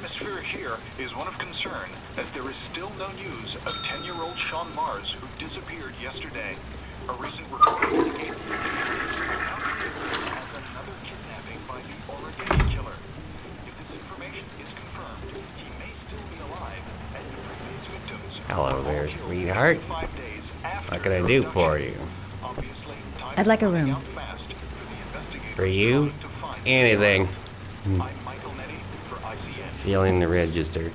atmosphere here is one of concern, as there is still no news of 10-year-old Sean Mars, who disappeared yesterday. A recent report indicates that the police are now treating this as another kidnapping by the Oregon killer. If this information is confirmed, he may still be alive, as the previous victims Hello were there, all killed sweetheart. 5 days after What can I their do abduction. for you? Obviously, time I'd like a is running room. out fast for the investigators For you? trying to find the Anything. child. I'm Michael Nettie for ICN. Feeling the register.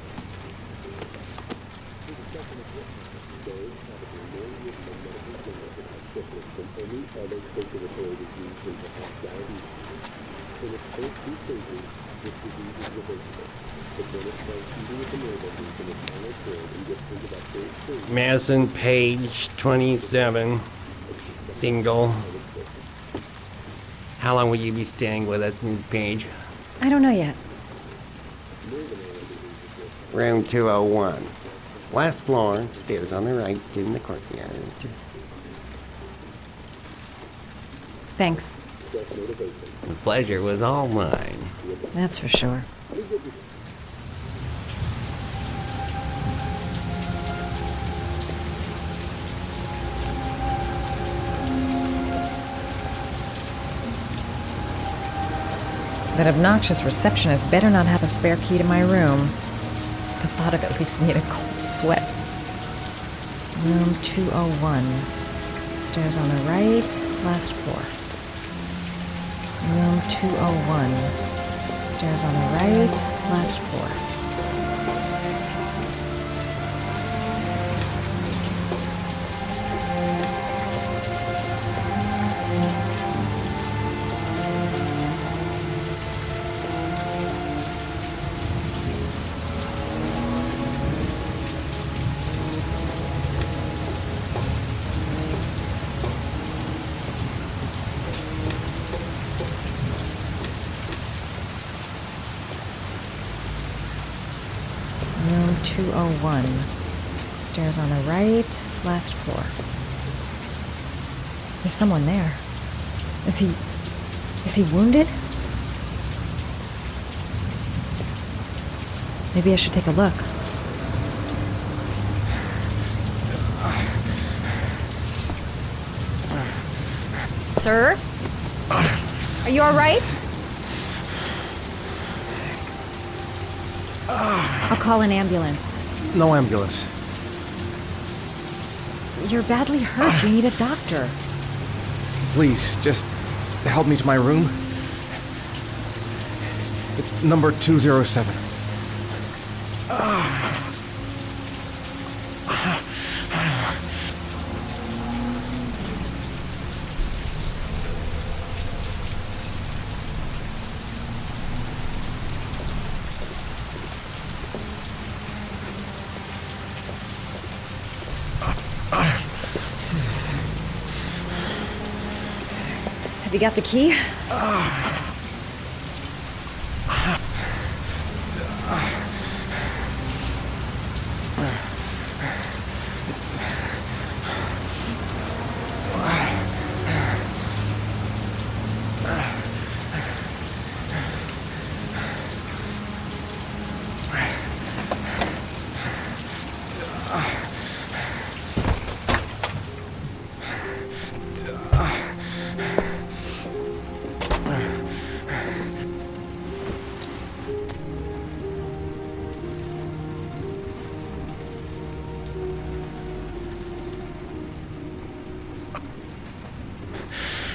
Madison, page 27, single. How long will you be staying with us, Ms. Page? I don't know yet. Room 201. Last floor, stairs on the right, in the courtyard. Thanks. The pleasure was all mine. That's for sure. That obnoxious receptionist better not have a spare key to my room. The thought of it leaves me in a cold sweat. Room 201. Stairs on the right, last floor. Room 201. Stairs on the right, last floor. Room 201. Stairs on the right, last floor. There's someone there. Is he wounded? Maybe I should take a look. Sir? Are you all right? I'll call an ambulance. No ambulance. You're badly hurt. You need a doctor. Please, just help me to my room. It's number 207. Have you got the key?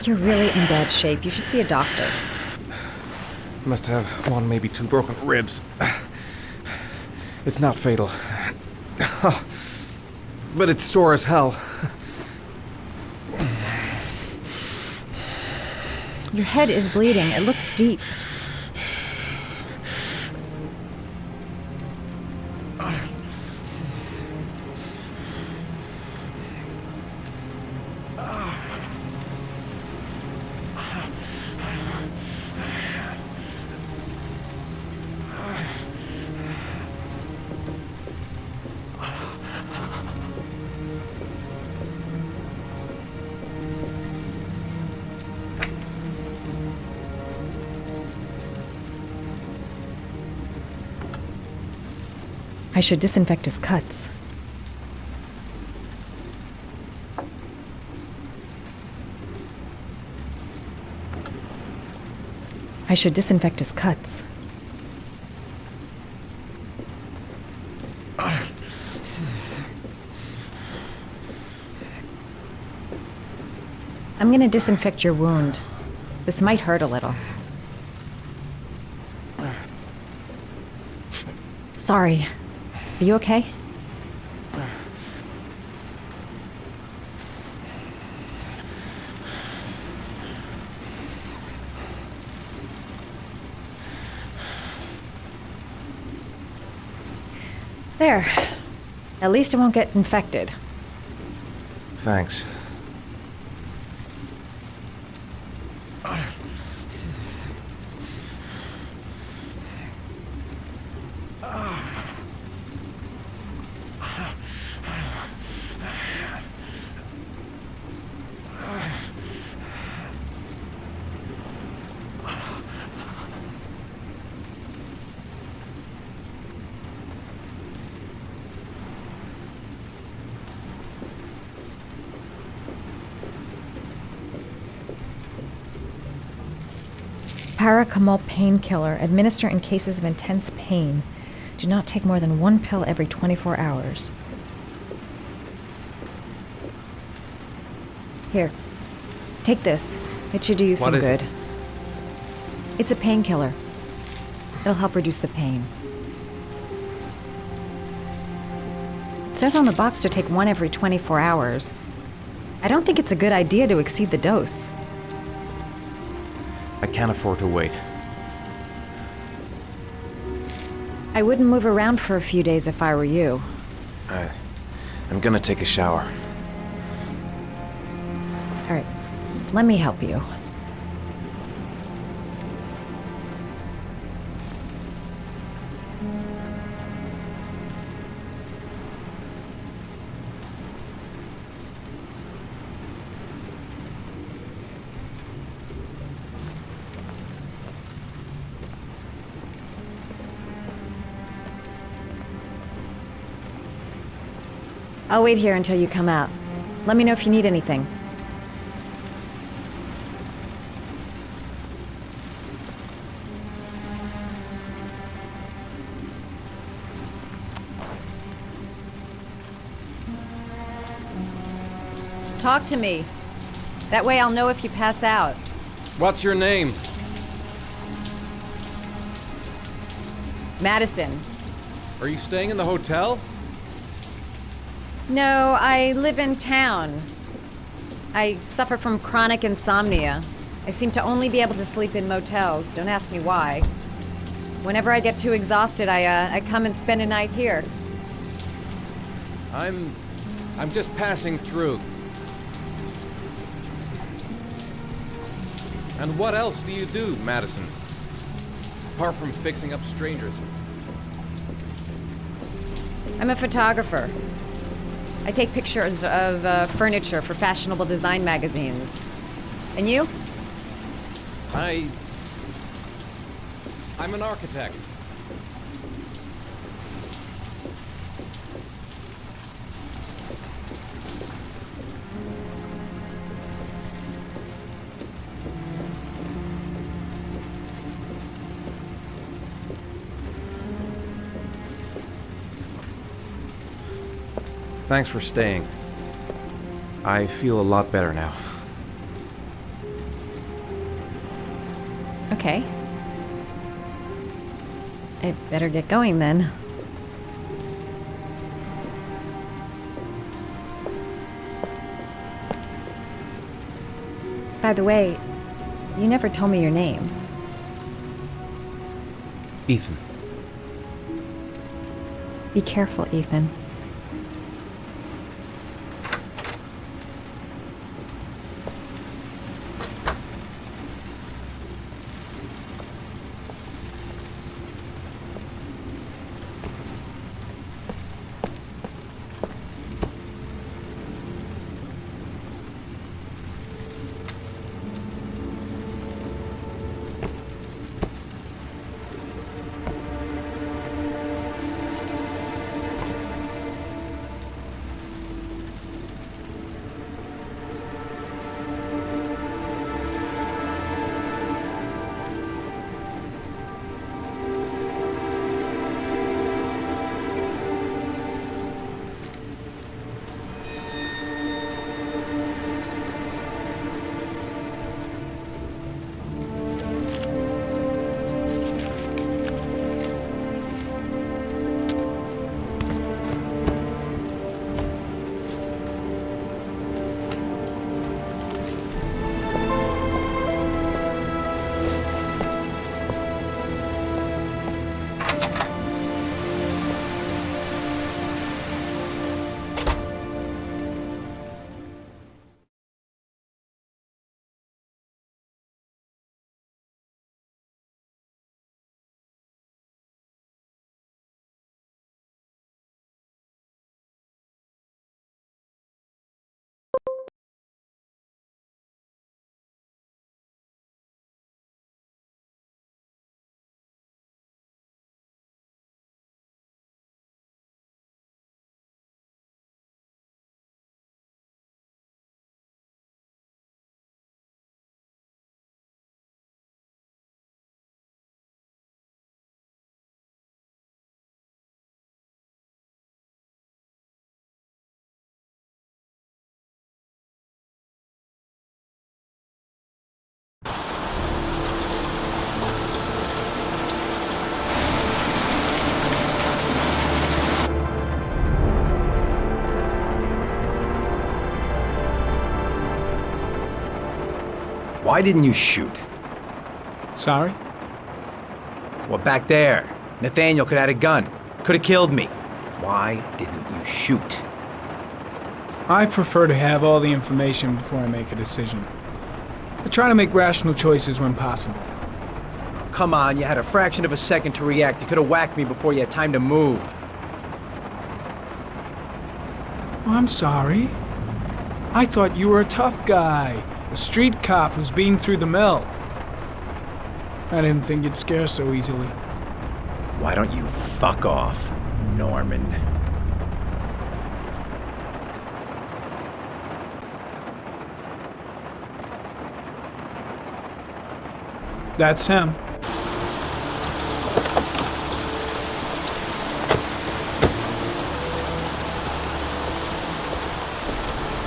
You're really in bad shape. You should see a doctor. Must have one, maybe two broken ribs. It's not fatal. But it's sore as hell. Your head is bleeding. It looks deep. I should disinfect his cuts. I should disinfect his cuts. I'm gonna disinfect your wound. This might hurt a little. Sorry. Are you okay? There. At least it won't get infected. Thanks. Paracetamol painkiller. Administer in cases of intense pain. Do not take more than 1 pill every 24 hours. Here. Take this. It should do you some What is good. it? It's a painkiller. It'll help reduce the pain. It says on the box to take 1 every 24 hours. I don't think it's a good idea to exceed the dose. I can't afford to wait. I wouldn't move around for a few days if I were you. I'm gonna take a shower. All right, let me help you. I'll wait here until you come out. Let me know if you need anything. Talk to me. That way I'll know if you pass out. What's your name? Madison. Are you staying in the hotel? No, I live in town. I suffer from chronic insomnia. I seem to only be able to sleep in motels. Don't ask me why. Whenever I get too exhausted, I come and spend a night here. I'm just passing through. And what else do you do, Madison? Apart from fixing up strangers. I'm a photographer. I take pictures of furniture for fashionable design magazines. And you? I'm an architect. Thanks for staying. I feel a lot better now. Okay. I better get going then. By the way, you never told me your name. Ethan. Be careful, Ethan. Why didn't you shoot? Sorry? Well, back there. Nathaniel could have had a gun. Could have killed me. Why didn't you shoot? I prefer to have all the information before I make a decision. I try to make rational choices when possible. Come on, you had a fraction of a second to react. You could have whacked me before you had time to move. Oh, I'm sorry. I thought you were a tough guy, a street cop who's been through the mill. I didn't think you'd scare so easily. Why don't you fuck off, Norman? That's him.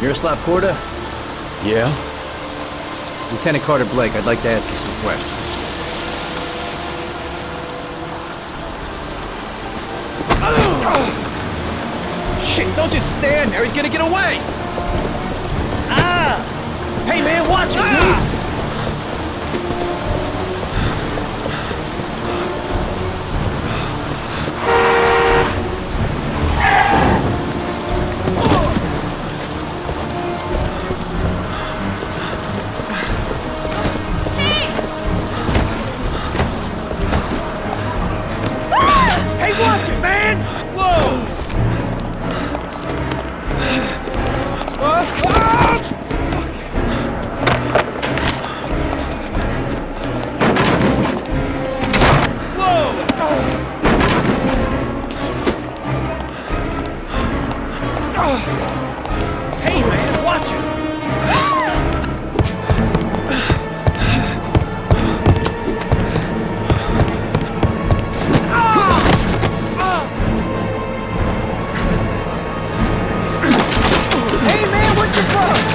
Miroslav Korda? Yeah? Lieutenant Carter Blake, I'd like to ask you some questions. Shit, don't just stand there, he's gonna get away! Ah! Hey man, watch it, dude! Watch it, man! Whoa! Hey, man, watch it! Hey, man, what's your problem?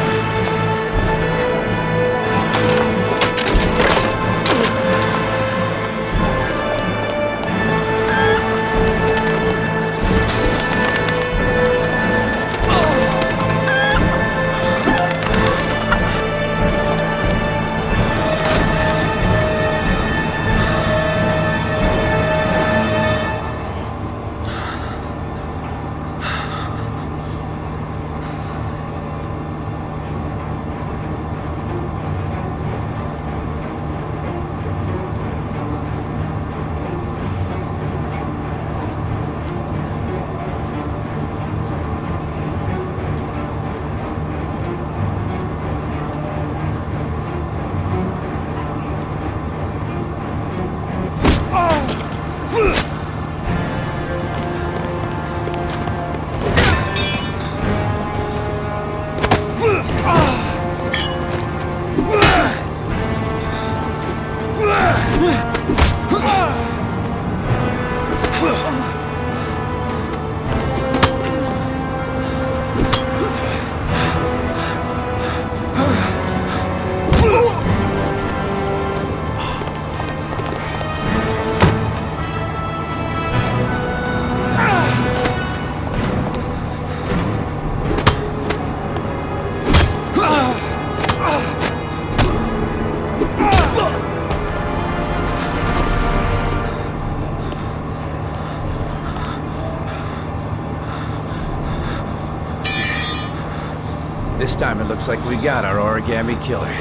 This time it looks like we got our origami killer.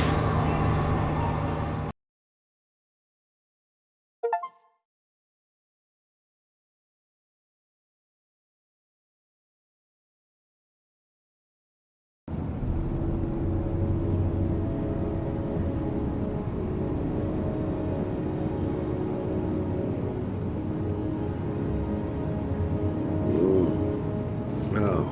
No.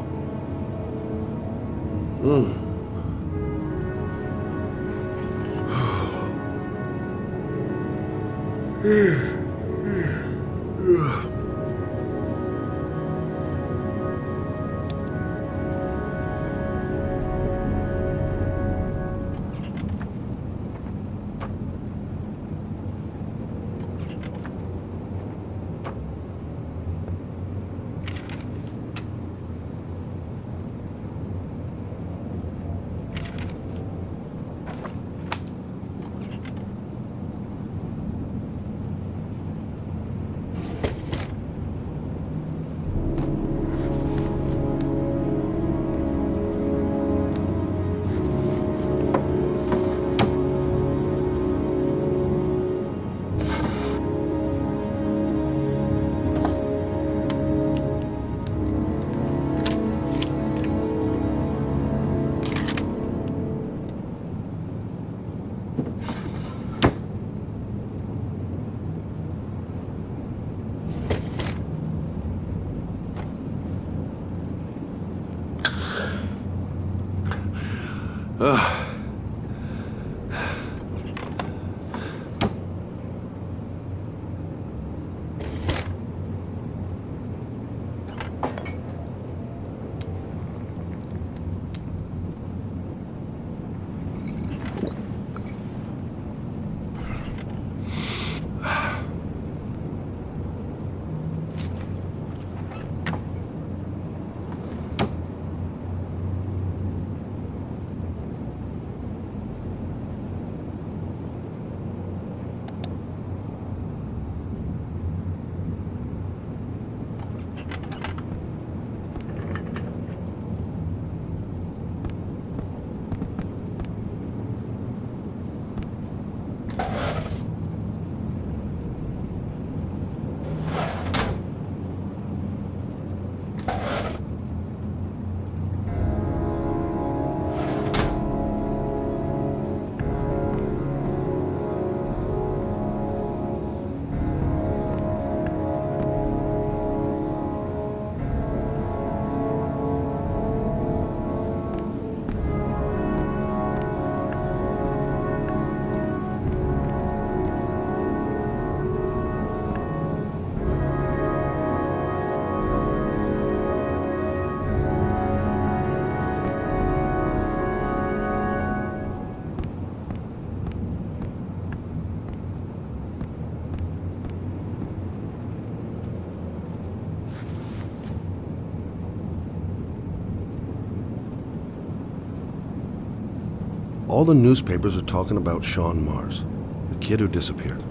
All the newspapers are talking about Sean Mars, the kid who disappeared.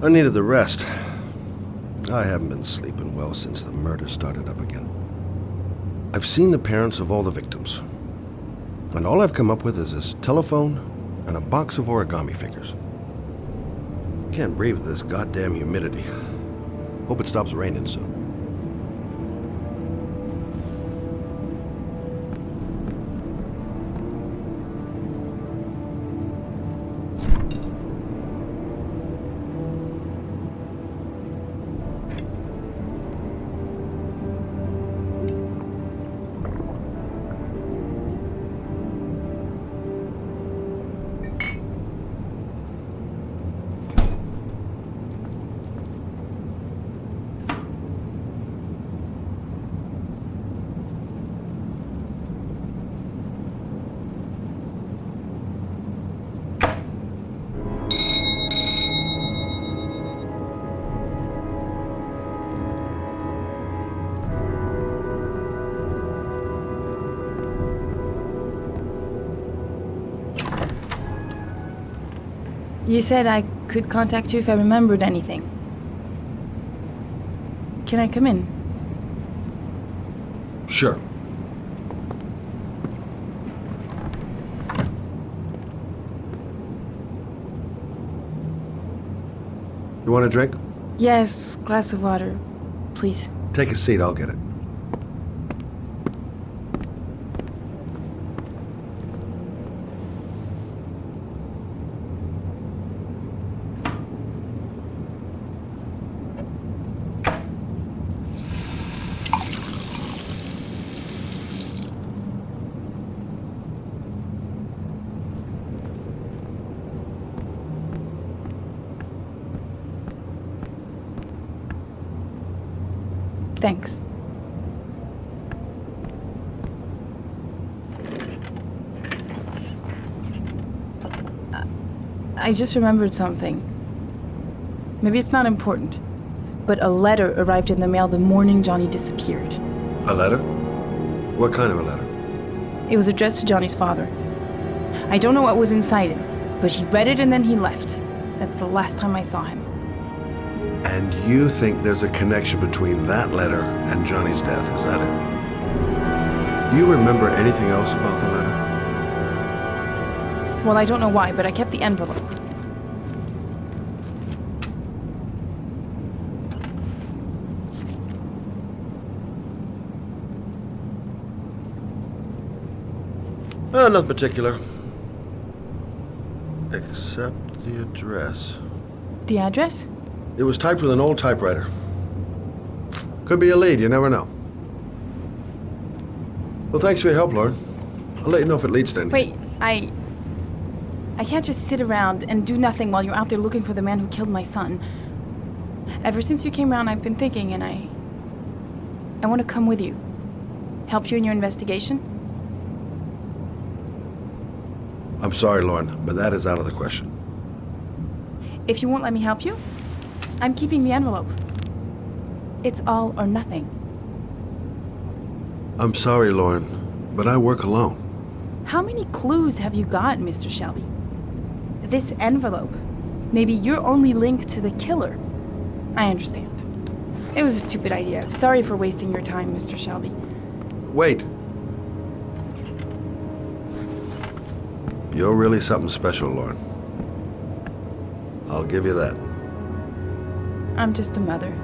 I needed the rest. I haven't been sleeping well since the murder started up again. I've seen the parents of all the victims, and all I've come up with is this telephone and a box of origami figures. Can't breathe with this goddamn humidity. Hope it stops raining soon. You said I could contact you if I remembered anything. Can I come in? Sure. You want a drink? Yes, glass of water, please. Take a seat, I'll get it. Thanks. I just remembered something. Maybe it's not important, but a letter arrived in the mail the morning Johnny disappeared. A letter? What kind of a letter? It was addressed to Johnny's father. I don't know what was inside it, but he read it and then he left. That's the last time I saw him. And you think there's a connection between that letter and Johnny's death, is that it? Do you remember anything else about the letter? Well, I don't know why, but I kept the envelope. Nothing particular. Except the address. The address? It was typed with an old typewriter. Could be a lead, you never know. Well, thanks for your help, Lauren. I'll let you know if it leads to anything. Wait, I can't just sit around and do nothing while you're out there looking for the man who killed my son. Ever since you came around, I've been thinking, and I want to come with you. Help you in your investigation? I'm sorry, Lauren, but that is out of the question. If you won't let me help you, I'm keeping the envelope. It's all or nothing. I'm sorry, Lauren, but I work alone. How many clues have you got, Mr. Shelby? This envelope may be your only link to the killer. I understand. It was a stupid idea. Sorry for wasting your time, Mr. Shelby. Wait. You're really something special, Lauren. I'll give you that. I'm just a mother.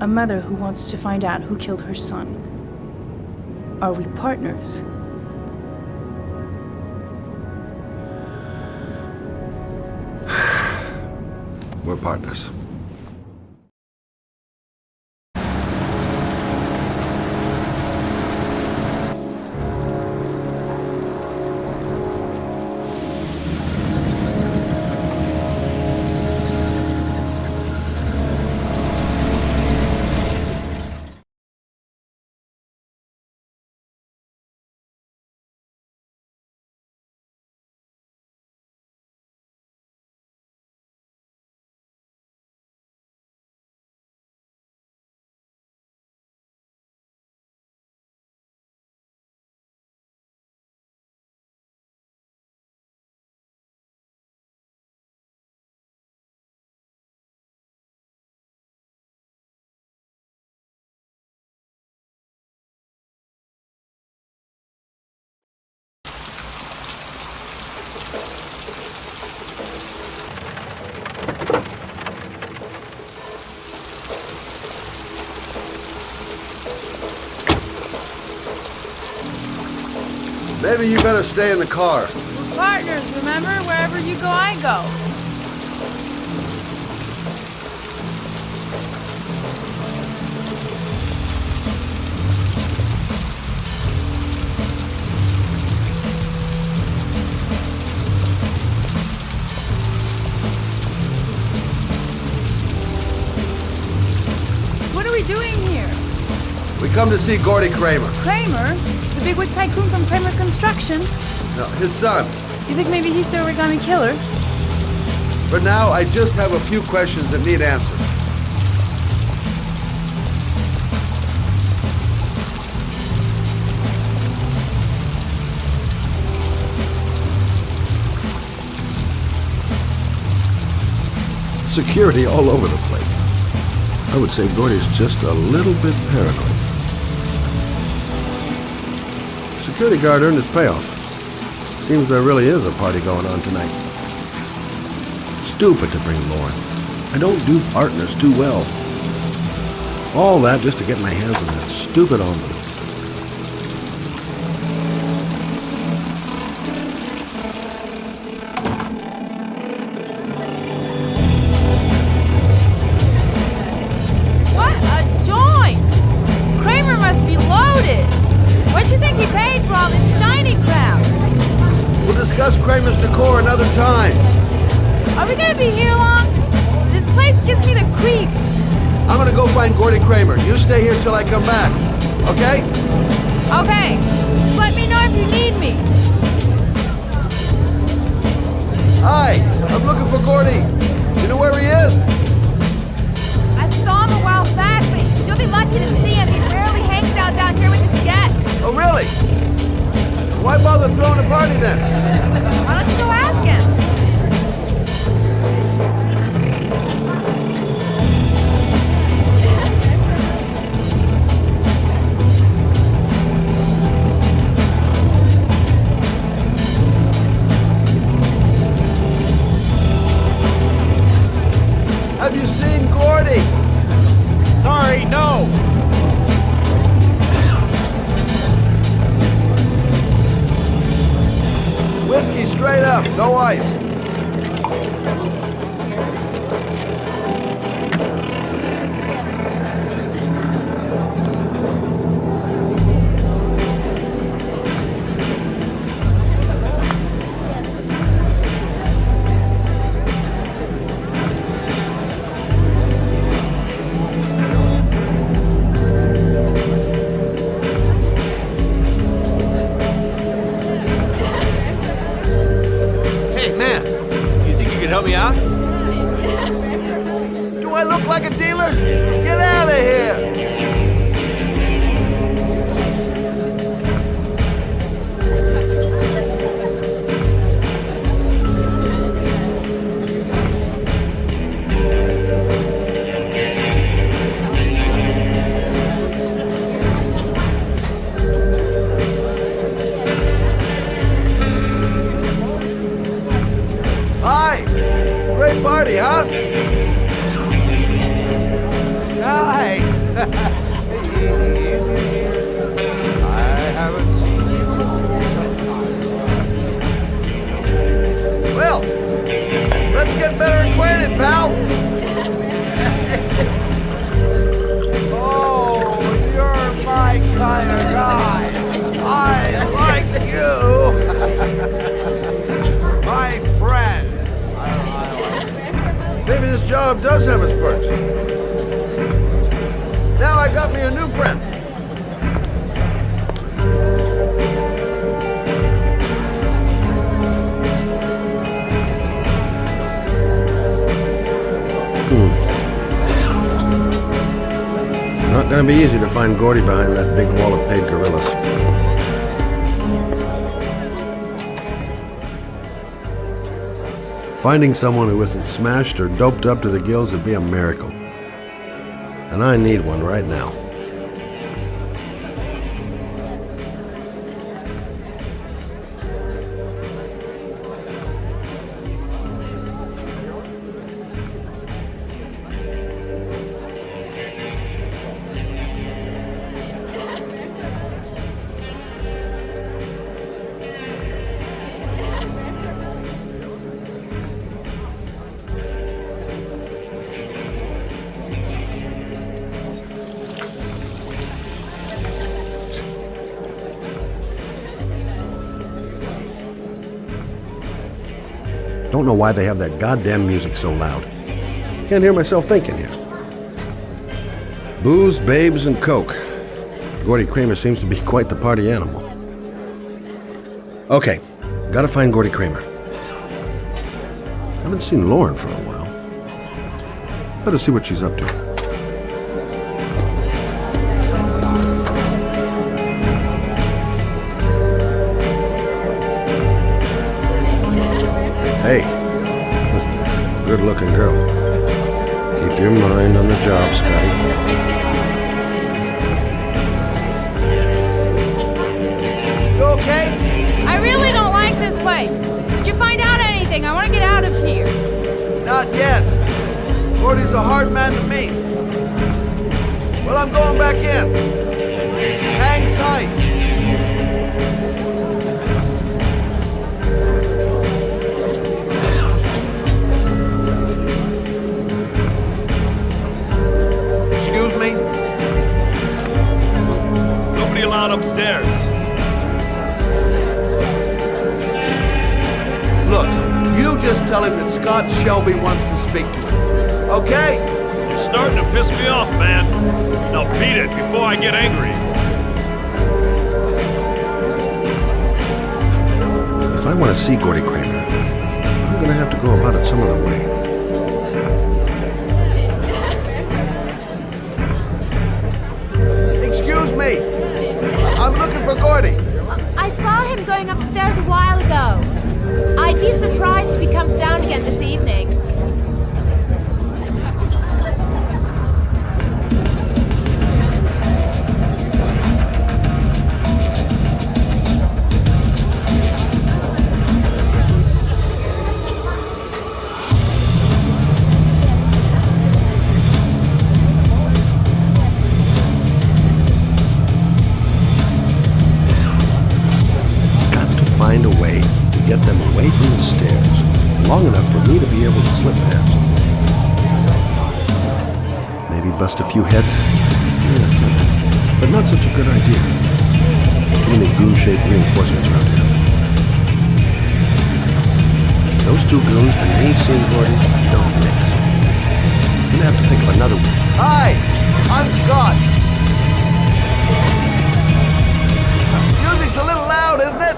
A mother who wants to find out who killed her son. Are we partners? We're partners. Maybe you better stay in the car. We're partners, remember? Wherever you go, I go. What are we doing here? We come to see Gordy Kramer. Kramer? The bigwig tycoon from Kramer Construction? No, his son. You think maybe he's the origami killer? For now, I just have a few questions that need answered. Security all over the place. I would say Gordy's just a little bit paranoid. Security guard earned his payoff. Seems there really is a party going on tonight. Stupid to bring Lauren. I don't do partners too well. All that just to get my hands on that stupid envelope. What a joint! Kramer must be loaded! What do you think he paid for all this shiny crap? We'll discuss Kramer's decor another time. Are we gonna be here long? This place gives me the creeps. I'm gonna go find Gordy Kramer. You stay here till I come back. Okay? Okay, just let me know if you need me. Hi, I'm looking for Gordy. You know where he is? I saw him a while back, but you'll be lucky to see him. He rarely hangs out down here with his guests. Oh, really? Why bother throwing a party then? Why don't you go ask him? Have you seen Gordy? Sorry, no! Whiskey straight up, no ice. does have its perks. Now I got me a new friend. Not gonna be easy to find Gordy behind that big wall of paid gorillas. Finding someone who isn't smashed or doped up to the gills would be a miracle. And I need one right now. Don't know why they have that goddamn music so loud. Can't hear myself thinking here. Booze, babes, and coke. Gordy Kramer seems to be quite the party animal. Okay, gotta find Gordy Kramer. Haven't seen Lauren for a while. Better see what she's up to. Hey, good-looking girl. Keep your mind on the job, Scotty. You okay? I really don't like this place. Did you find out anything? I want to get out of here. Not yet. Gordy's a hard man to meet. Well, I'm going back in. Hang tight. Excuse me? Nobody allowed upstairs. Look, you just tell him that Scott Shelby wants to speak to him. Okay? You're starting to piss me off, man. Now beat it before I get angry. If I want to see Gordy Kramer, I'm gonna have to go about it some other way. Excuse me. I'm looking for Gordy. I saw him going upstairs a while ago. I'd be surprised if he comes down again this evening. Find a way to get them away from the stairs, long enough for me to be able to slip past. Maybe bust a few heads? Yeah, tempting, but not such a good idea. Too many goon-shaped reinforcements around here. Those two goons and me seeing Gordy don't mix. I'm gonna have to think of another one. Hi, I'm Scott. Music's a little loud, isn't it?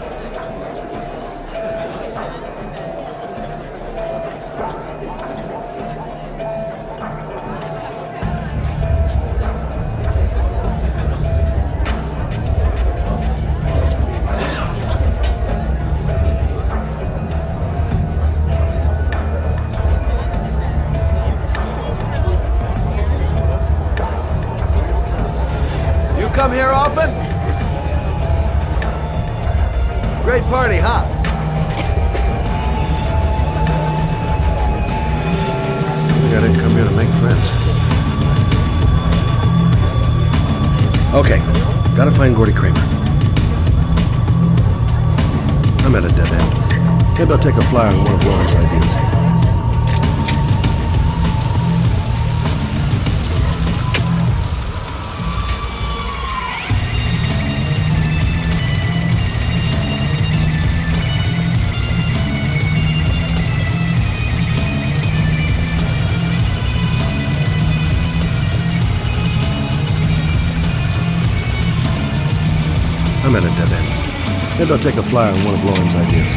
Come here often? Great party, huh? Maybe I didn't come here to make friends. Okay, gotta find Gordy Kramer. I'm at a dead end. Maybe I'll take a flyer on one of Lauren's ideas. I'm at a dead end. Maybe I'll take a flyer on one of Lauren's ideas.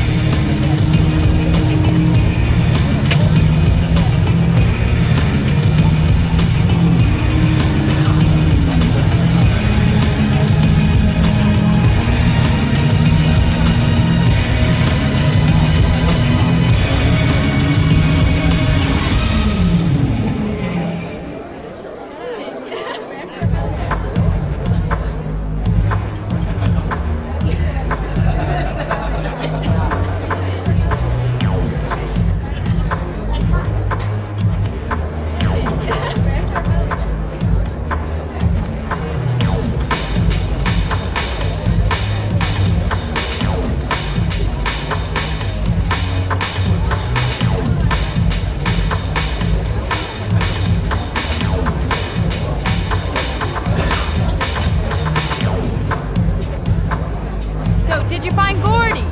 Did you find Gordy?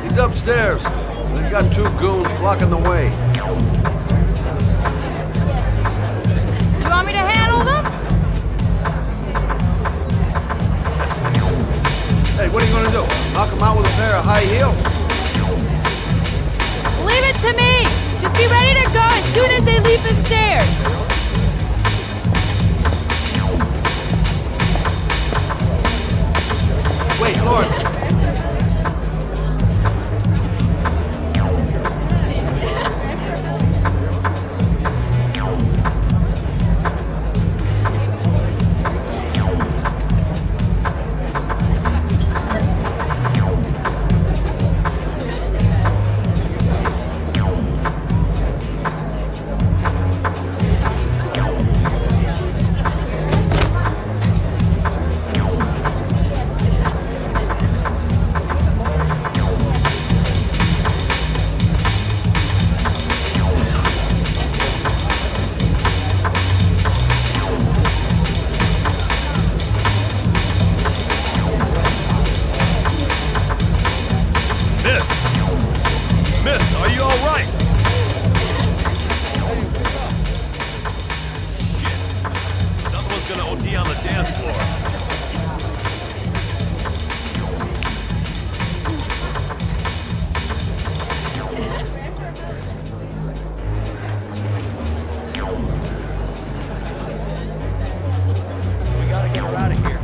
He's upstairs. They've got 2 goons blocking the way. Do you want me to handle them? Hey, what are you gonna do? Knock him out with a pair of high heels? Leave it to me! Just be ready to go as soon as they leave the stairs. Wait, Lauren. Miss, are you all right? Shit. Another one's gonna OD on the dance floor. We gotta get her out of here.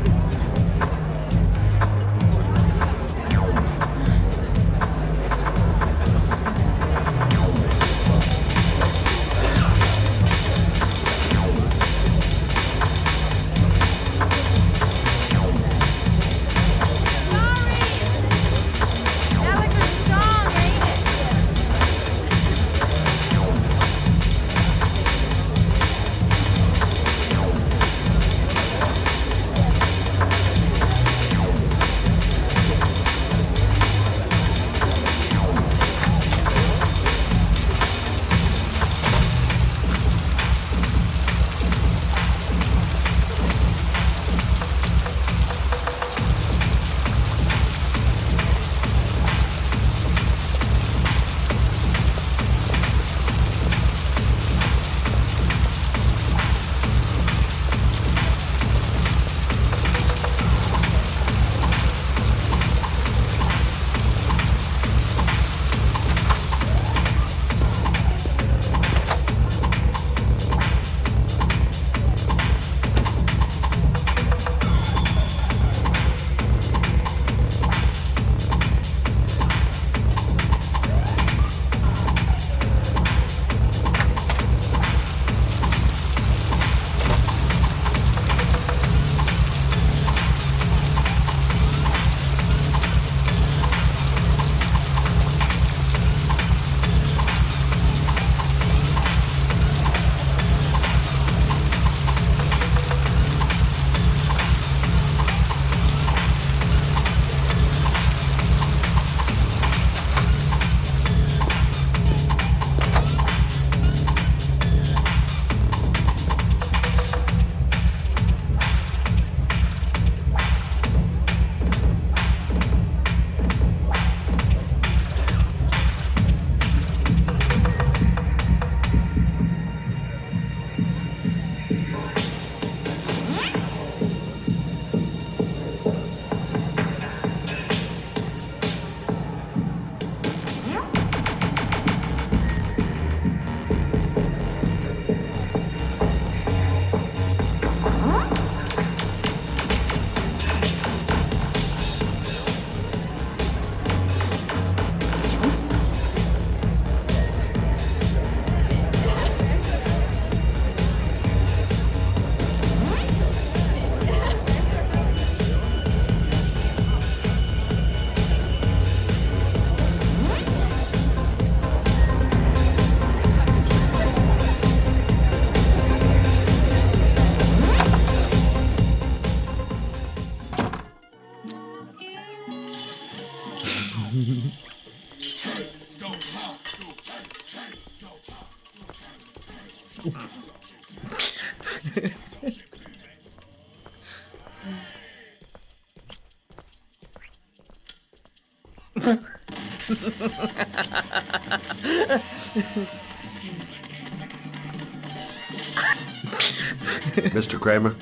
Mr. Kramer?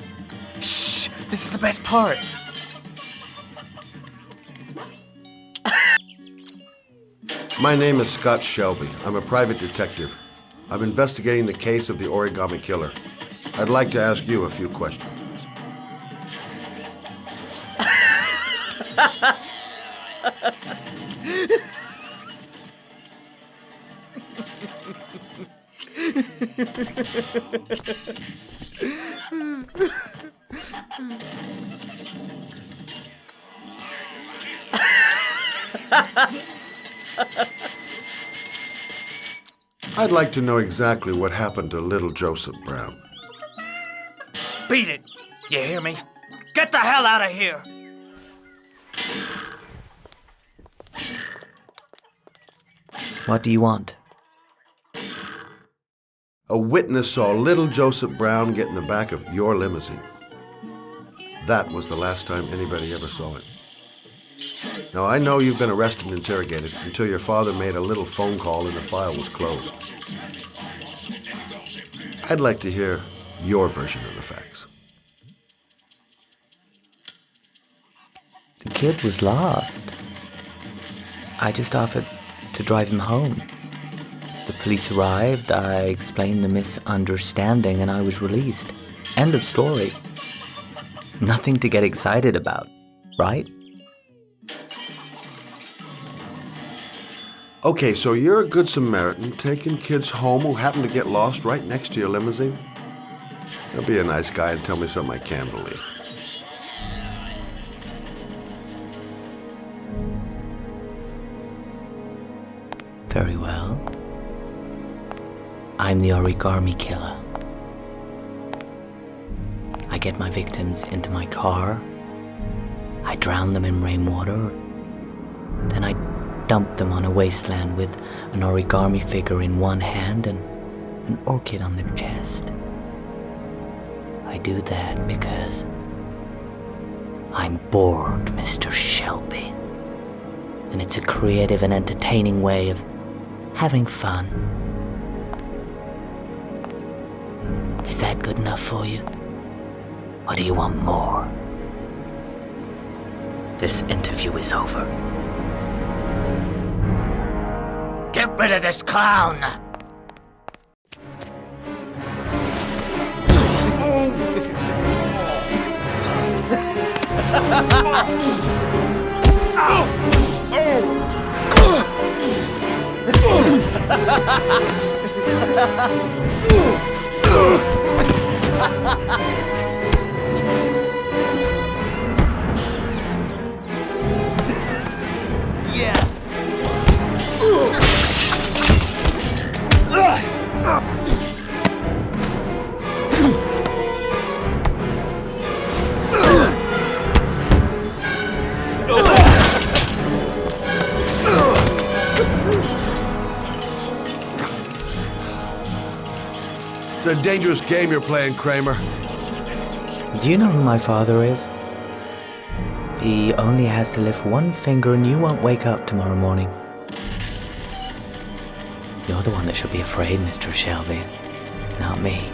Shh! This is the best part. My name is Scott Shelby. I'm a private detective. I'm investigating the case of the origami killer. I'd like to ask you a few questions. I'd like to know exactly what happened to little Joseph Brown. Beat it! You hear me? Get the hell out of here! What do you want? A witness saw little Joseph Brown get in the back of your limousine. That was the last time anybody ever saw it. Now, I know you've been arrested and interrogated until your father made a little phone call and the file was closed. I'd like to hear your version of the facts. The kid was lost. I just offered to drive him home. The police arrived, I explained the misunderstanding, and I was released. End of story. Nothing to get excited about, right? Okay, so you're a good Samaritan taking kids home who happen to get lost right next to your limousine? Now be a nice guy and tell me something I can believe. Very well. I'm the origami killer. I get my victims into my car. I drown them in rainwater. Then I dump them on a wasteland with an origami figure in one hand and an orchid on their chest. I do that because I'm bored, Mr. Shelby. And it's a creative and entertaining way of having fun. Is that good enough for you? Or do you want more? This interview is over. Get rid of this clown! It's a dangerous game you're playing, Kramer. Do you know who my father is? He only has to lift one finger and you won't wake up tomorrow morning. You're the one that should be afraid, Mr. Shelby, not me.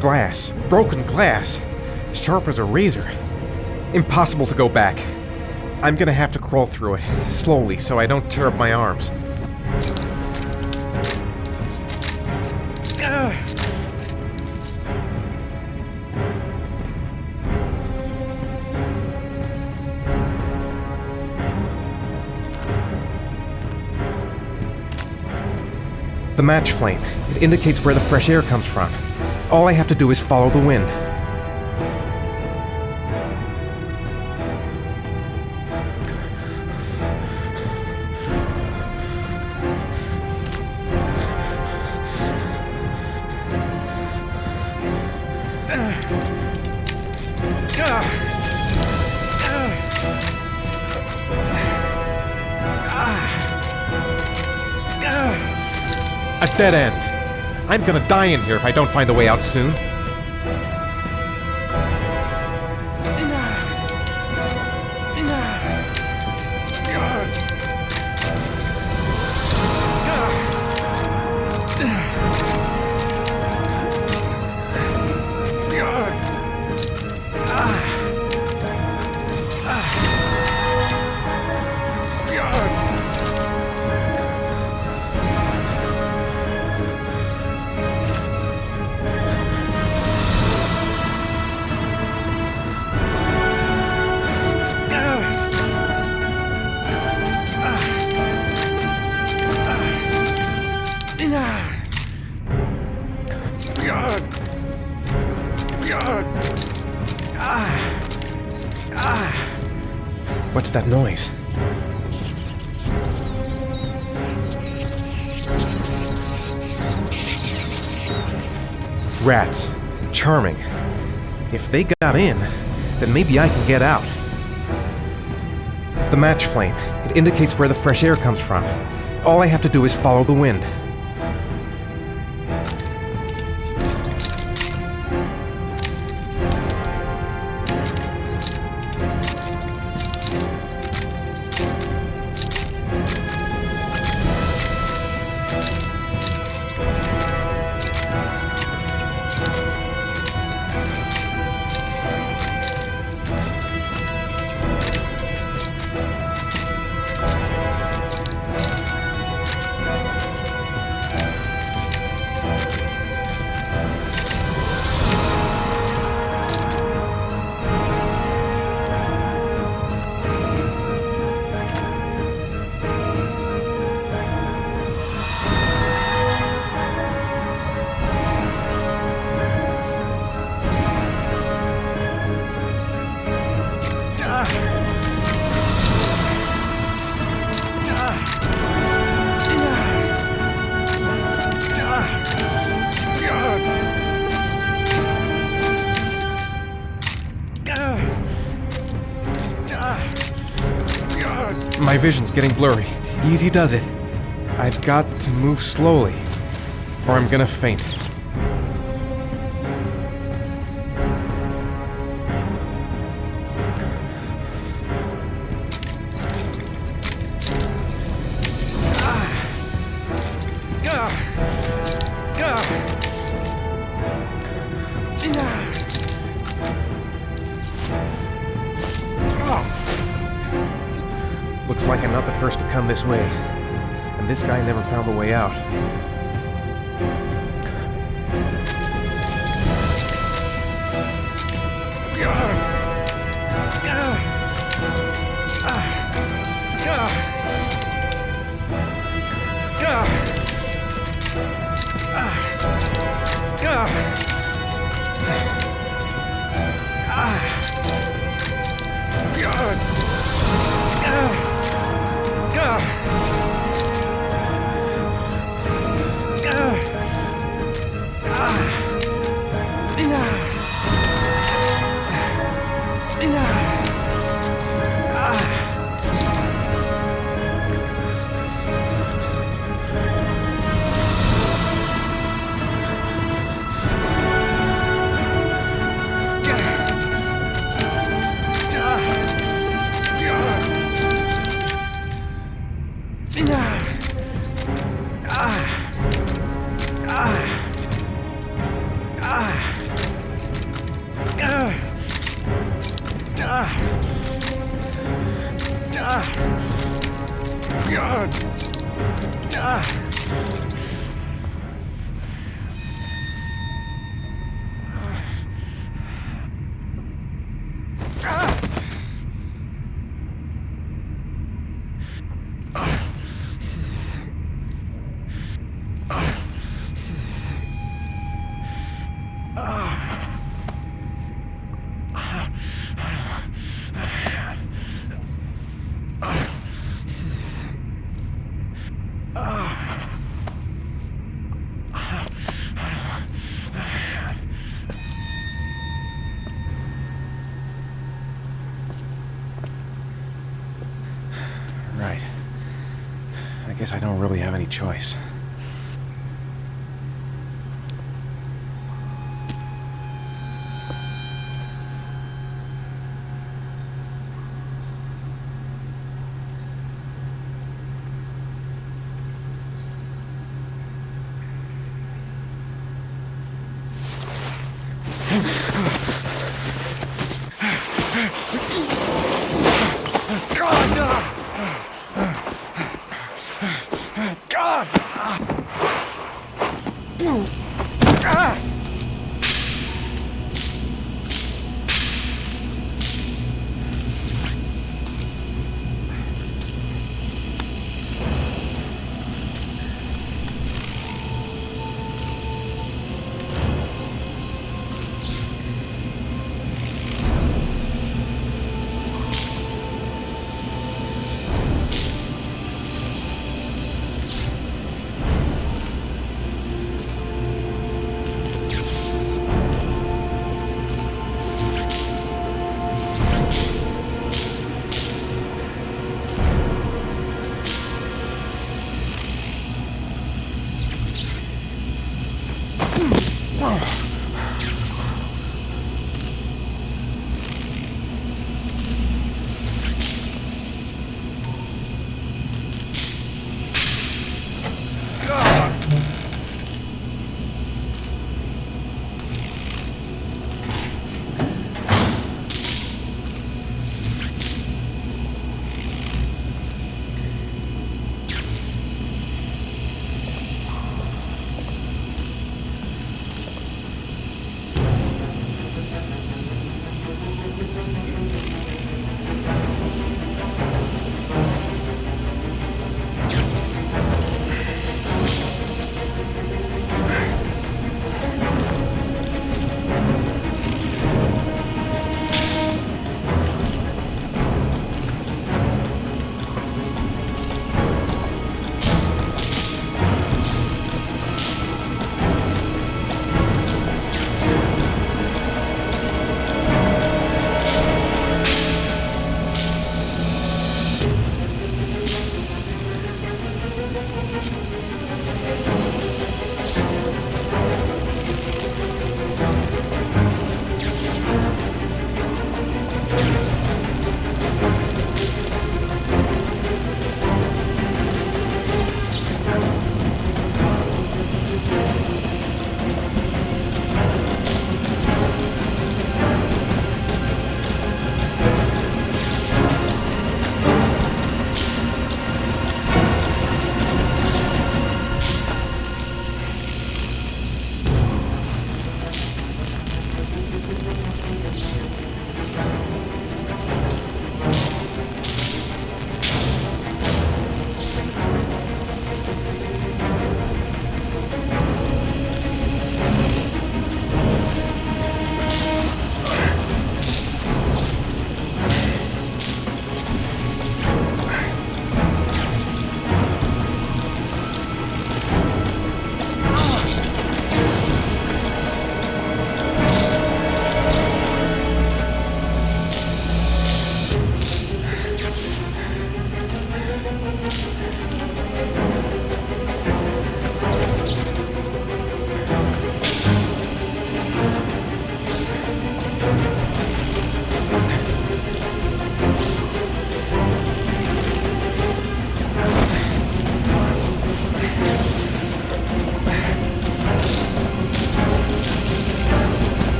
Glass. Broken glass. Sharp as a razor. Impossible to go back. I'm gonna have to crawl through it, slowly, so I don't tear up my arms. The match flame. It indicates where the fresh air comes from. All I have to do is follow the wind. A dead end. I'm gonna die in here if I don't find a way out soon. What's that noise? Rats. Charming. If they got in, then maybe I can get out. The match flame. It indicates where the fresh air comes from. All I have to do is follow the wind. My vision's getting blurry. Easy does it. I've got to move slowly, or I'm gonna faint. Looks like I'm not the first to come this way. And this guy never found the way out. guess I don't really have any choice.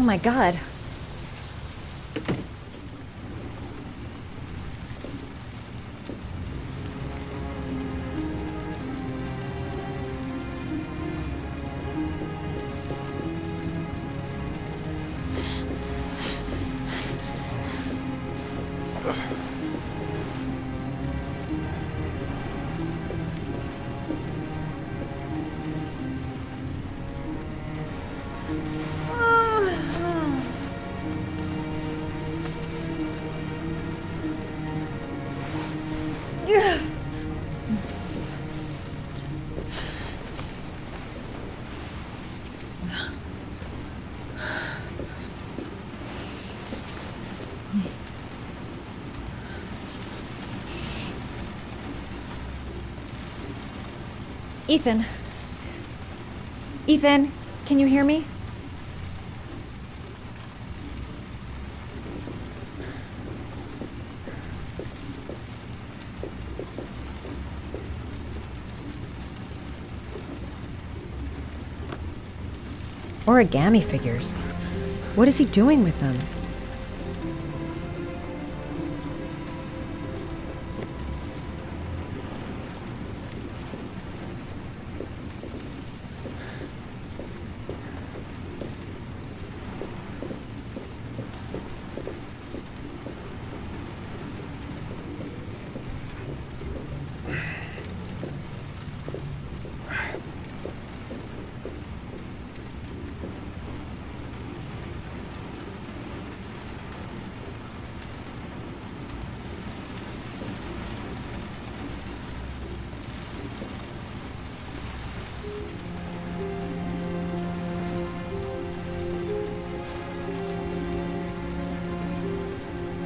Oh my god. Ethan. Ethan, can you hear me? Origami figures. What is he doing with them?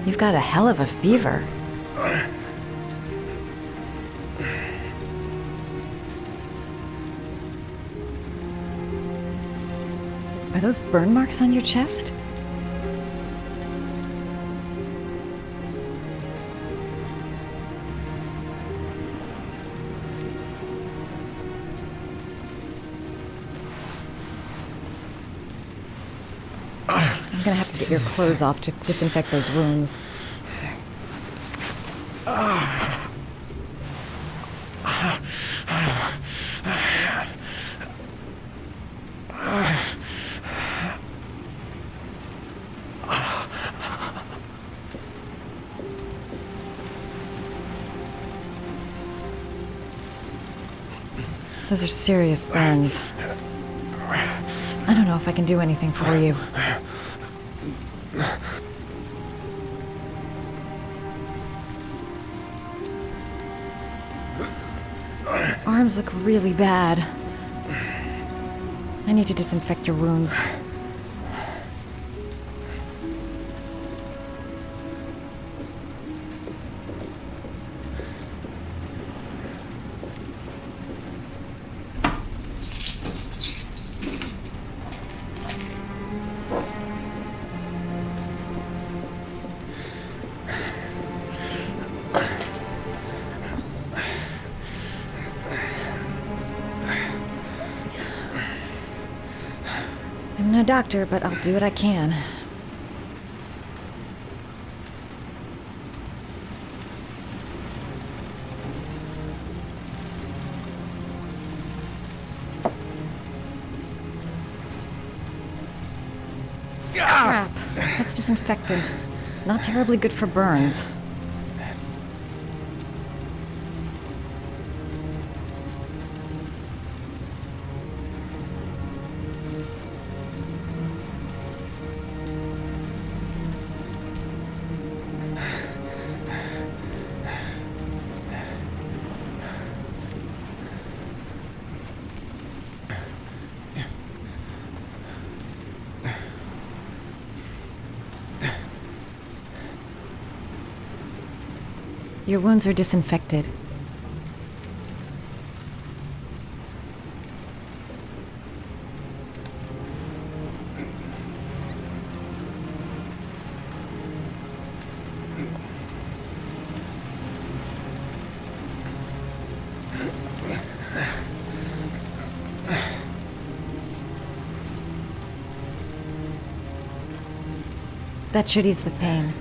You've got a hell of a fever. Are those burn marks on your chest? I'm gonna have to get your clothes off to disinfect those wounds. Those are serious burns. I don't know if I can do anything for you. Arms look really bad. I need to disinfect your wounds. I'm no doctor, but I'll do what I can. Crap. That's disinfectant. Not terribly good for burns. Your wounds are disinfected. That should ease the pain.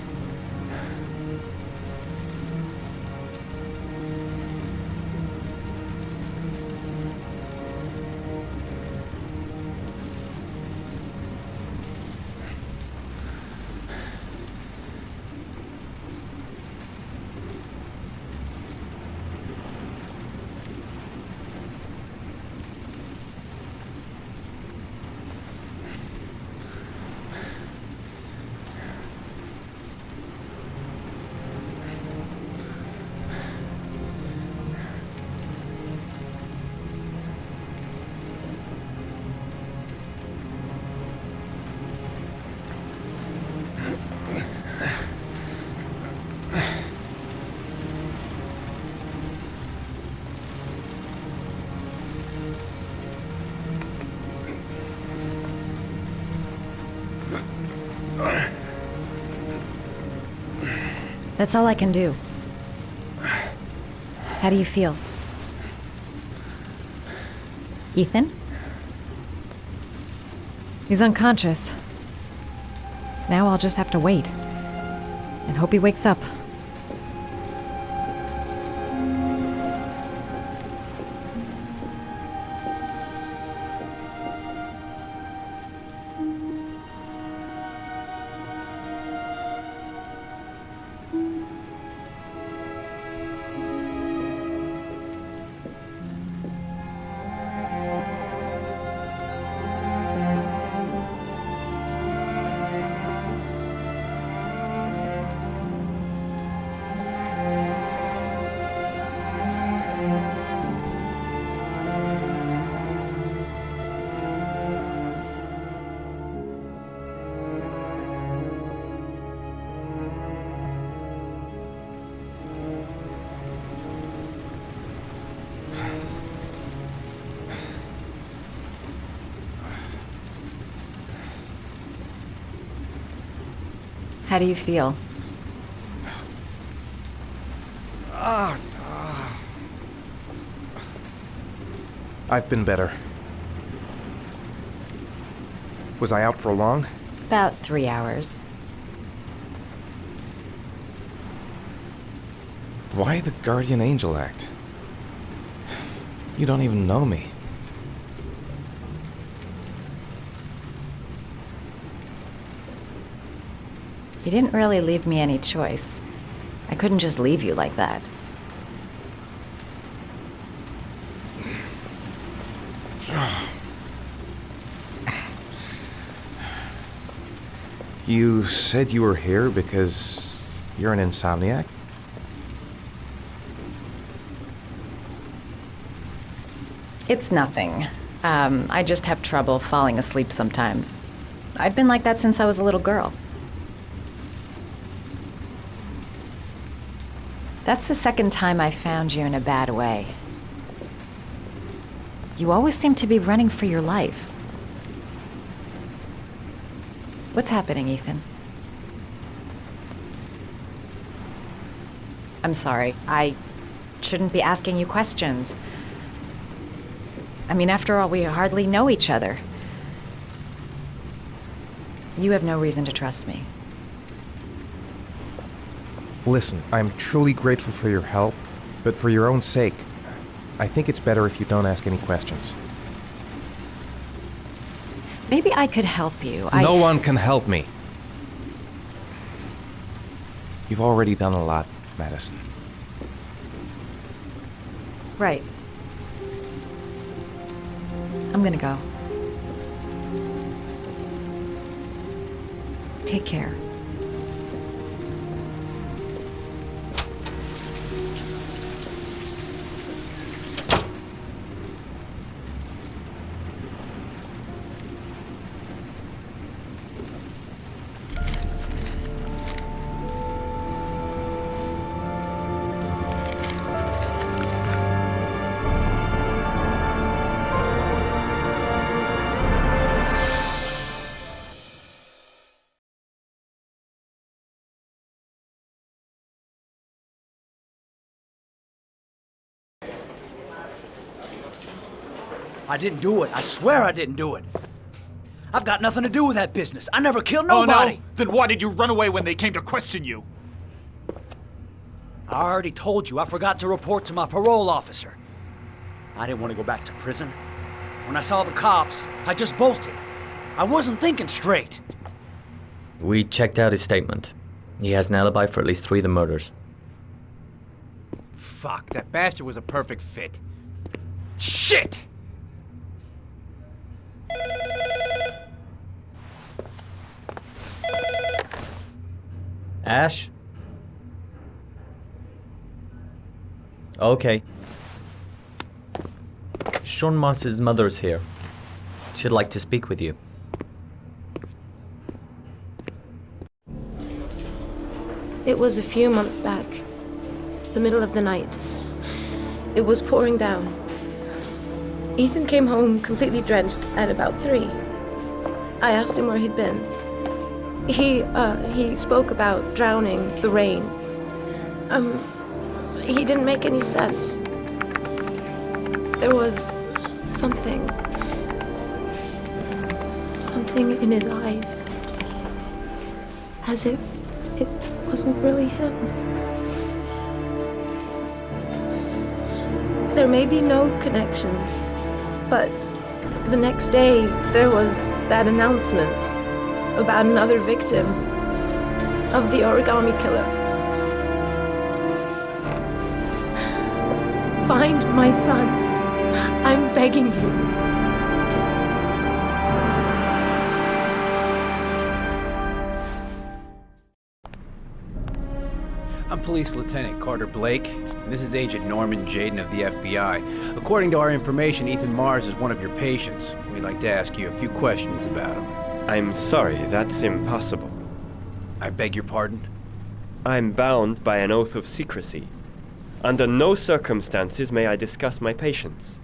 That's all I can do. How do you feel? Ethan? He's unconscious. Now I'll just have to wait. And hope he wakes up. How do you feel? I've been better. Was I out for long? About 3 hours. Why the guardian angel act? You don't even know me. You didn't really leave me any choice. I couldn't just leave you like that. You said you were here because you're an insomniac? It's nothing. I just have trouble falling asleep sometimes. I've been like that since I was a little girl. That's the second time I found you in a bad way. You always seem to be running for your life. What's happening, Ethan? I'm sorry. I shouldn't be asking you questions. I mean, after all, we hardly know each other. You have no reason to trust me. Listen, I'm truly grateful for your help, but for your own sake, I think it's better if you don't ask any questions. Maybe I could help you. No one can help me. You've already done a lot, Madison. Right. I'm gonna go. Take care. I didn't do it. I swear I didn't do it. I've got nothing to do with that business. I never killed Oh, nobody. no? Then why did you run away when they came to question you? I already told you I forgot to report to my parole officer. I didn't want to go back to prison. When I saw the cops, I just bolted. I wasn't thinking straight. We checked out his statement. He has an alibi for at least 3 of the murders. Fuck, that bastard was a perfect fit. Shit! Ash? Okay. Sean Mars's mother's here. She'd like to speak with you. It was a few months back, the middle of the night. It was pouring down. Ethan came home completely drenched at about 3. I asked him where he'd been. He spoke about drowning, the rain. He didn't make any sense. There was something in his eyes. As if it wasn't really him. There may be no connection, but the next day there was that announcement about another victim of the origami killer. Find my son. I'm begging you. I'm Police Lieutenant Carter Blake, and this is Agent Norman Jaden of the FBI. According to our information, Ethan Mars is one of your patients. We'd like to ask you a few questions about him. I'm sorry, that's impossible. I beg your pardon? I'm bound by an oath of secrecy. Under no circumstances may I discuss my patients.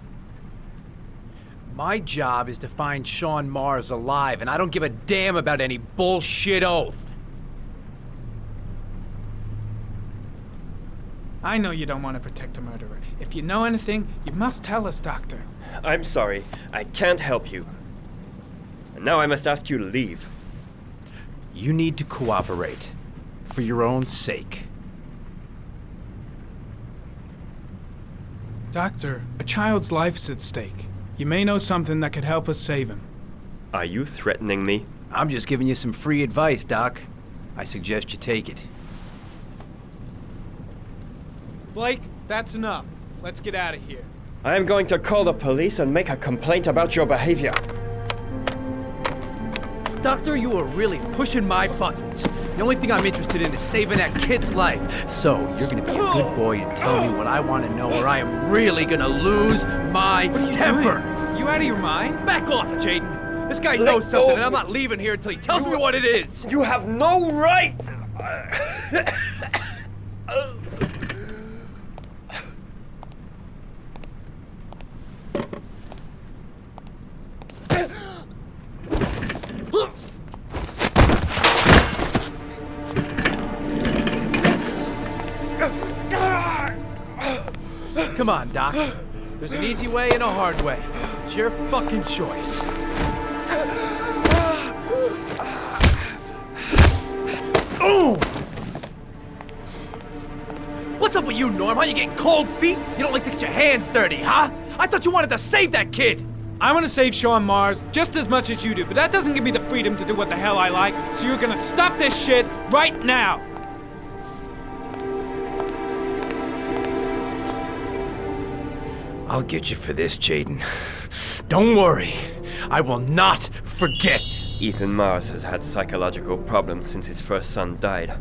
My job is to find Sean Mars alive, and I don't give a damn about any bullshit oath. I know you don't want to protect a murderer. If you know anything, you must tell us, Doctor. I'm sorry, I can't help you. And now I must ask you to leave. You need to cooperate. For your own sake. Doctor, a child's life's at stake. You may know something that could help us save him. Are you threatening me? I'm just giving you some free advice, Doc. I suggest you take it. Blake, that's enough. Let's get out of here. I am going to call the police and make a complaint about your behavior. Doctor, you are really pushing my buttons. The only thing I'm interested in is saving that kid's life. So, you're gonna be a good boy and tell me what I want to know, or I am really gonna lose my temper. You out of your mind? Back off, Jaden. This guy knows something, and I'm not leaving here until he tells me what it is. You have no right! Come on, Doc. There's an easy way and a hard way. It's your fucking choice. What's up with you, Norm? How you getting cold feet? You don't like to get your hands dirty, huh? I thought you wanted to save that kid. I want to save Sean Mars just as much as you do, but that doesn't give me the freedom to do what the hell I like, so you're gonna stop this shit right now! I'll get you for this, Jaden. Don't worry. I will not forget. Ethan Mars has had psychological problems since his first son died.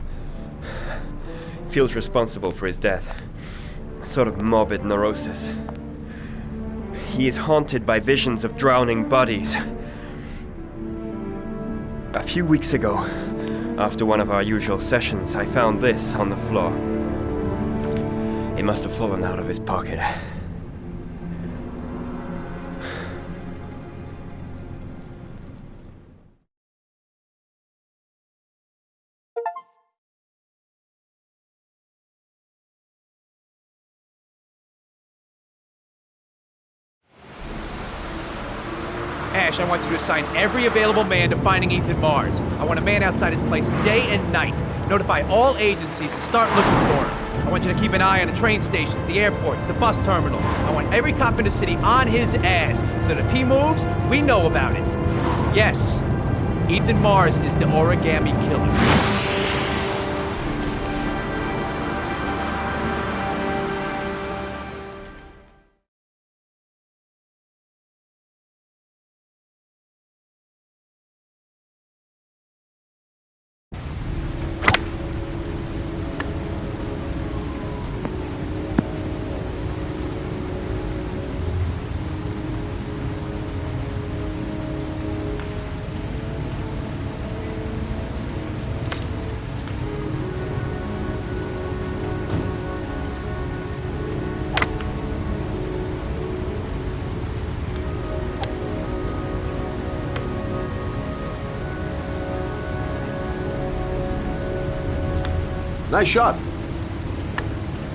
Feels responsible for his death. A sort of morbid neurosis. He is haunted by visions of drowning bodies. A few weeks ago, after one of our usual sessions, I found this on the floor. It must have fallen out of his pocket. Ash, I want you to assign every available man to finding Ethan Mars. I want a man outside his place day and night. Notify all agencies to start looking for him. I want you to keep an eye on the train stations, the airports, the bus terminals. I want every cop in the city on his ass, so that if he moves, we know about it. Yes, Ethan Mars is the origami killer. Nice shot.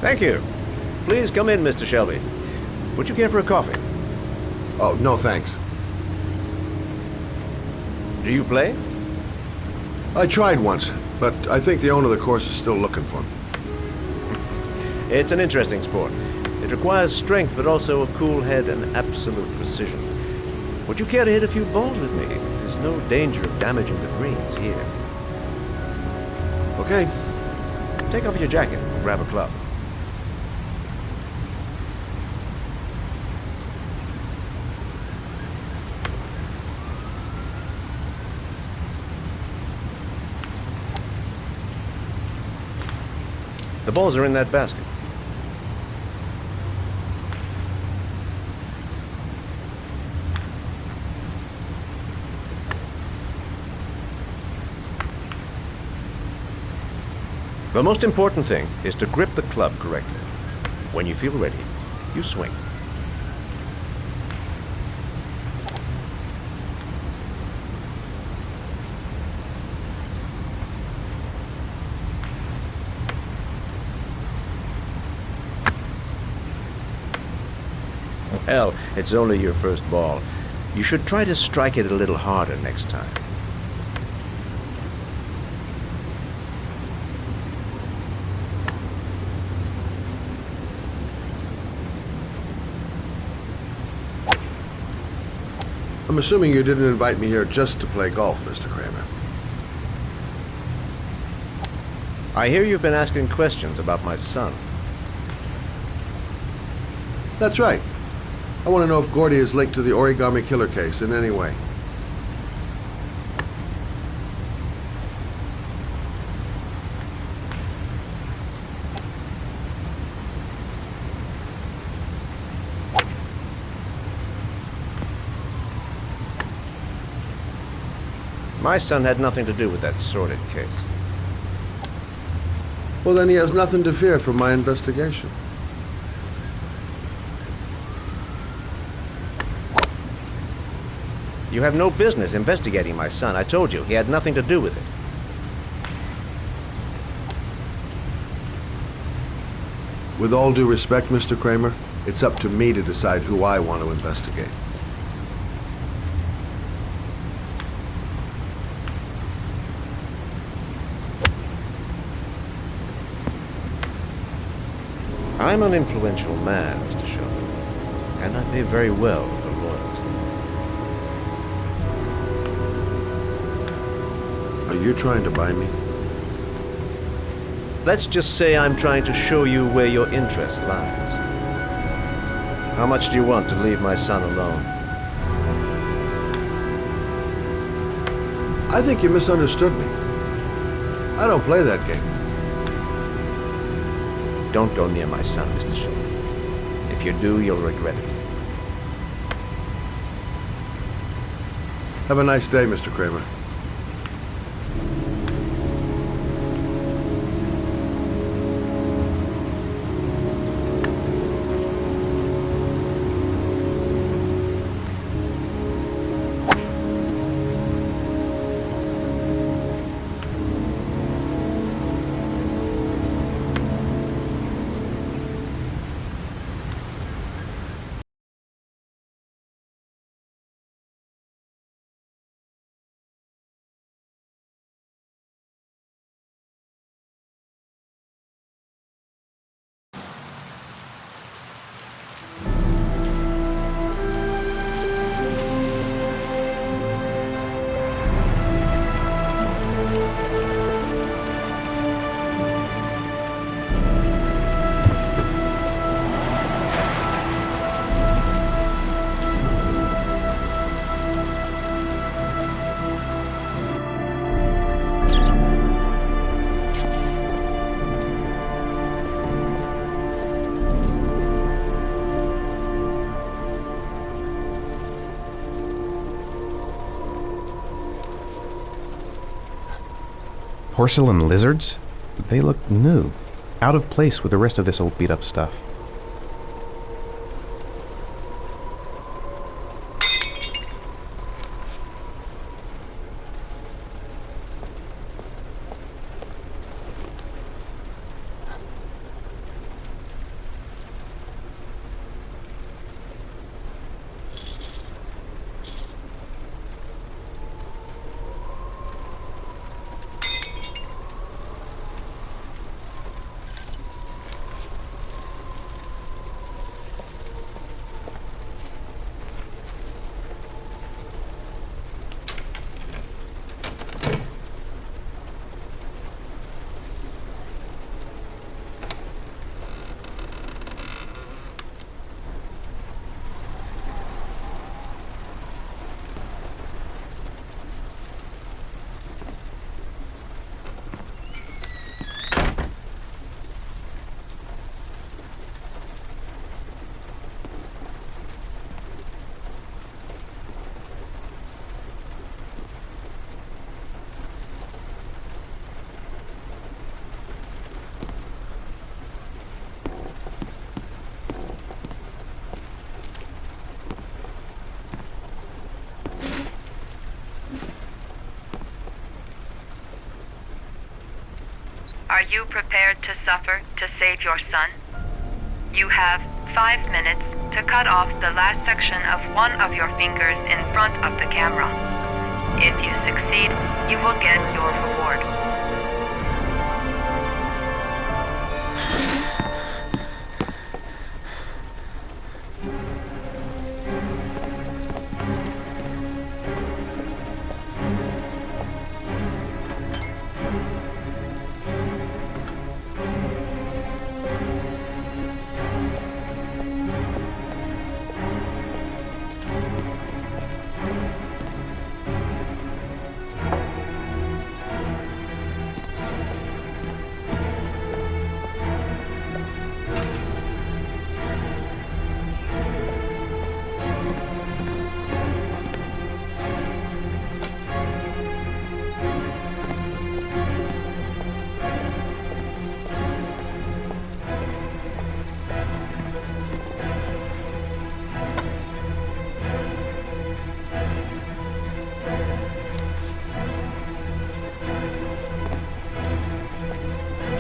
Thank you. Please come in, Mr. Shelby. Would you care for a coffee? Oh, no thanks. Do you play? I tried once, but I think the owner of the course is still looking for me. It's an interesting sport. It requires strength, but also a cool head and absolute precision. Would you care to hit a few balls with me? There's no danger of damaging the greens here. Okay. Take off your jacket and grab a club. The balls are in that basket. The most important thing is to grip the club correctly. When you feel ready, you swing. Hell, it's only your first ball. You should try to strike it a little harder next time. I'm assuming you didn't invite me here just to play golf, Mr. Kramer. I hear you've been asking questions about my son. That's right. I want to know if Gordy is linked to the origami killer case in any way. My son had nothing to do with that sordid case. Well, then he has nothing to fear from my investigation. You have no business investigating my son. I told you, he had nothing to do with it. With all due respect, Mr. Kramer, it's up to me to decide who I want to investigate. I'm an influential man, Mr. Shelby, and I pay very well for loyalty. Are you trying to buy me? Let's just say I'm trying to show you where your interest lies. How much do you want to leave my son alone? I think you misunderstood me. I don't play that game. Don't go near my son, Mr. Shelby. If you do, you'll regret it. Have a nice day, Mr. Kramer. Porcelain lizards? They look new, out of place with the rest of this old beat-up stuff. Are you prepared to suffer to save your son? You have 5 minutes to cut off the last section of one of your fingers in front of the camera. If you succeed, you will get your reward.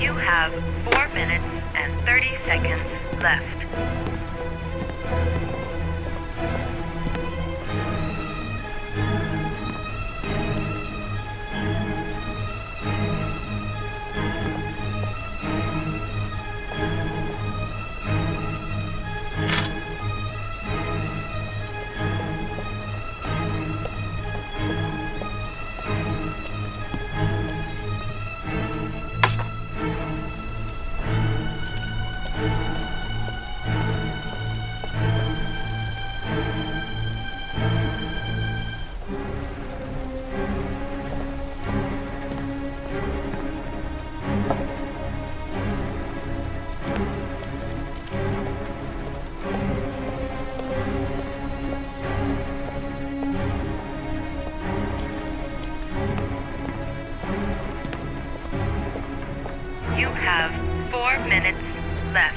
You have 4 minutes and 30 seconds left. You have 4 minutes left.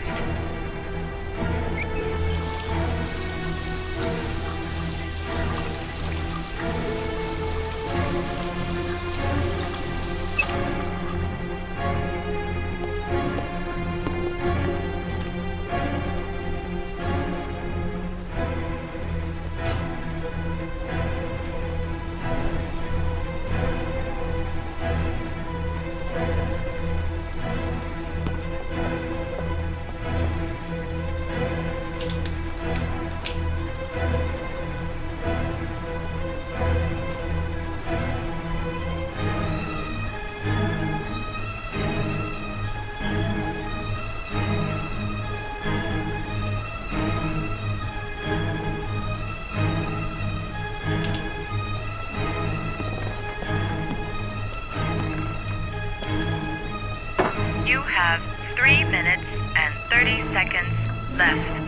You have 3 minutes and 30 seconds left.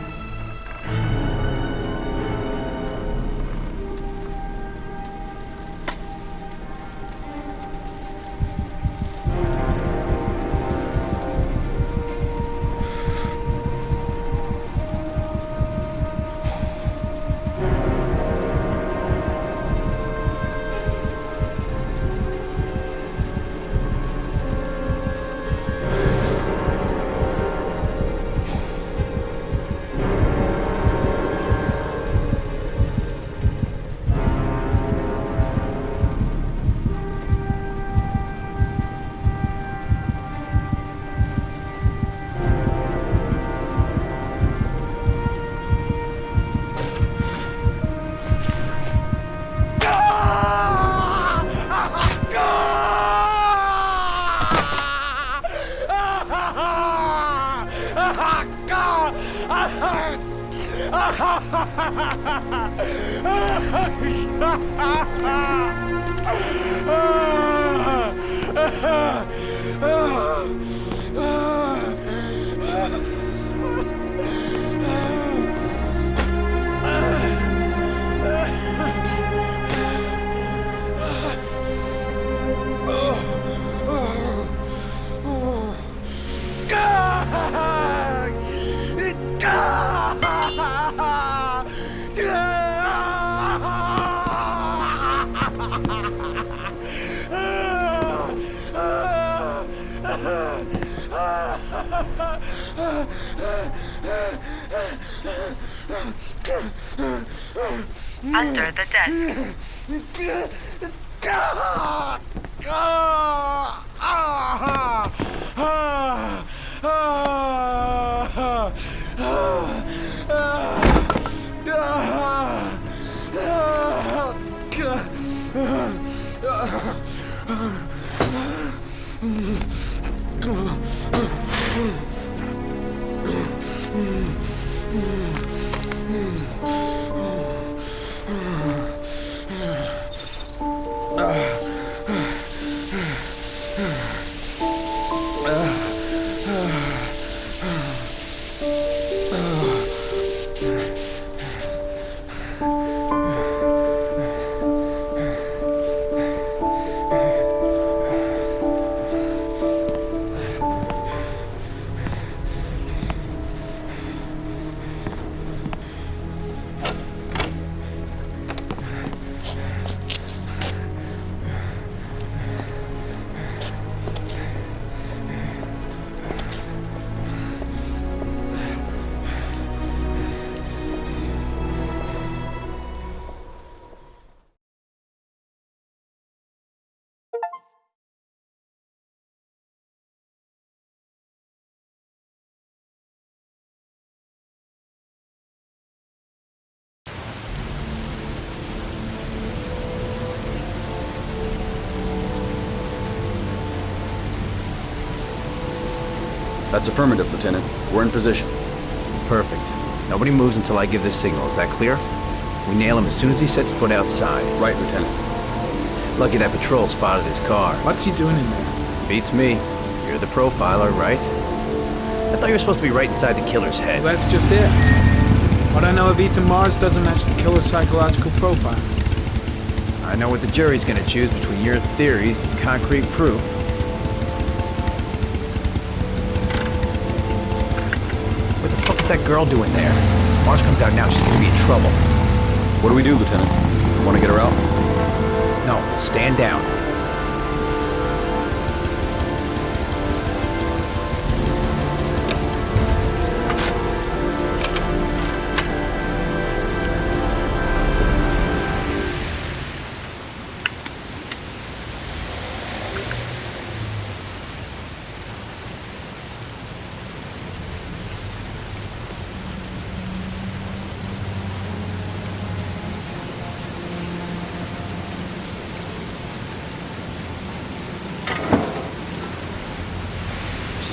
Under the desk. That's affirmative, Lieutenant. We're in position. Perfect. Nobody moves until I give the signal. Is that clear? We nail him as soon as he sets foot outside. Right, Lieutenant. Lucky that patrol spotted his car. What's he doing in there? Beats me. You're the profiler, right? I thought you were supposed to be right inside the killer's head. Well, that's just it. What I know of Ethan Mars doesn't match the killer's psychological profile. I know what the jury's gonna choose between your theories and concrete proof. What the fuck is that girl doing there? Mars comes out now, she's gonna be in trouble. What do we do, Lieutenant? Want to get her out? No, stand down.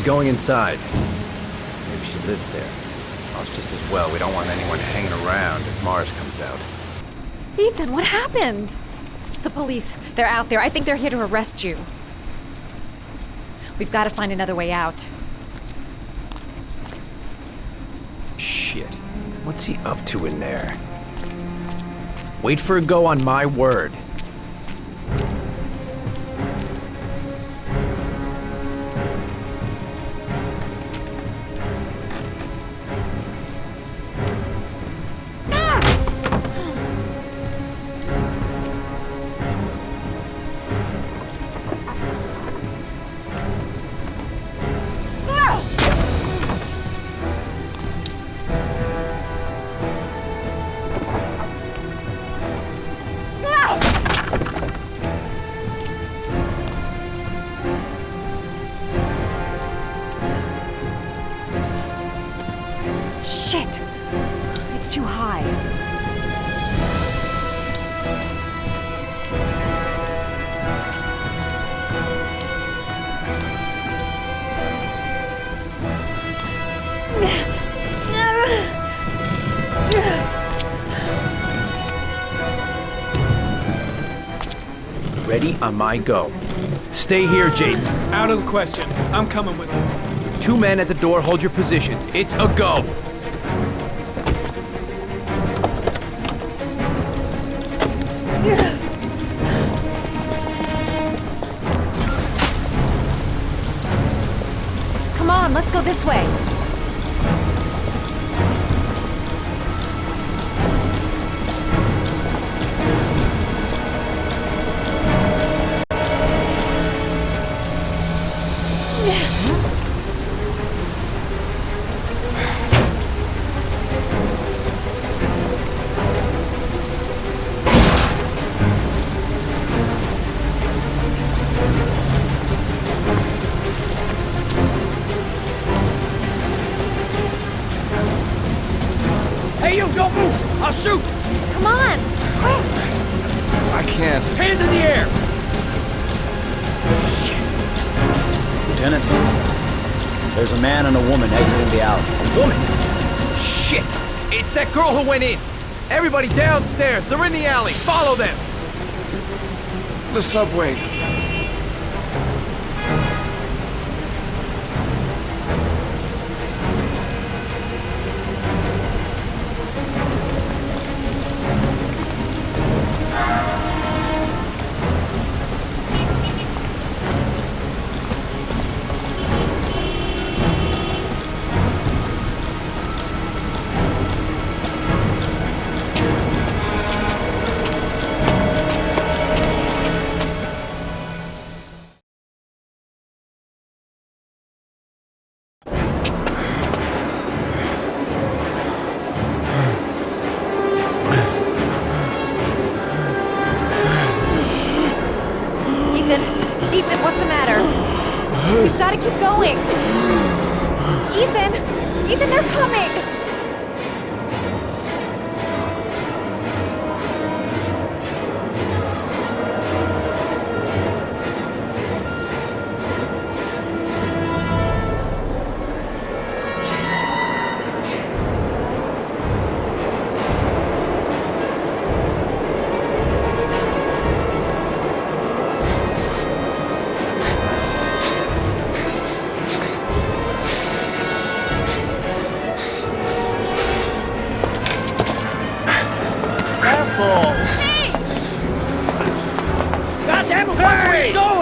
Going inside. Maybe she lives there. Well, it's just as well. We don't want anyone hanging around if Mars comes out. Ethan, what happened? The police. They're out there. I think they're here to arrest you. We've got to find another way out. Shit. What's he up to in there? Wait for a go on my word. Ready on my go. Stay here, Jaden. Out of the question. I'm coming with you. 2 men at the door, hold your positions. It's a go. Come on, let's go this way. Hey, you, don't move! I'll shoot! Come on, quick! I can't. Hands in the air! Lieutenant, there's a man and a woman exiting the alley. Woman! Shit! It's that girl who went in! Everybody downstairs! They're in the alley! Follow them! The subway. Ethan, what's the matter? We've got to keep going. Ethan, they're coming.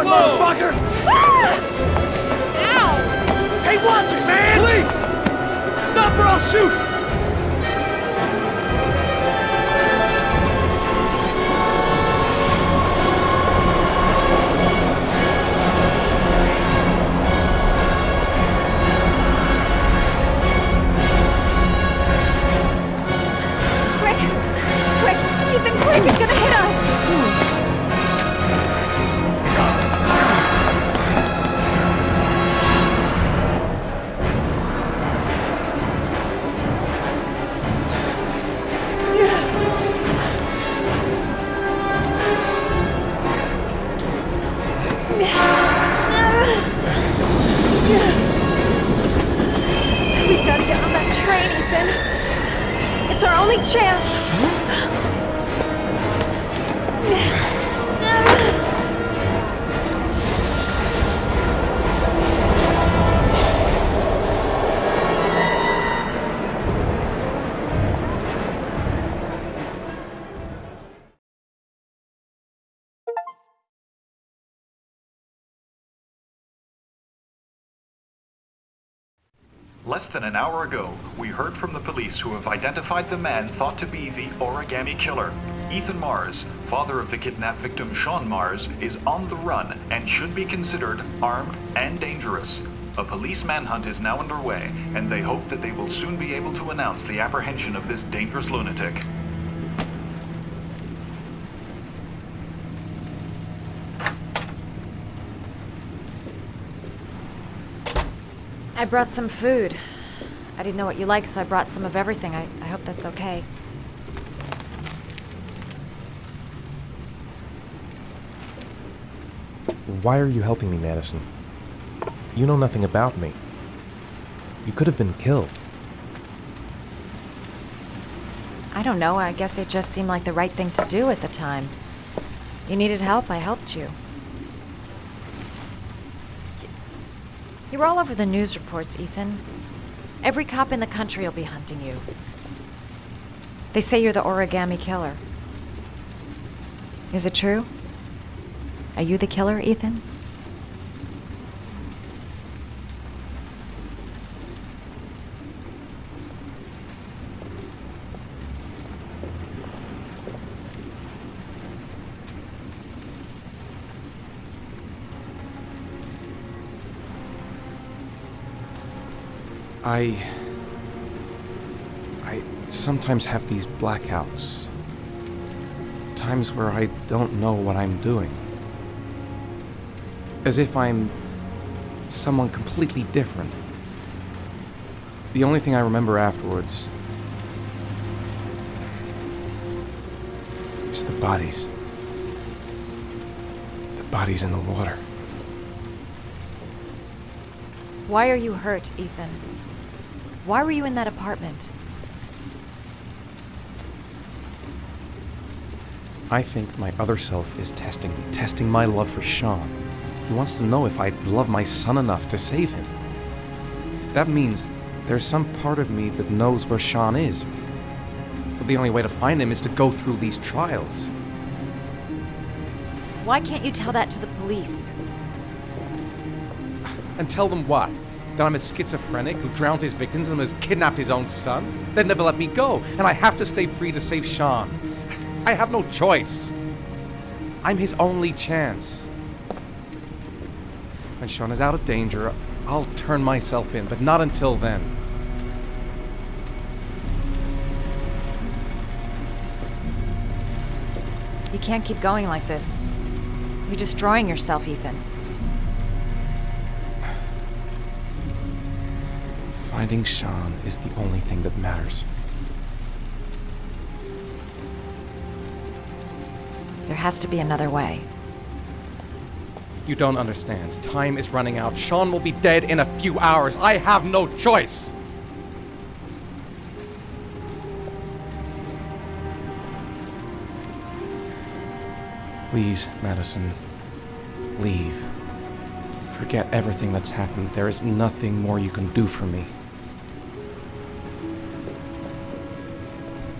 Motherfucker! Ow! Hey, watch it, man! Police! Stop or I'll shoot! Quick! Ethan, quick! It's gonna hit us! We've got to get on that train, Ethan. It's our only chance. Less than an hour ago, we heard from the police who have identified the man thought to be the origami killer. Ethan Mars, father of the kidnapped victim Sean Mars, is on the run and should be considered armed and dangerous. A police manhunt is now underway, and they hope that they will soon be able to announce the apprehension of this dangerous lunatic. I brought some food. I didn't know what you liked, so I brought some of everything. I hope that's okay. Why are you helping me, Madison? You know nothing about me. You could have been killed. I don't know. I guess it just seemed like the right thing to do at the time. You needed help, I helped you. You were all over the news reports, Ethan. Every cop in the country will be hunting you. They say you're the origami killer. Is it true? Are you the killer, Ethan? I sometimes have these blackouts. Times where I don't know what I'm doing. As if I'm someone completely different. The only thing I remember afterwards is the bodies. The bodies in the water. Why are you hurt, Ethan? Why were you in that apartment? I think my other self is testing me, testing my love for Sean. He wants to know if I love my son enough to save him. That means there's some part of me that knows where Sean is. But the only way to find him is to go through these trials. Why can't you tell that to the police? And tell them what? That I'm a schizophrenic who drowns his victims and has kidnapped his own son? They'd never let me go, and I have to stay free to save Sean. I have no choice. I'm his only chance. When Sean is out of danger, I'll turn myself in, but not until then. You can't keep going like this. You're destroying yourself, Ethan. Finding Sean is the only thing that matters. There has to be another way. You don't understand. Time is running out. Sean will be dead in a few hours. I have no choice. Please, Madison, leave. Forget everything that's happened. There is nothing more you can do for me.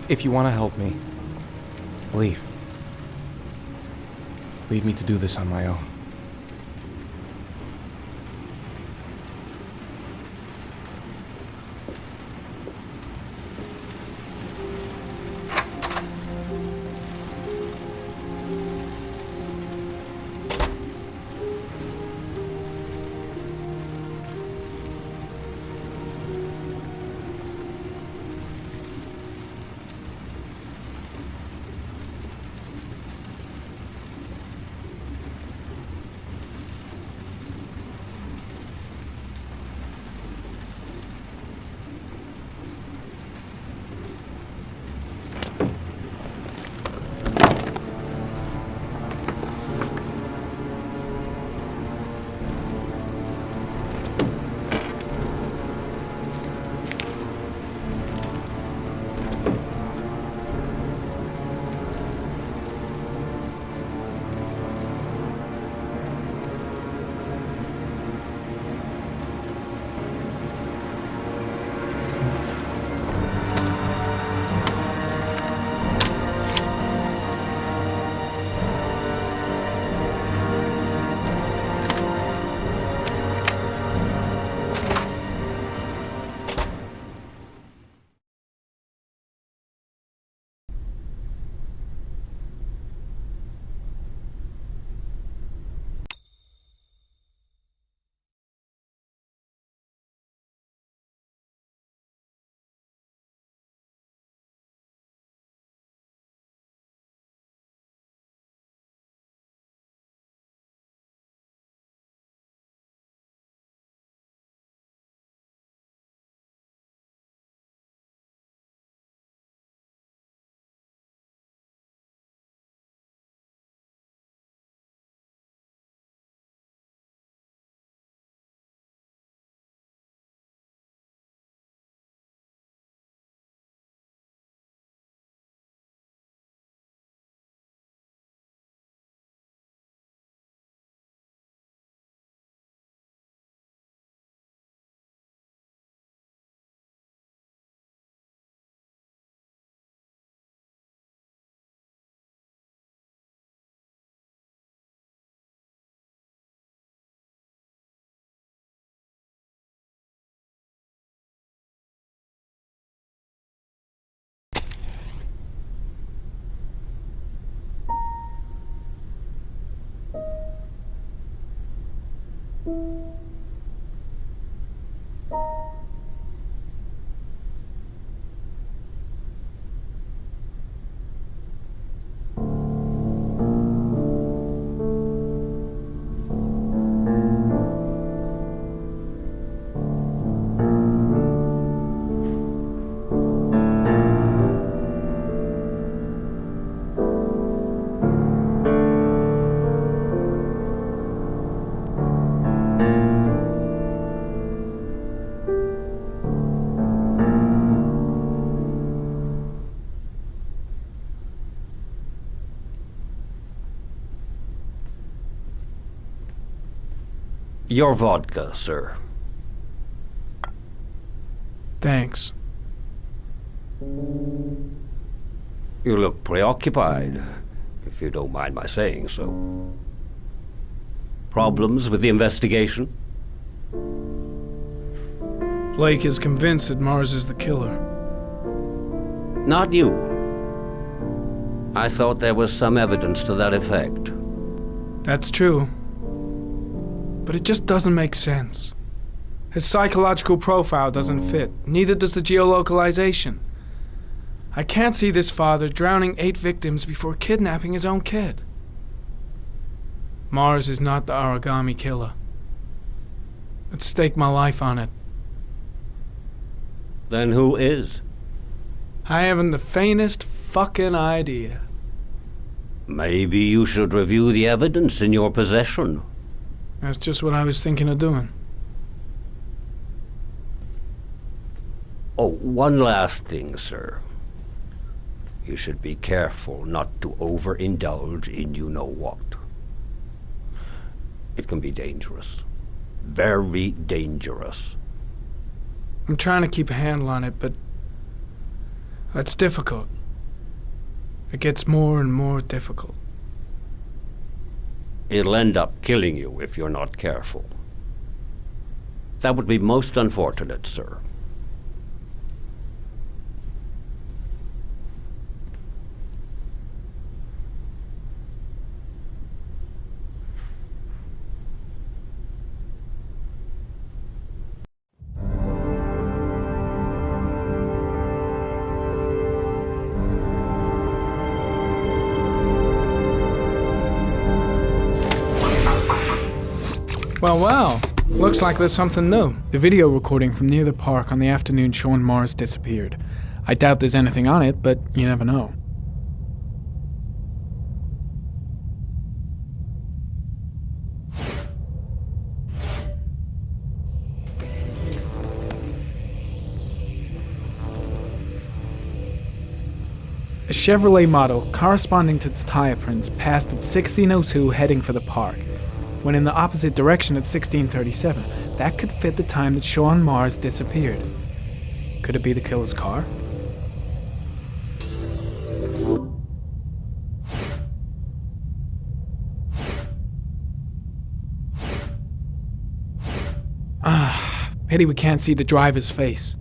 If you want to help me, leave. Leave me to do this on my own. Your vodka, sir. Thanks. You look preoccupied, if you don't mind my saying so. Problems with the investigation? Blake is convinced that Mars is the killer. Not you. I thought there was some evidence to that effect. That's true. But it just doesn't make sense. His psychological profile doesn't fit. Neither does the geolocalization. I can't see this father drowning 8 victims before kidnapping his own kid. Mars is not the origami killer. I'd stake my life on it. Then who is? I haven't the faintest fucking idea. Maybe you should review the evidence in your possession. That's just what I was thinking of doing. Oh, one last thing, sir. You should be careful not to overindulge in you-know-what. It can be dangerous. Very dangerous. I'm trying to keep a handle on it, but that's difficult. It gets more and more difficult. It'll end up killing you if you're not careful. That would be most unfortunate, sir. Well. Looks like there's something new. The video recording from near the park on the afternoon Sean Mars disappeared. I doubt there's anything on it, but you never know. A Chevrolet model corresponding to the tire prints passed at 16:02 heading for the park. When in the opposite direction at 16:37. That could fit the time that Sean Mars disappeared. Could it be the killer's car? Pity we can't see the driver's face.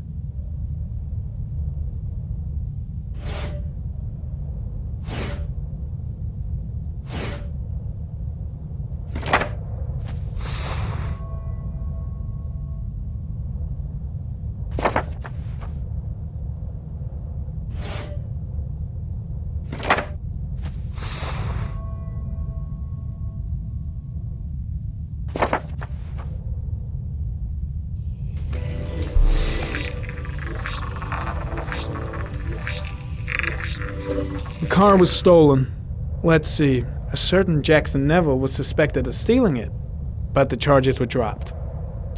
The car was stolen. Let's see. A certain Jackson Neville was suspected of stealing it, but the charges were dropped.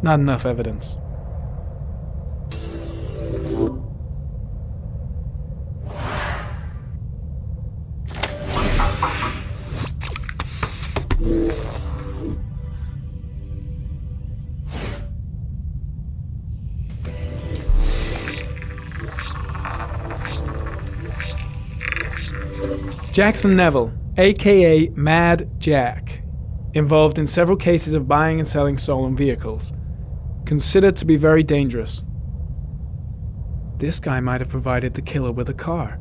Not enough evidence. Jackson Neville, aka Mad Jack, involved in several cases of buying and selling stolen vehicles, considered to be very dangerous. This guy might have provided the killer with a car.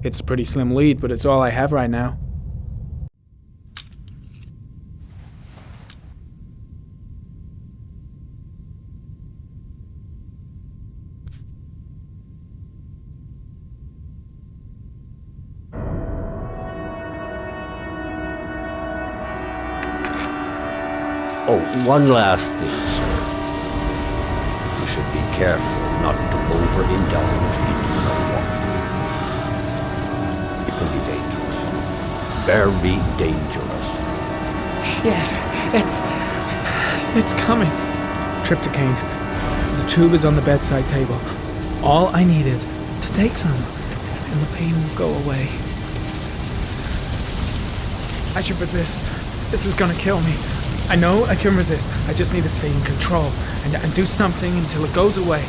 It's a pretty slim lead, but it's all I have right now. Oh, one last thing, sir. You should be careful not to overindulge in your walk. It can be dangerous. Very dangerous. Shit, it's coming. Trypticane. The tube is on the bedside table. All I need is to take some, and the pain will go away. I should resist. This is gonna kill me. I know I can resist. I just need to stay in control and do something until it goes away.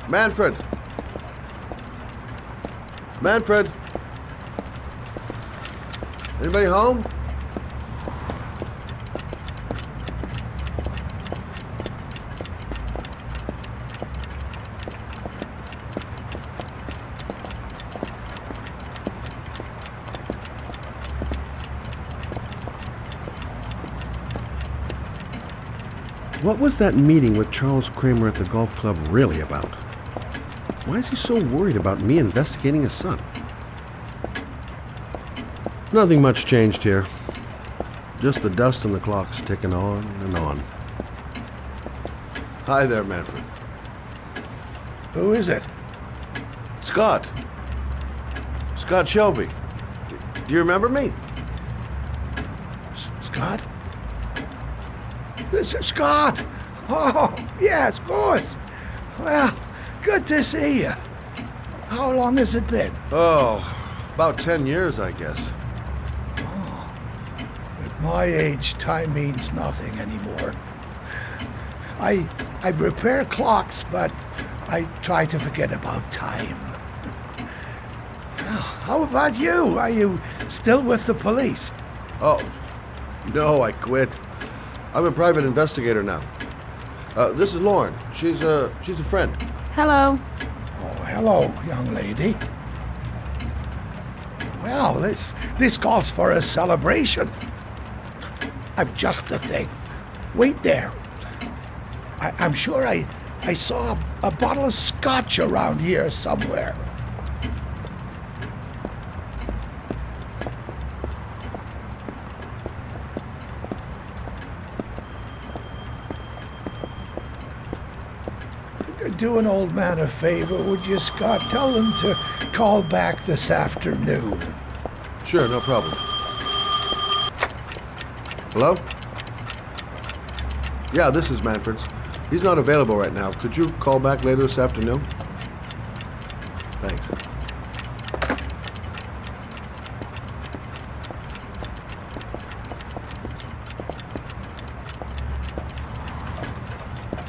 Manfred! Manfred! Anybody home? What was that meeting with Charles Kramer at the golf club really about? Why is he so worried about me investigating his son? Nothing much changed here. Just the dust on the clocks ticking on and on. Hi there, Manfred. Who is it? Scott. Scott Shelby. Do you remember me? Scott? This is Scott! Oh, yes, of course. Well, good to see you. How long has it been? Oh, about 10 years, I guess. At my age, time means nothing anymore. I repair clocks, but I try to forget about time. How about you? Are you still with the police? Oh, no, I quit. I'm a private investigator now. This is Lauren. She's a friend. Hello. Oh, hello, young lady. Well, this calls for a celebration. I'm just the thing. Wait there. I'm sure I saw a bottle of scotch around here somewhere. Do an old man a favor, would you, Scott? Tell them to call back this afternoon. Sure, no problem. Hello? Yeah, this is Manfred's. He's not available right now. Could you call back later this afternoon? Thanks.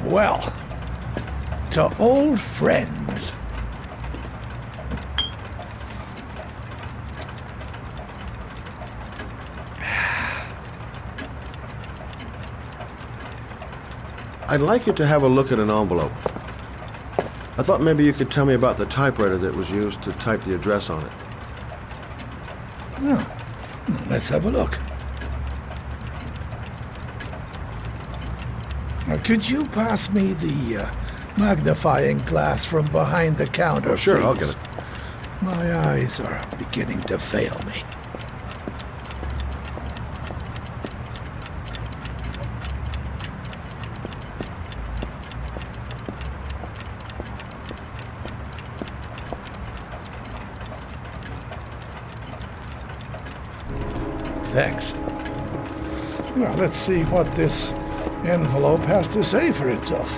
Well, to old friends. I'd like you to have a look at an envelope. I thought maybe you could tell me about the typewriter that was used to type the address on it. Oh, let's have a look. Now, could you pass me the magnifying glass from behind the counter, Oh, sure, please? I'll get it. My eyes are beginning to fail me. Thanks. Well, let's see what this envelope has to say for itself.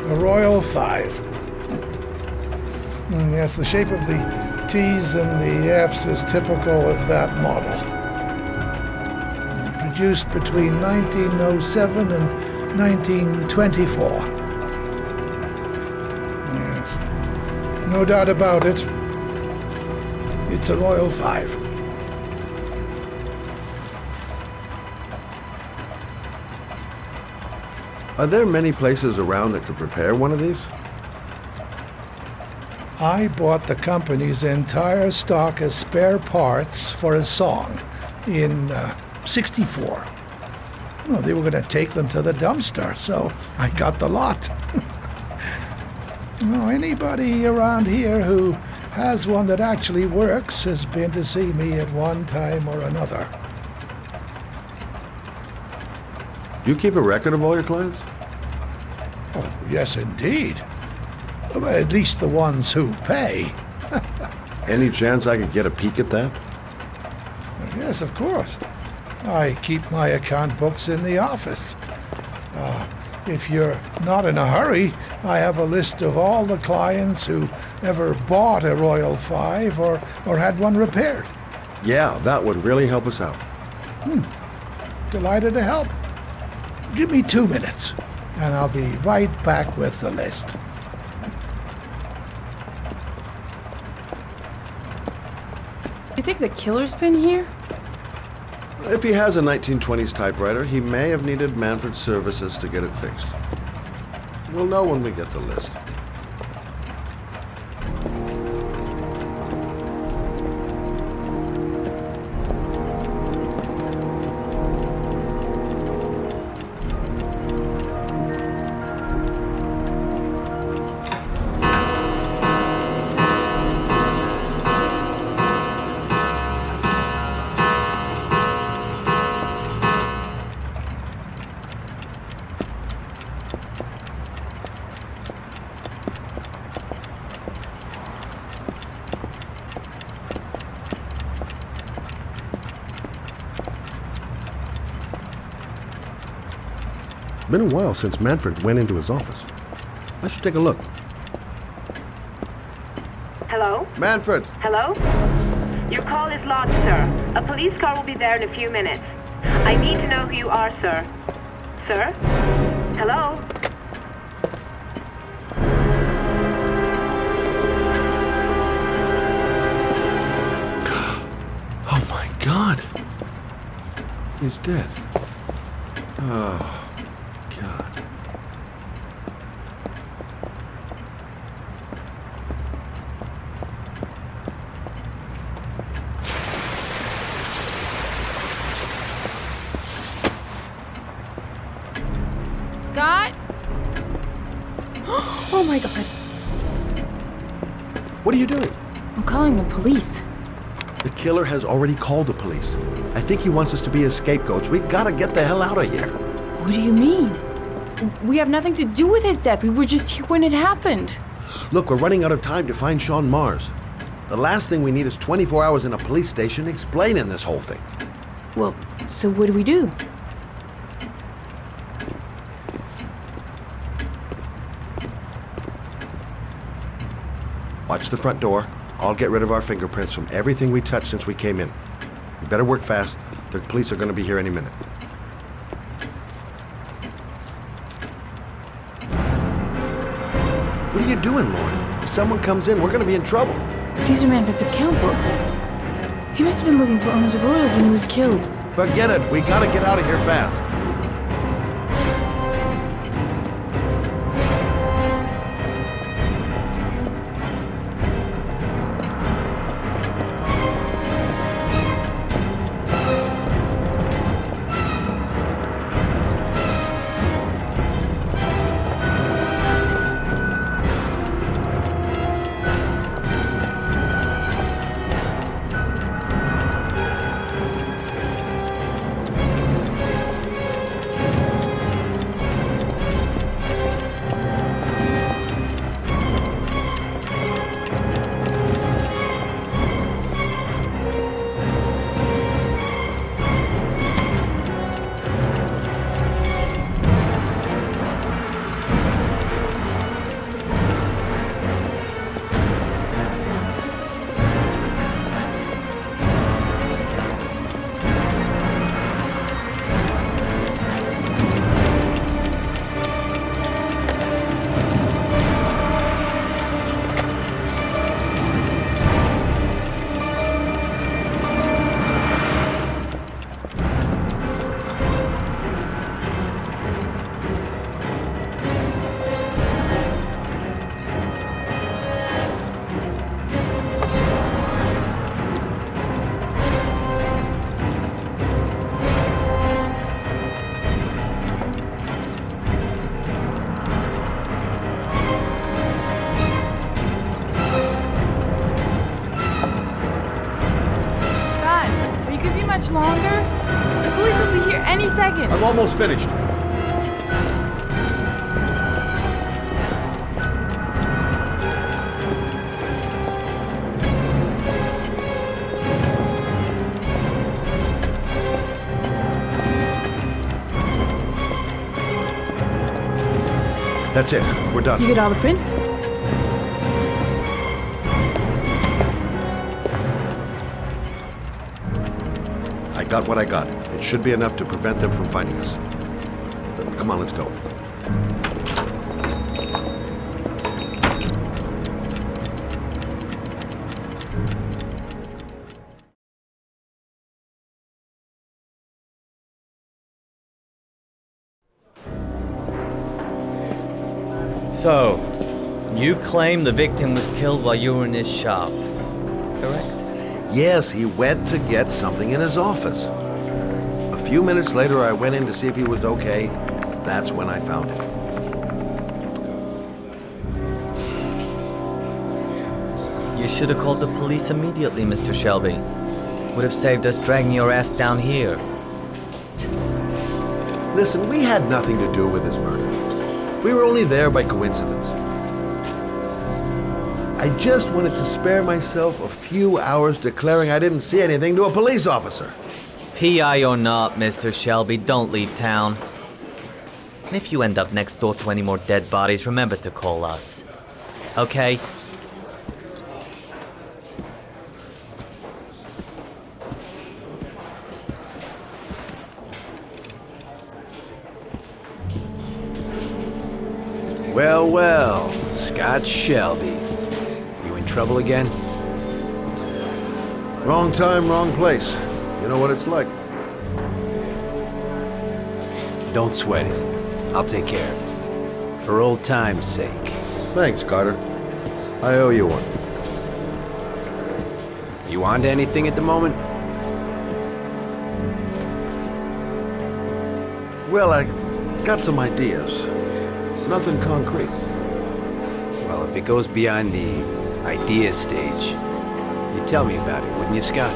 A Royal 5. Yes, the shape of the T's and the F's is typical of that model. Produced between 1907 and 1924. Yes. No doubt about it. It's a Royal 5. Are there many places around that could repair one of these? I bought the company's entire stock of spare parts for a song in '64. Well, they were going to take them to the dumpster, so I got the lot. Well, anybody around here who has one that actually works has been to see me at one time or another. Do you keep a record of all your clients? Oh, yes, indeed. At least the ones who pay. Any chance I could get a peek at that? Yes, of course. I keep my account books in the office. If you're not in a hurry, I have a list of all the clients who ever bought a Royal 5 or had one repaired. Yeah, that would really help us out. Delighted to help. Give me 2 minutes, and I'll be right back with the list. You think the killer's been here? If he has a 1920s typewriter, he may have needed Manfred's services to get it fixed. We'll know when we get the list. It's been a while since Manfred went into his office. I should take a look. Hello? Manfred! Hello? Your call is lodged, sir. A police car will be there in a few minutes. I need to know who you are, sir. Sir? Hello? Oh my God! He's dead. Oh, God. Scott? Oh my God. What are you doing? I'm calling the police. The killer has already called the police. I think he wants us to be his scapegoats. We gotta get the hell out of here. What do you mean? We have nothing to do with his death. We were just here when it happened. Look, we're running out of time to find Sean Mars. The last thing we need is 24 hours in a police station explaining this whole thing. Well, so what do we do? Watch the front door. I'll get rid of our fingerprints from everything we touched since we came in. We better work fast. The police are going to be here any minute. What are you doing, Lauren? If someone comes in, we're going to be in trouble. These are Manfred's account books. He must have been looking for owners of royals when he was killed. Forget it. We got to get out of here fast. Longer? The police will be here any second. I'm almost finished. That's it. We're done. You get all the prints? I got what I got. It should be enough to prevent them from finding us. Come on, let's go. So, you claim the victim was killed while you were in his shop, correct? Yes, he went to get something in his office. A few minutes later, I went in to see if he was okay. That's when I found him. You should have called the police immediately, Mr. Shelby. Would have saved us dragging your ass down here. Listen, we had nothing to do with his murder. We were only there by coincidence. I just wanted to spare myself a few hours declaring I didn't see anything to a police officer. PI or not, Mr. Shelby, don't leave town. And if you end up next door to any more dead bodies, remember to call us. Okay? Well, well, Scott Shelby. You in trouble again? Wrong time, wrong place. You know what it's like. Don't sweat it. I'll take care of it. For old time's sake. Thanks, Carter. I owe you one. You on to anything at the moment? Well, I got some ideas. Nothing concrete. Well, if it goes beyond the idea stage, you'd tell me about it, wouldn't you, Scott?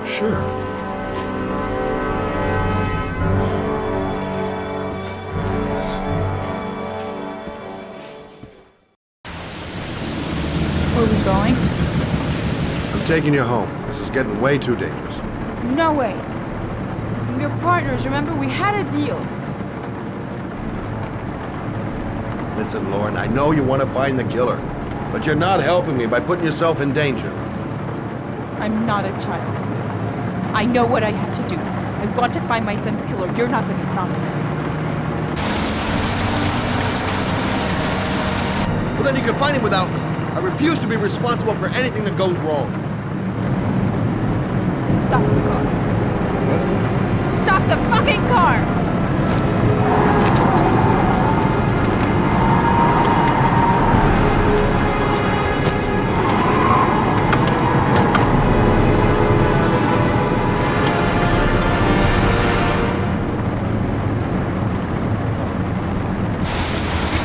Sure. Where are we going? I'm taking you home. This is getting way too dangerous. No way. We're partners, remember? We had a deal. Listen, Lauren, I know you want to find the killer, but you're not helping me by putting yourself in danger. I'm not a child. I know what I have to do. I've got to find my son's killer. You're not going to stop me. Well, then you can find him without me. I refuse to be responsible for anything that goes wrong. Stop the car. Stop the fucking car!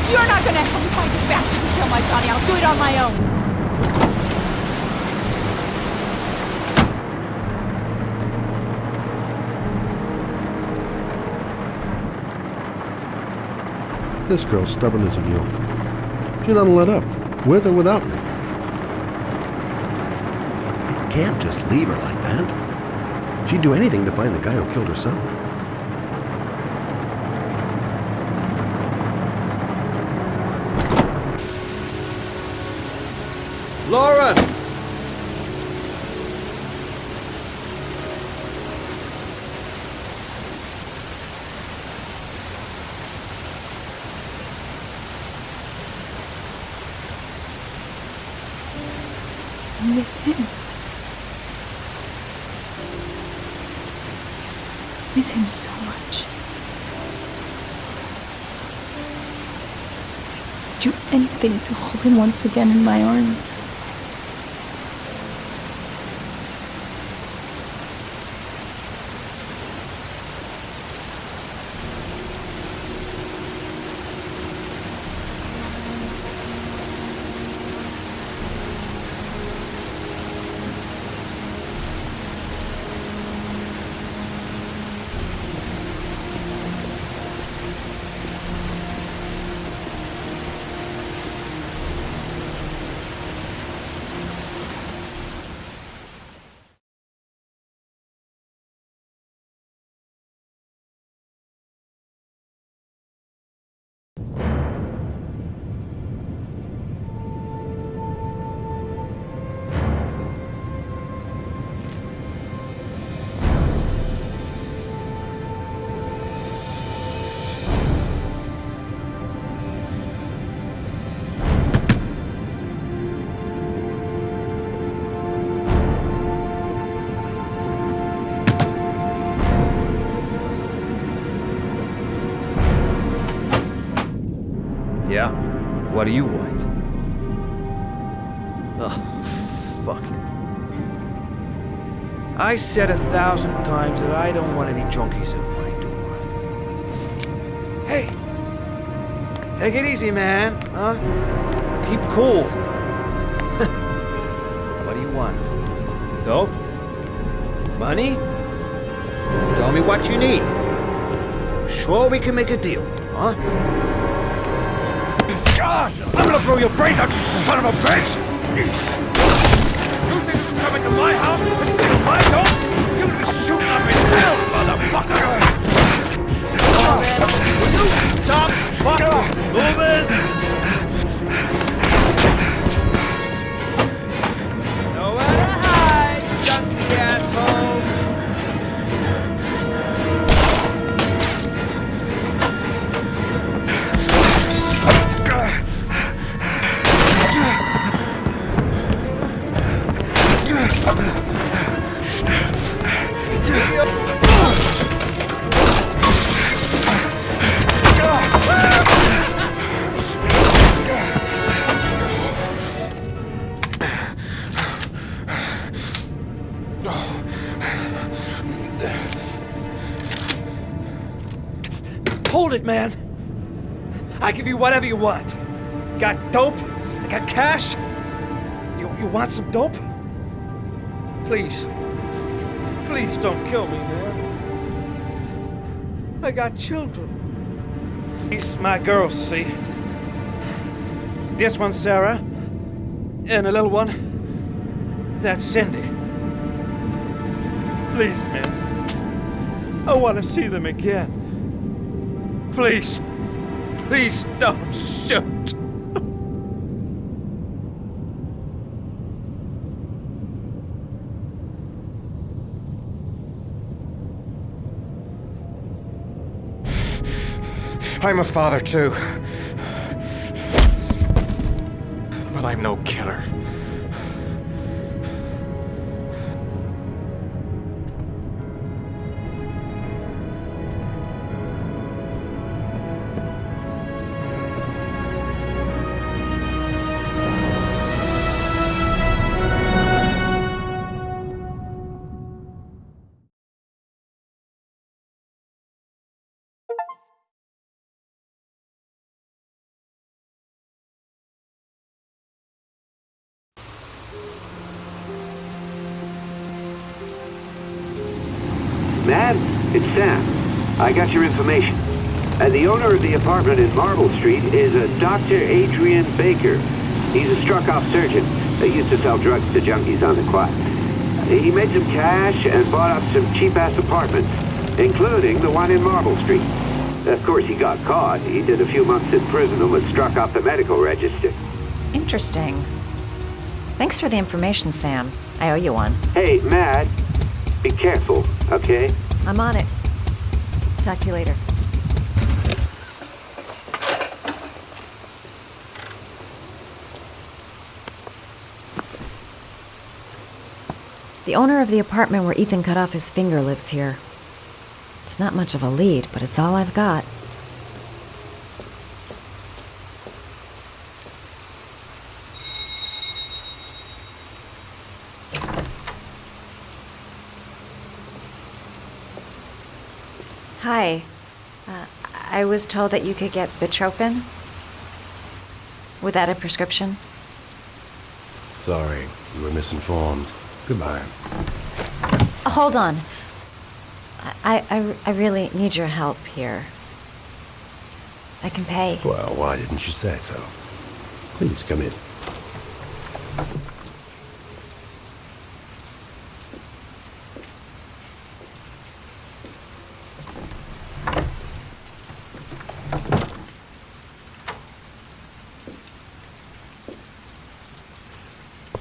You're not gonna help me find this bastard who killed my Johnny. I'll do it on my own. This girl's stubborn as a mule. She doesn't let up, with or without me. I can't just leave her like that. She'd do anything to find the guy who killed her son. Lauren! I miss him. Miss him so much. Do anything to hold him once again in my arms. Yeah? What do you want? Oh, fuck it. I said 1,000 times that I don't want any junkies at my door. Hey! Take it easy, man, huh? Keep cool. What do you want? Dope? Money? Tell me what you need. Sure we can make a deal, huh? God! I'm gonna blow your brains out, you son of a bitch! You think you can come into my house and steal my dope? You're gonna be shooting up in hell, motherfucker! Hold it, man. I give you whatever you want. Got dope? I got cash? You want some dope? Please. Please don't kill me, man. I got children. These my girls, see? This one's Sarah. And a little one. That's Cindy. Please, man. I want to see them again. Please. Please don't shoot. I'm a father too. But I'm no killer. Matt, it's Sam. I got your information. The owner of the apartment in Marble Street is a Dr. Adrian Baker. He's a struck-off surgeon. He used to sell drugs to junkies on the quiet. He made some cash and bought up some cheap-ass apartments, including the one in Marble Street. Of course, he got caught. He did a few months in prison and was struck off the medical register. Interesting. Thanks for the information, Sam. I owe you one. Hey, Matt, be careful, okay? I'm on it. Talk to you later. The owner of the apartment where Ethan cut off his finger lives here. It's not much of a lead, but it's all I've got. Hi. I was told that you could get Bitropin. Without a prescription. Sorry, you were misinformed. Goodbye. Hold on. I really need your help here. I can pay. Well, why didn't you say so? Please come in.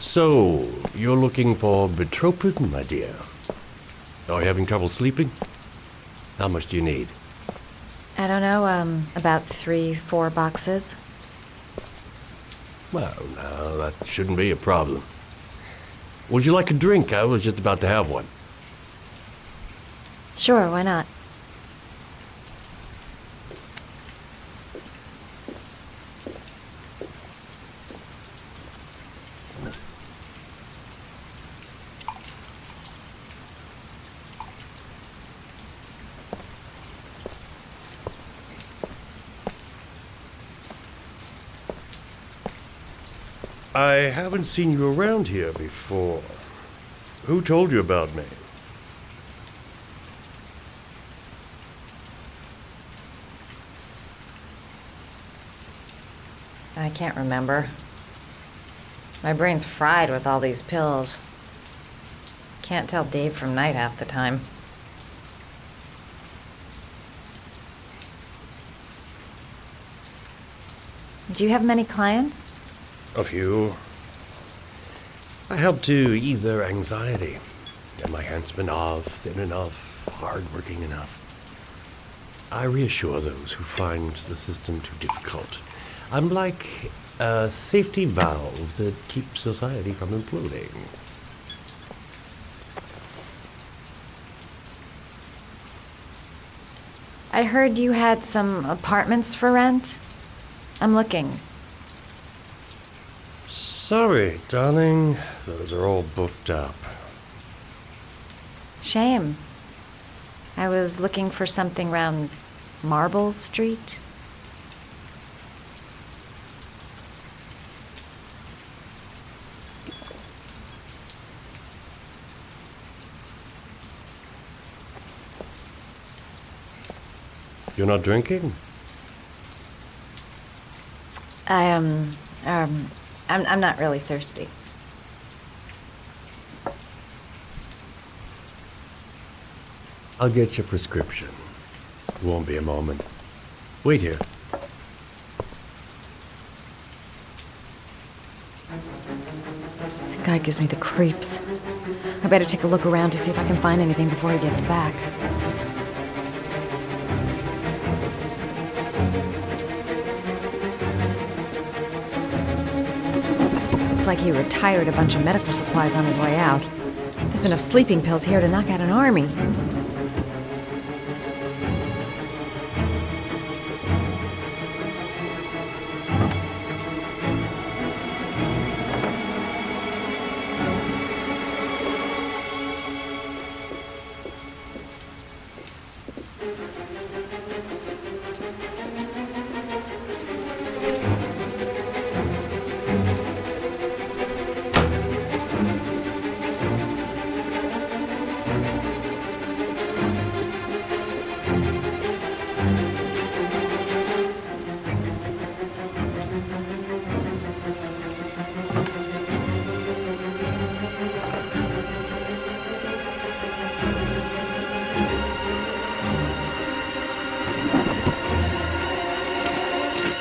So, you're looking for Bitropin, my dear? Are you having trouble sleeping? How much do you need? I don't know, about 3-4 boxes. Well, no, that shouldn't be a problem. Would you like a drink? I was just about to have one. Sure, why not? I haven't seen you around here before. Who told you about me? I can't remember. My brain's fried with all these pills. Can't tell Dave from night half the time. Do you have many clients? A few. I help to ease their anxiety. Get my henchmen off, thin enough, hard-working enough. I reassure those who find the system too difficult. I'm like a safety valve that keeps society from imploding. I heard you had some apartments for rent. I'm looking. Sorry, darling. Those are all booked up. Shame. I was looking for something around Marble Street. You're not drinking? I'm not really thirsty. I'll get your prescription. It won't be a moment. Wait here. That guy gives me the creeps. I better take a look around to see if I can find anything before he gets back. Looks like he retired a bunch of medical supplies on his way out. There's enough sleeping pills here to knock out an army.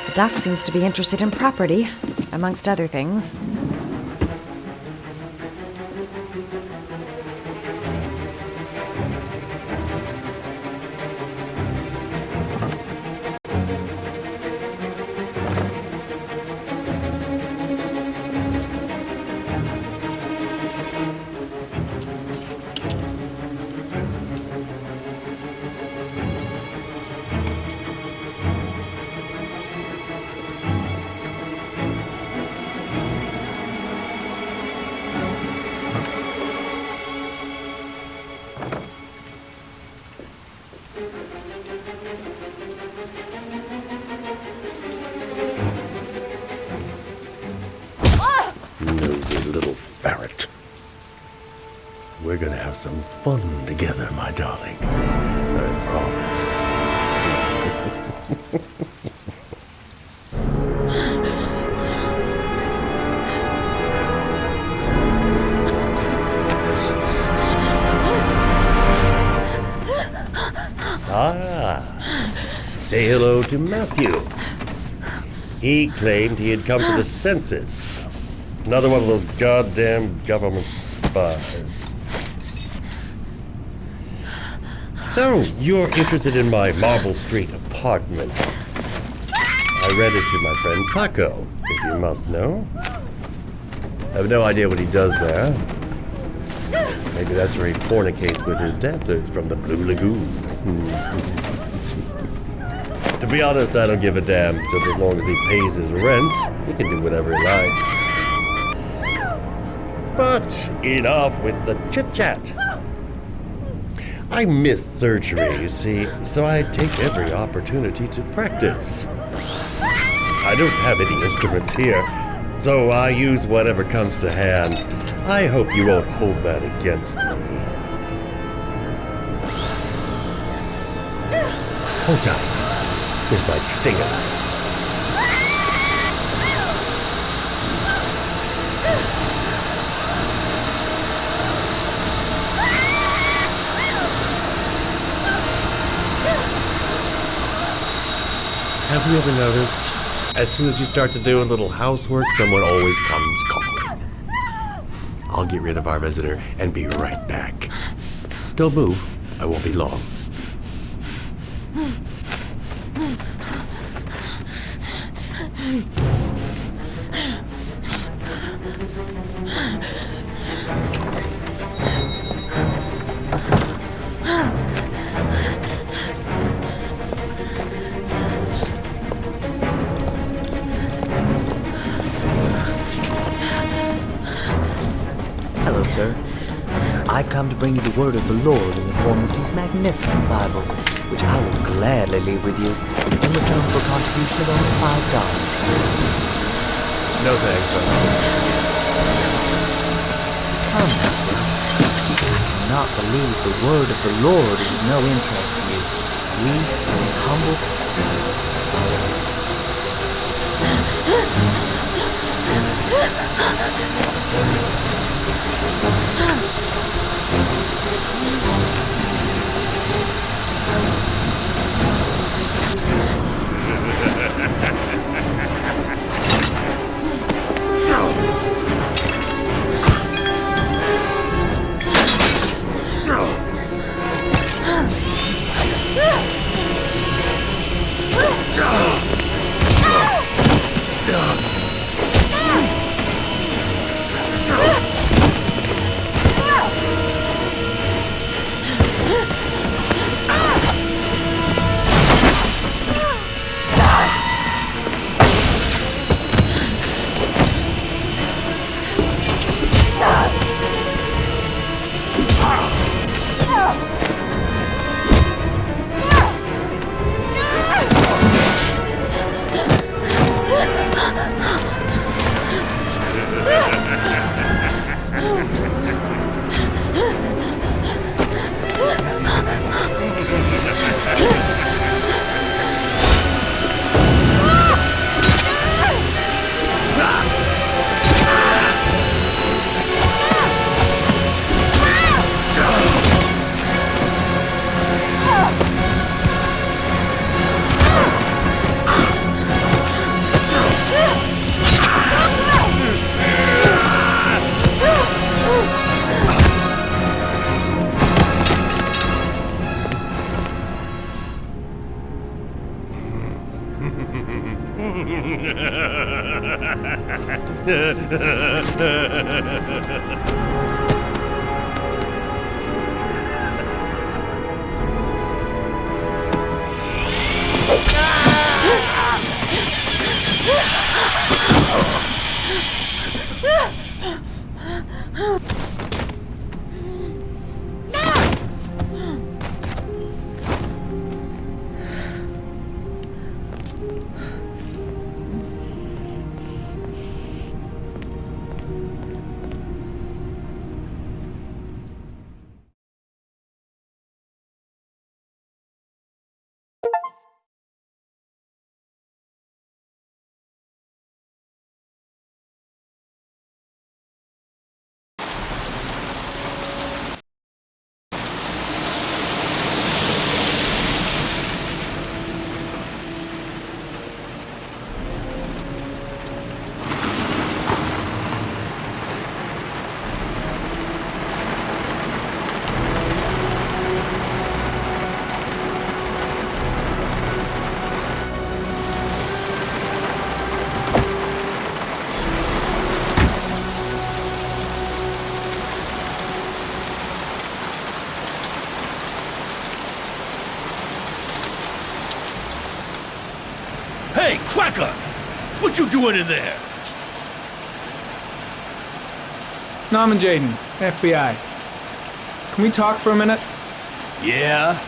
The doc seems to be interested in property, amongst other things. Nosy little ferret. We're gonna have some fun together, my darling. I promise. Say hello to Matthew. He claimed he had come to the census. Another one of those goddamn government spies. So, you're interested in my Marble Street apartment. I rent it to my friend Paco, if you must know. I have no idea what he does there. Maybe that's where he fornicates with his dancers from the Blue Lagoon. To be honest, I don't give a damn, just as long as he pays his rent. He can do whatever he likes. But enough with the chit-chat. I miss surgery, you see, so I take every opportunity to practice. I don't have any instruments here, so I use whatever comes to hand. I hope you won't hold that against me. Hold up. This might sting him. Have you ever noticed, as soon as you start to do a little housework, someone always comes calling? I'll get rid of our visitor and be right back. Don't move. I won't be long. come to bring you the word of the Lord in the form of these magnificent Bibles, which I will gladly leave with you in return for a contribution of only $5. No thanks, Come now, brother. I cannot believe the word of the Lord is of no interest to you. We, his humble Hey, Cracker! What you doing in there? Norman Jaden, FBI. Can we talk for a minute? Yeah?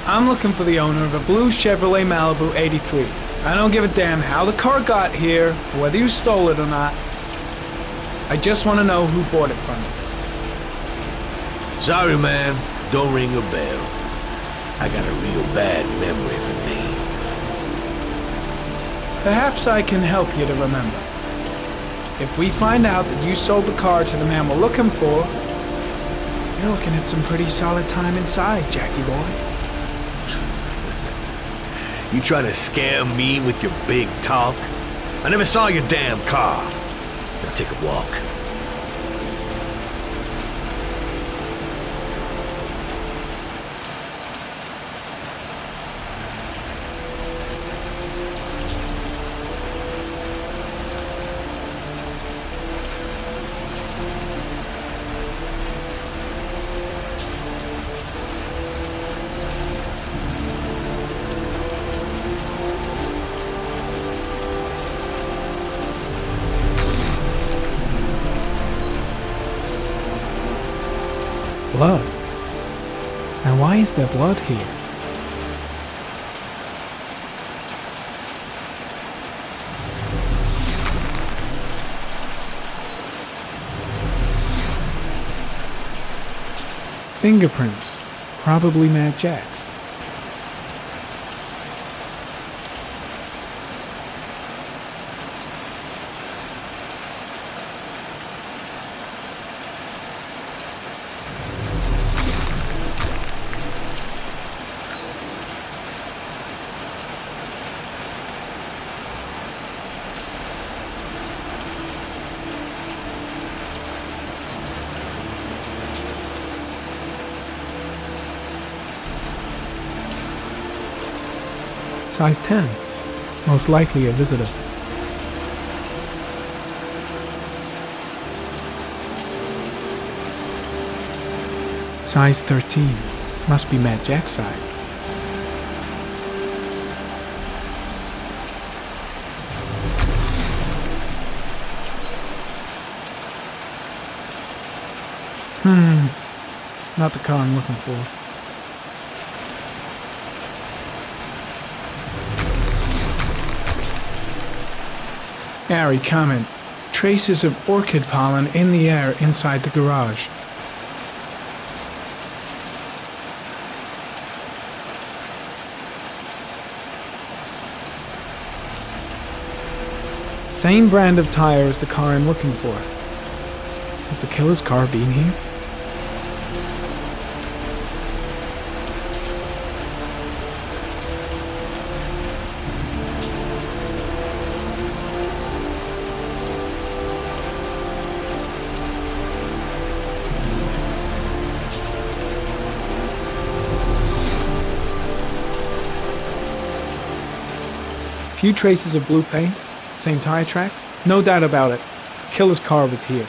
I'm looking for the owner of a blue Chevrolet Malibu 83. I don't give a damn how the car got here, or whether you stole it or not. I just want to know who bought it from you. Sorry, man. Don't ring a bell. I got a real bad memory for names. Perhaps I can help you to remember. If we find out that you sold the car to the man we're looking for, you're looking at some pretty solid time inside, Jackie boy. You trying to scare me with your big talk? I never saw your damn car. Now take a walk. blood. Now why is there blood here? Fingerprints, probably Mad Jack's. Size 10, most likely a visitor. Size 13, must be Mad Jack's size. Not the car I'm looking for. Ari comment. Traces of orchid pollen in the air inside the garage. Same brand of tire as the car I'm looking for. Has the killer's car been here? Few traces of blue paint, same tire tracks, no doubt about it. Killer's car was here.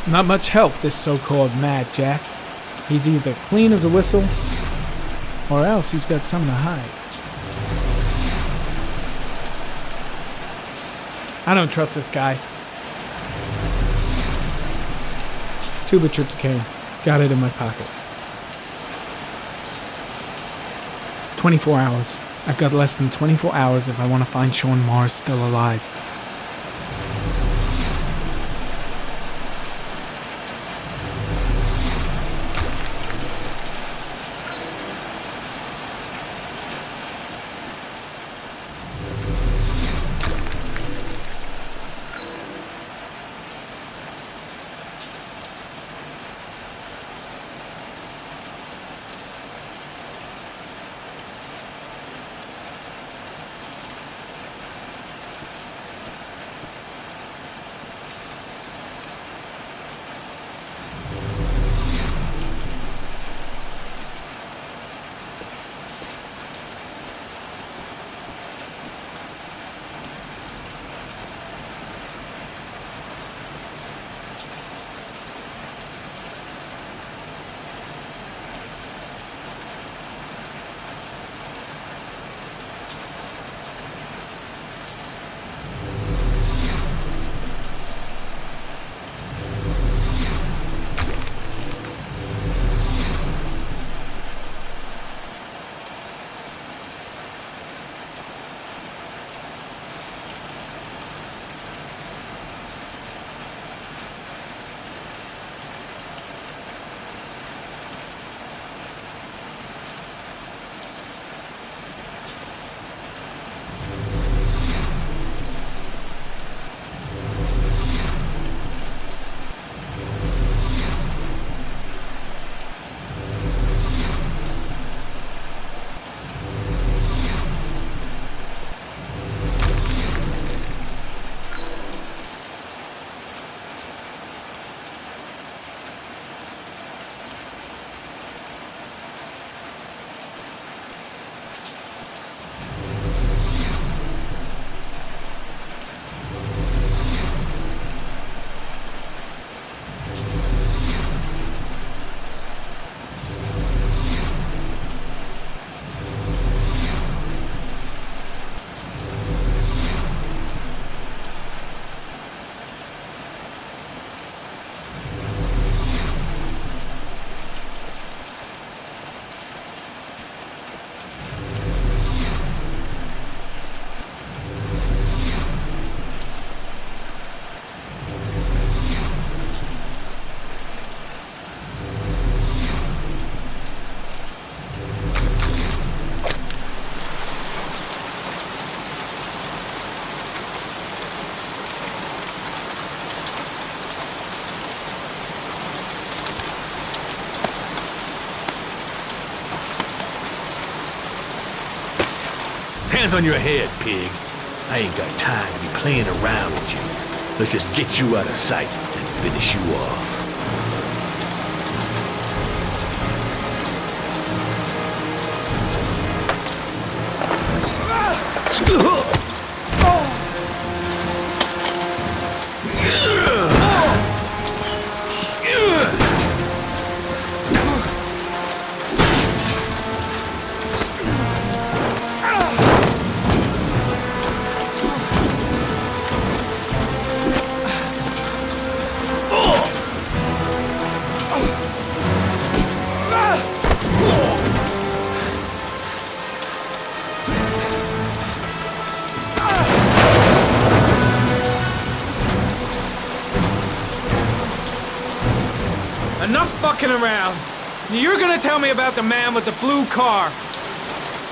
Not much help, this so-called Mad Jack. He's either clean as a whistle, or else he's got something to hide. I don't trust this guy. Tube of tryptocane. Got it in my pocket. 24 hours. I've got less than 24 hours if I want to find Sean Mars still alive. Hands on your head, pig. I ain't got time to be playing around with you. Let's just get you out of sight and finish you off. Enough fucking around. You're gonna tell me about the man with the blue car.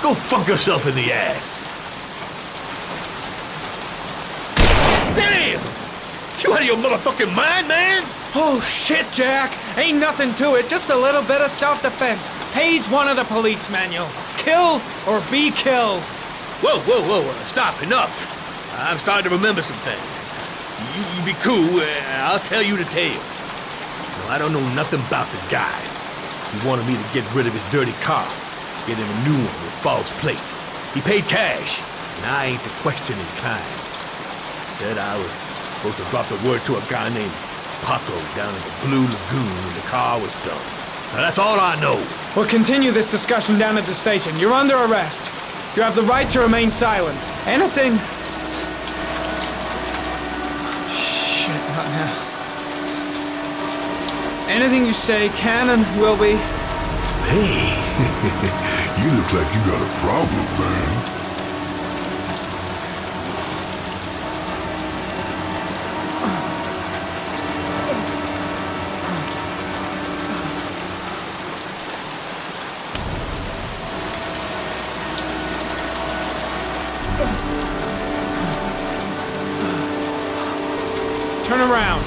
Go fuck yourself in the ass. Damn! You out of your motherfucking mind, man? Oh shit, Jack. Ain't nothing to it. Just a little bit of self-defense. Page 1 of the police manual. Kill or be killed. Whoa, whoa, whoa, stop, enough. I'm starting to remember some things. You be cool, I'll tell you the tale. No, I don't know nothing about the guy. He wanted me to get rid of his dirty car, get him a new one with false plates. He paid cash, and I ain't the questioning kind. Said I was supposed to drop the word to a guy named Paco down in the Blue Lagoon when the car was done. Now that's all I know. We'll continue this discussion down at the station. You're under arrest. You have the right to remain silent. Anything... Shit, not now. Anything you say can and will be... Hey, you look like you got a problem, man. Turn around.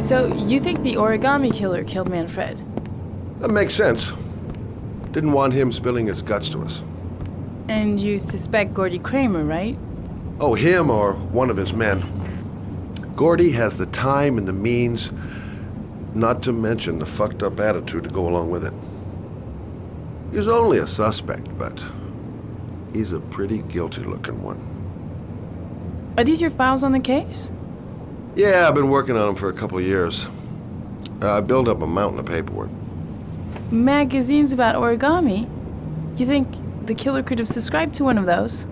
So, you think the origami killer killed Manfred? That makes sense. Didn't want him spilling his guts to us. And you suspect Gordy Kramer, right? Oh, him or one of his men. Gordy has the time and the means, not to mention the fucked up attitude to go along with it. He's only a suspect, but he's a pretty guilty looking one. Are these your files on the case? Yeah, I've been working on him for a couple of years. I built up a mountain of paperwork. Magazines about origami? You think the killer could have subscribed to one of those?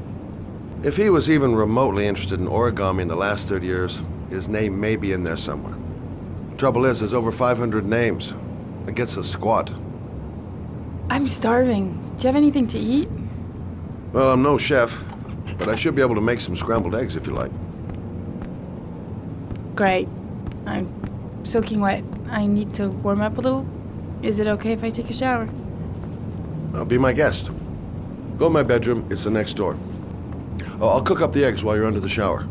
If he was even remotely interested in origami in the last 30 years, his name may be in there somewhere. Trouble is, there's over 500 names. It gets a squat. I'm starving. Do you have anything to eat? Well, I'm no chef, but I should be able to make some scrambled eggs if you like. Great. I'm soaking wet. I need to warm up a little. Is it okay if I take a shower? Well, be my guest. Go in my bedroom. It's the next door. Oh, I'll cook up the eggs while you're under the shower.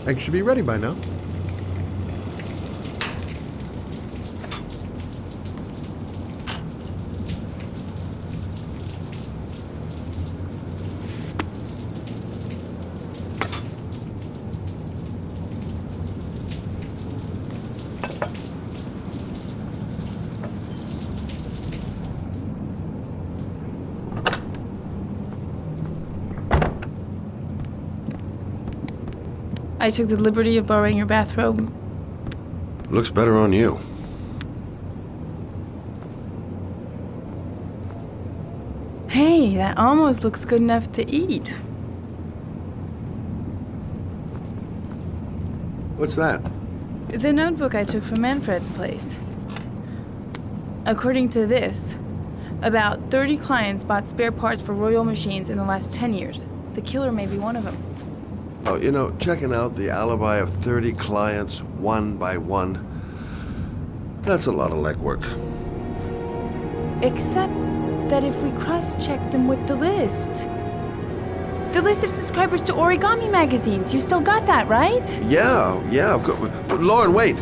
Eggs should be ready by now. I took the liberty of borrowing your bathrobe. Looks better on you. Hey, that almost looks good enough to eat. What's that? The notebook I took from Manfred's place. According to this, about 30 clients bought spare parts for Royal machines in the last 10 years. The killer may be one of them. Oh, you know, checking out the alibi of 30 clients one by one, that's a lot of legwork. Except that if we cross-check them with the list of subscribers to Origami magazines, you still got that, right? Yeah, of course. But Lauren, wait.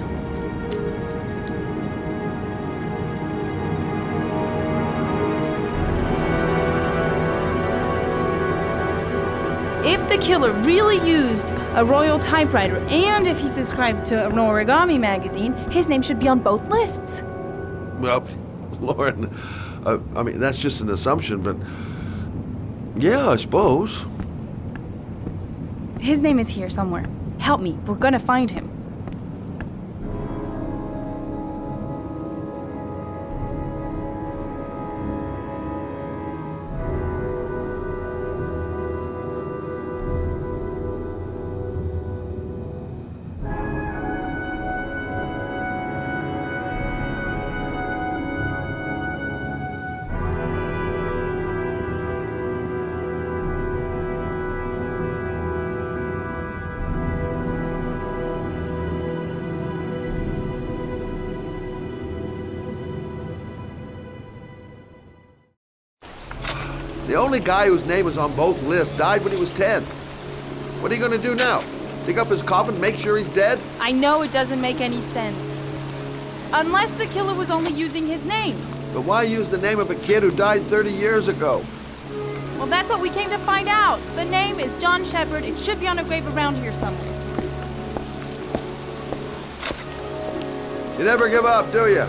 If the killer really used a Royal typewriter and if he subscribed to an Origami magazine, his name should be on both lists. Well, Lauren, I mean, that's just an assumption, but yeah, I suppose. His name is here somewhere. Help me, we're gonna find him. The only guy whose name is on both lists died when he was 10. What are you gonna do now? Dig up his coffin, make sure he's dead? I know it doesn't make any sense. Unless the killer was only using his name. But why use the name of a kid who died 30 years ago? Well, that's what we came to find out. The name is John Shepard. It should be on a grave around here somewhere. You never give up, do you?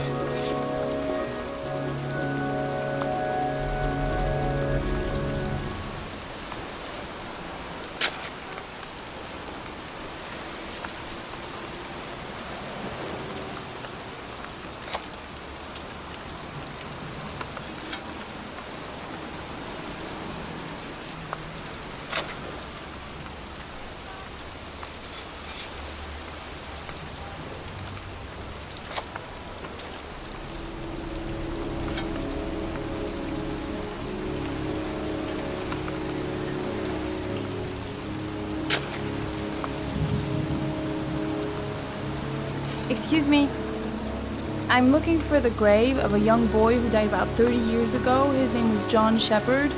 Excuse me. I'm looking for the grave of a young boy who died about 30 years ago. His name was John Shepard.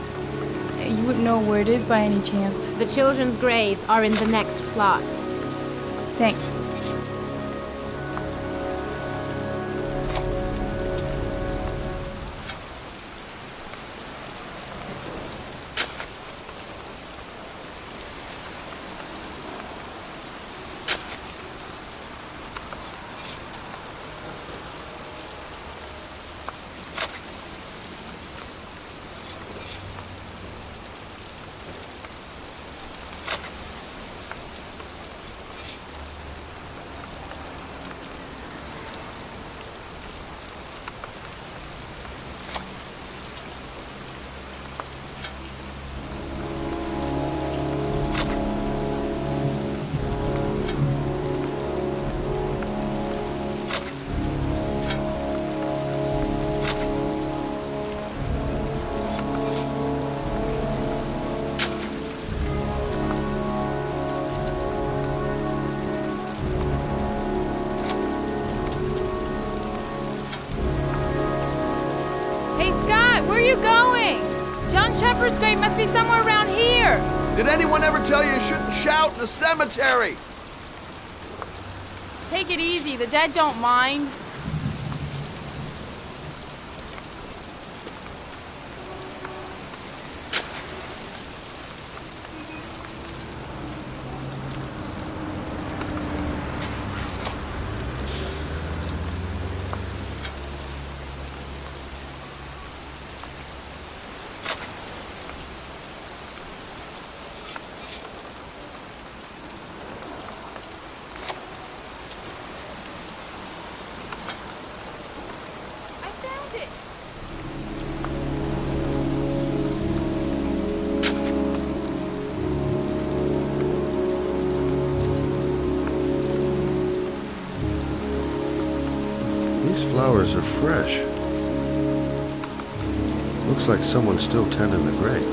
You wouldn't know where it is by any chance. The children's graves are in the next plot. Thanks. Shepard's grave must be somewhere around here. Did anyone ever tell you shouldn't shout in the cemetery? Take it easy. The dead don't mind. These flowers are fresh. Looks like someone's still tending the grave.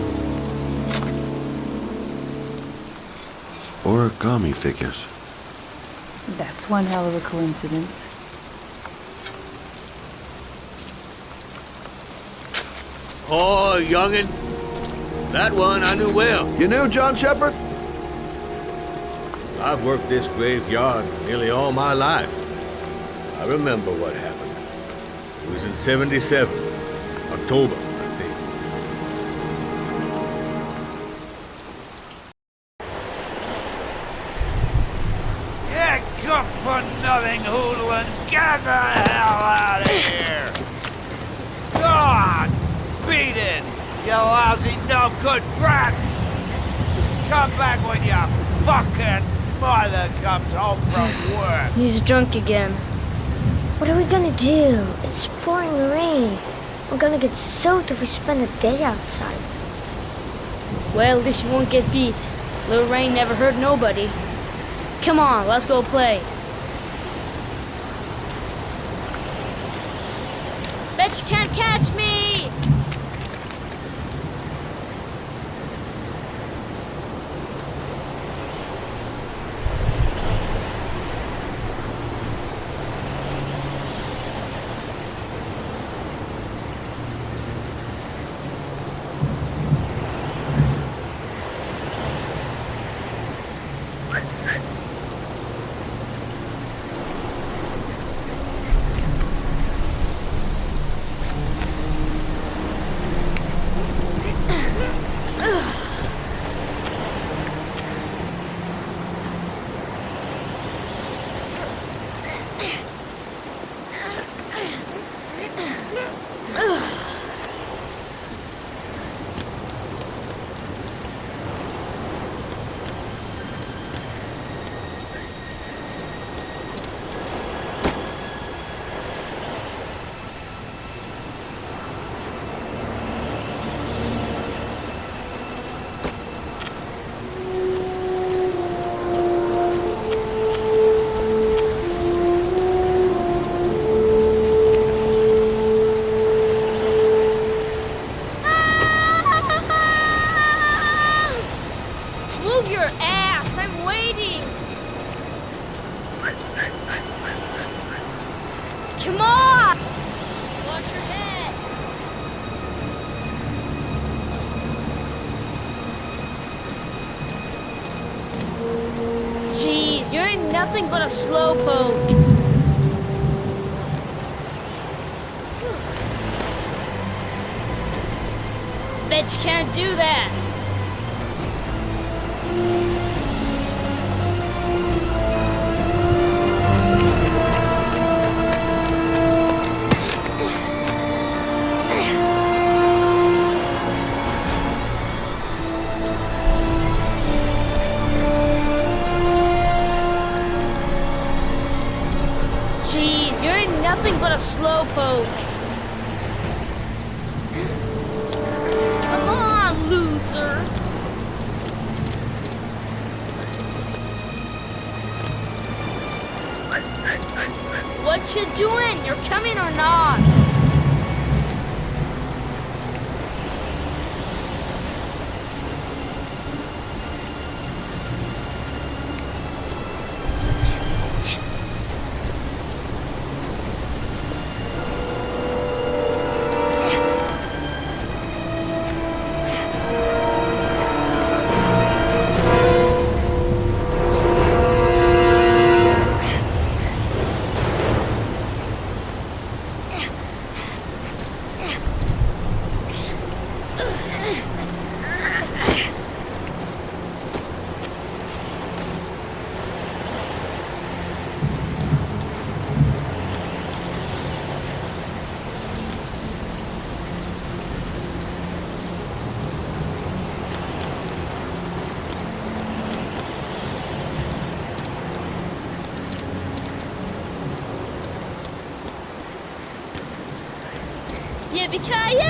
Origami figures. That's one hell of a coincidence. Oh, youngin'. That one I knew well. You knew John Shepard? I've worked this graveyard nearly all my life. I remember what happened. It was in 77. October, I think. Yeah, good for nothing hoodlum. Get the hell out of here! God! Beat it! You lousy no good brats! Come back when your fucking mother comes home from work! He's drunk again. What are we gonna do? It's pouring rain. We're gonna get soaked if we spend a day outside. Well, at least you won't get beat. Little rain never hurt nobody. Come on, let's go play. Bet you can't catch me! Come on! Watch your head! Jeez, you're ain't nothing but a slowpoke. Bet you can't do that. Jeez, you ain't nothing but a slowpoke. Come on, loser. What you doing? You're coming or not? Yippee-ki-yay!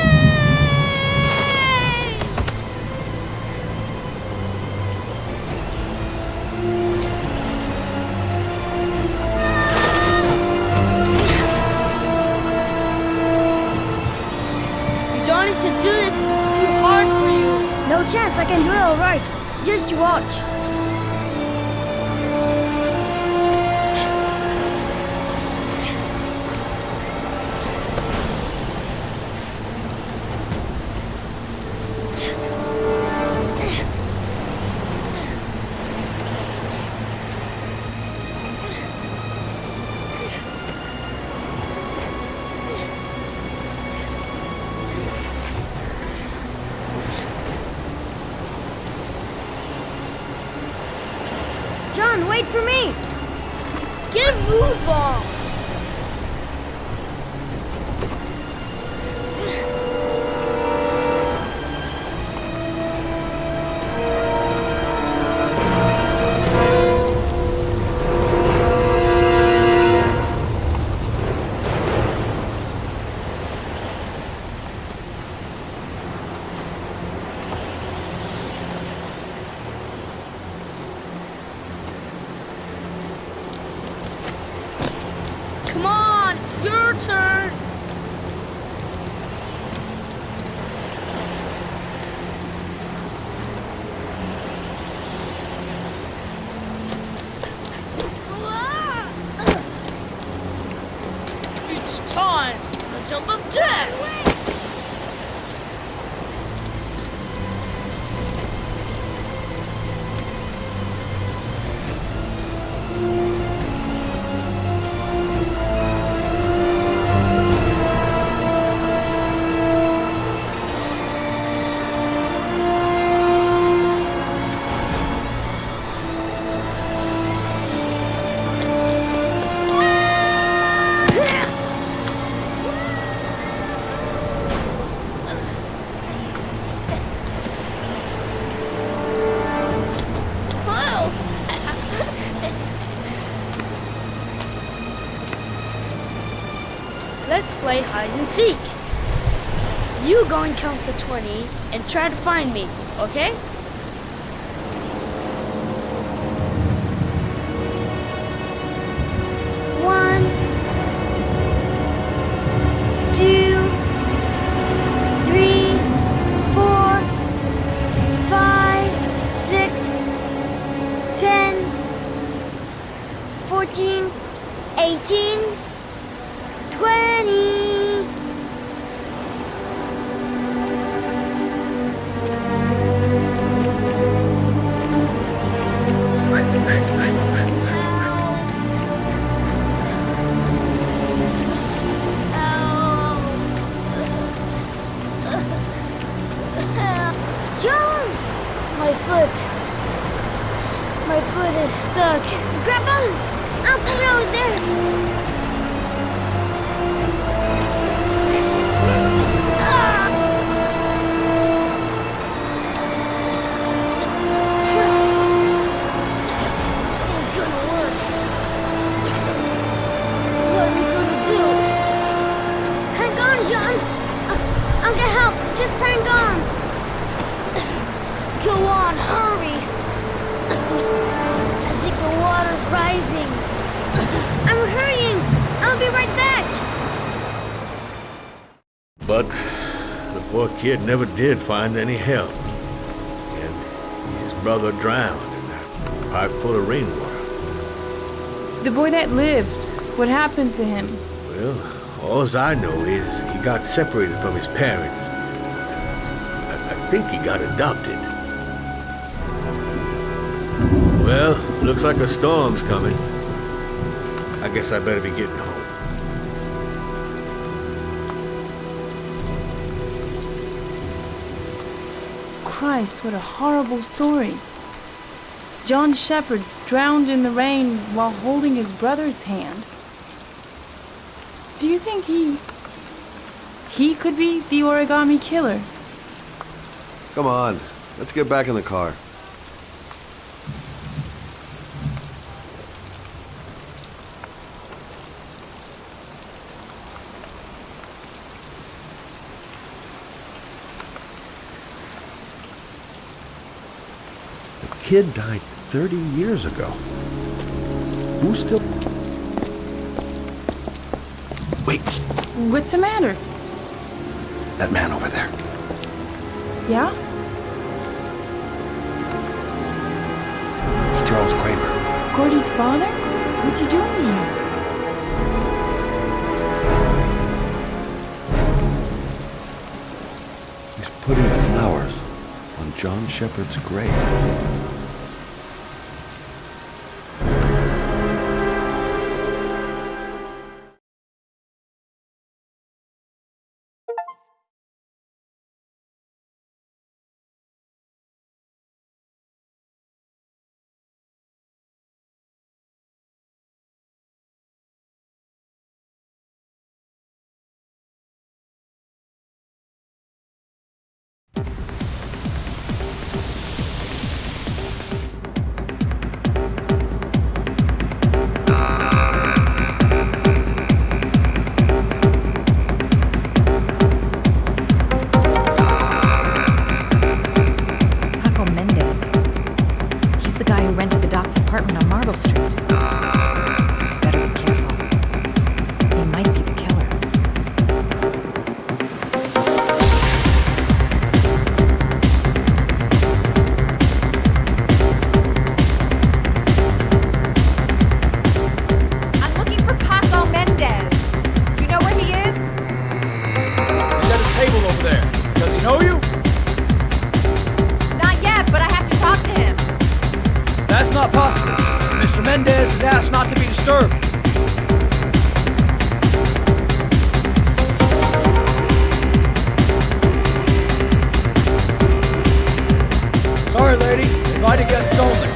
You don't need to do this if it's too hard for you. No chance, I can do it all right. Just watch. John, wait for me! Get a move on! Come on, it's your turn. It's time to jump up death. Let's play hide and seek. You go and count to 20 and try to find me, okay? One, two, three, 4, 5, 6, 10, 14, 18, 20. John! My foot is stuck. Grandpa, I'll put it over there. I'll get help. Just hang on. Go on, hurry. I think the water's rising. I'm hurrying. I'll be right back. But the poor kid never did find any help. And his brother drowned in a pipe full of rainwater. The boy that lived, what happened to him? Well, all I know is he got separated from his parents. I think he got adopted. Well, looks like a storm's coming. I guess I better be getting home. Christ, what a horrible story. John Shepherd drowned in the rain while holding his brother's hand. Do you think he could be the origami killer? Come on, let's get back in the car. kid died 30 years ago. Who's still... Wait, What's the matter? that man over there. Yeah? It's Charles Kramer. Gordy's father? What's he doing here? He's putting flowers on John Shepard's grave. Apartment on Marble Street. I better be careful. He might be the killer. I'm looking for Paco Mendez. Do you know where he is? He's at his table over there. Does he know you? Not yet, but I have to talk to him. That's not possible. Mr. Mendez has asked not to be disturbed. Sorry, lady. Invited guests only.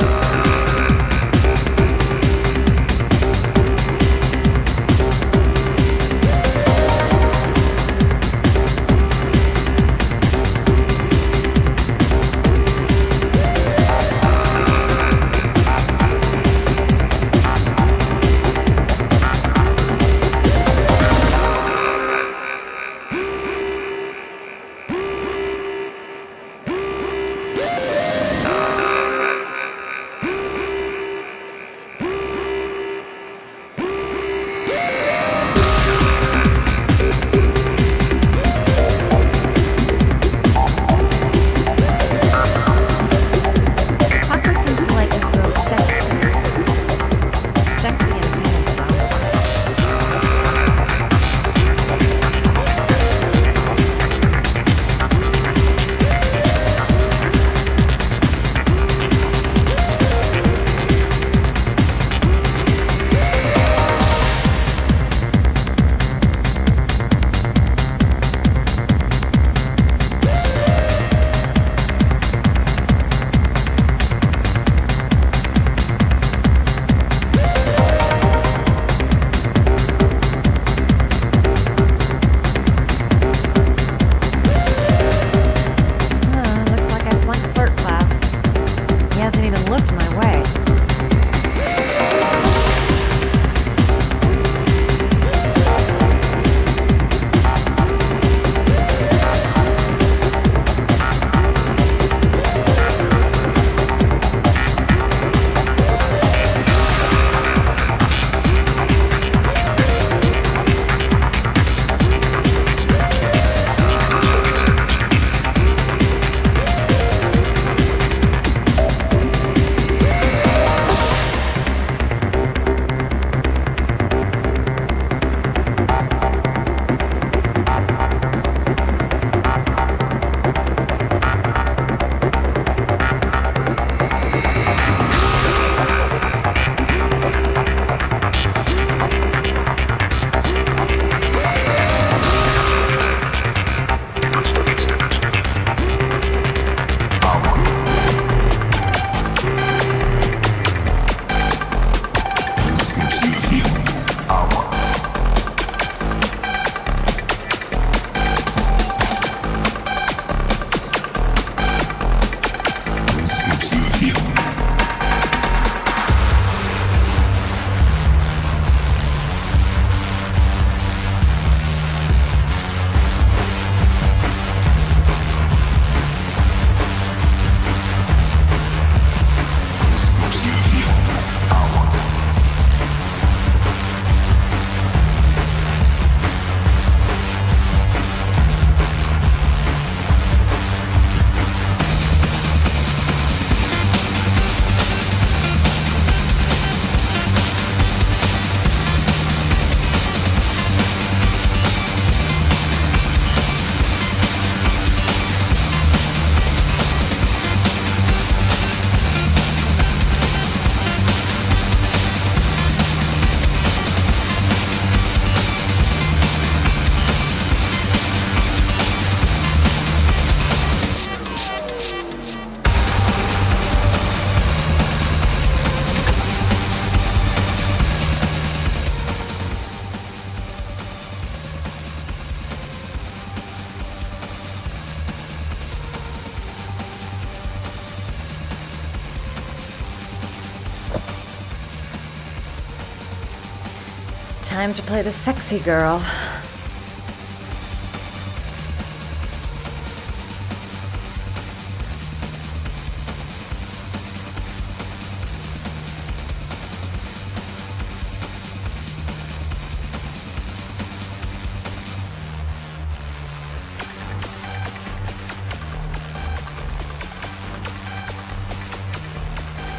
Time to play the sexy girl.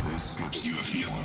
This gives you a feeling.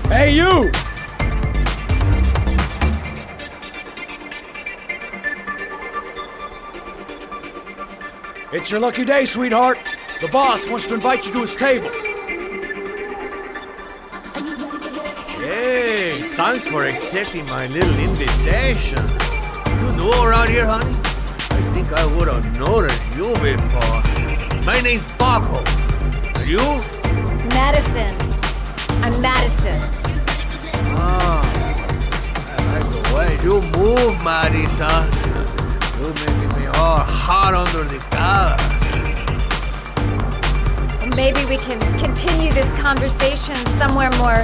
Hey, you! It's your lucky day, sweetheart. The boss wants to invite you to his table. Hey, thanks for accepting my little invitation. You know around here, honey? I think I would have noticed you before. My name's Baco. And you? Madison. I'm Madison. Ah, I like the way you move, Madison. You're making me all hot under the collar. Maybe we can continue this conversation somewhere more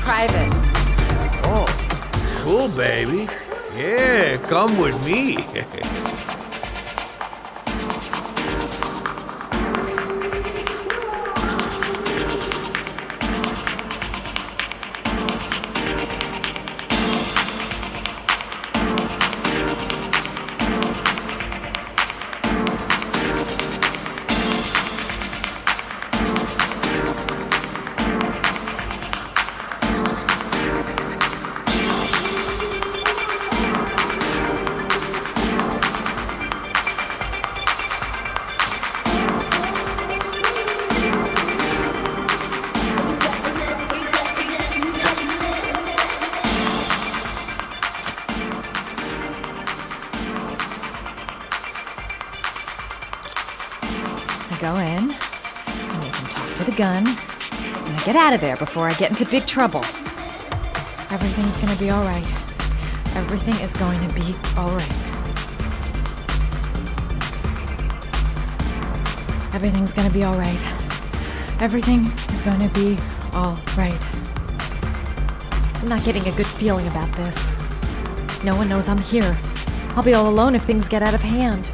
private. Oh, cool, baby. Yeah, come with me. I go in, and I can talk to the gun, and I get out of there before I get into big trouble. Everything's gonna be alright. Everything is going to be alright. Everything's gonna be all right. Everything is gonna be all right. I'm not getting a good feeling about this. No one knows I'm here. I'll be all alone if things get out of hand.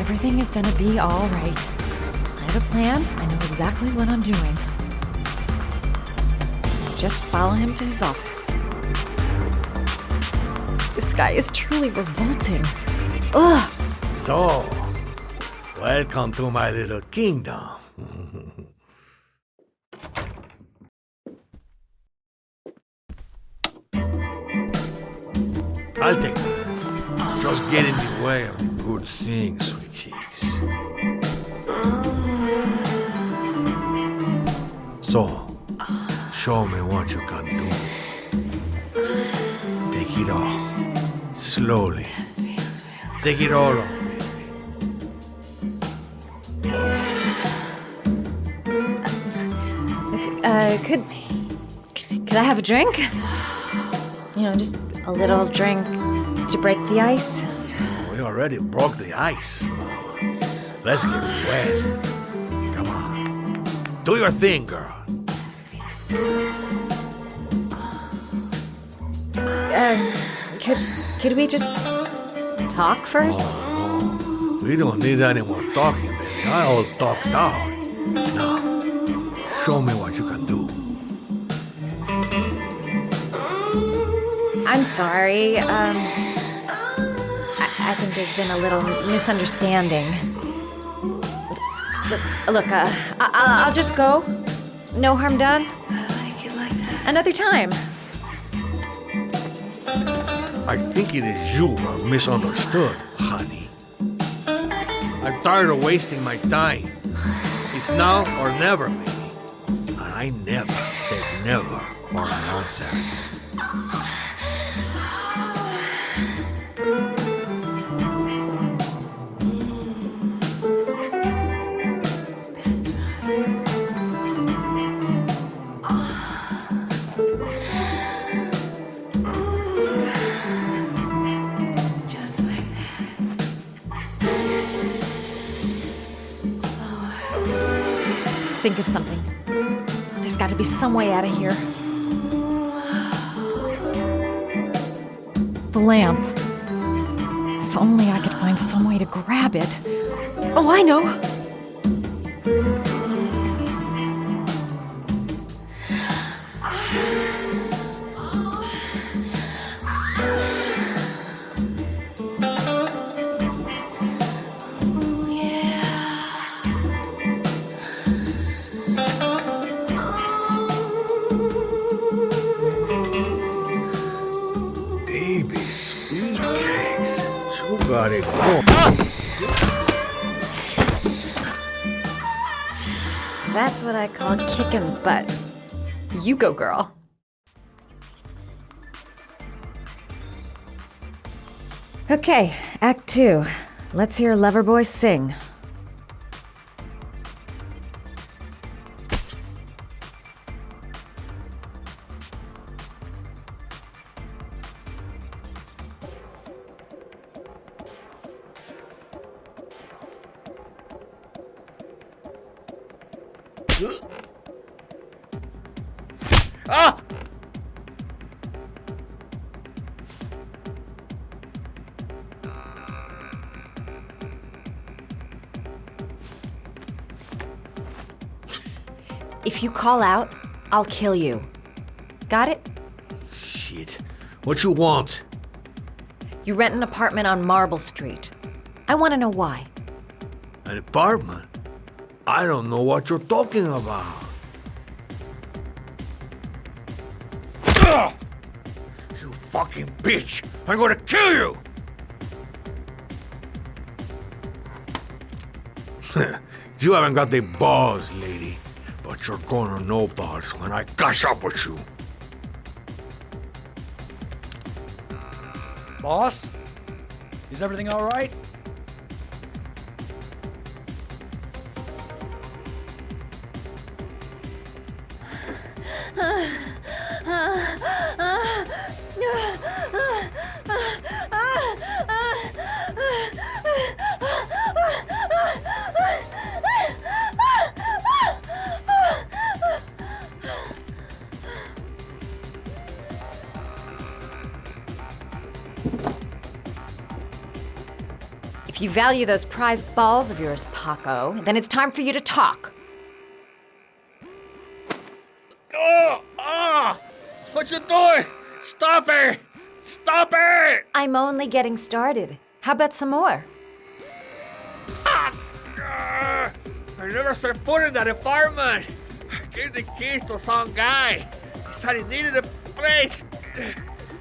Everything is gonna be all right. I have a plan. I know exactly what I'm doing. Just follow him to his office. This guy is truly revolting. Ugh! So, welcome to my little kingdom. I'll take that. Just get in the way of the good things, sweet cheeks. So, show me what you can do. Take it all. Slowly. Take it all off. Could I have a drink? You know, just a little drink to break the ice. We already broke the ice. Let's get wet. Come on. Do your thing, girl. Could we just talk first? Oh, we don't need any more talking, baby. I all talked out. Now, show me what you can do. I'm sorry. I think there's been a little misunderstanding. Look, I'll just go. No harm done. Another time. I think it is you who have misunderstood, honey. I'm tired of wasting my time. It's now or never, baby. And I never take never for an answer. Think of something. There's got to be some way out of here. The lamp. If only I could find some way to grab it. Oh, I know! Got it. That's what I call kicking butt. You go, girl. Okay, Act 2. Let's hear Loverboy sing. Ah! If you call out, I'll kill you. Got it? Shit. What you want? You rent an apartment on Marble Street. I want to know why. An apartment? I don't know what you're talking about. Ugh! You fucking bitch! I'm gonna kill you! You haven't got the balls, lady. But you're gonna know balls when I catch up with you. Boss? Is everything all right? If you value those prized balls of yours, Paco, then it's time for you to talk. What you doing? Stop it! Stop it! I'm only getting started. How about some more? I never set foot in that apartment. I gave the keys to some guy. He said he needed a place.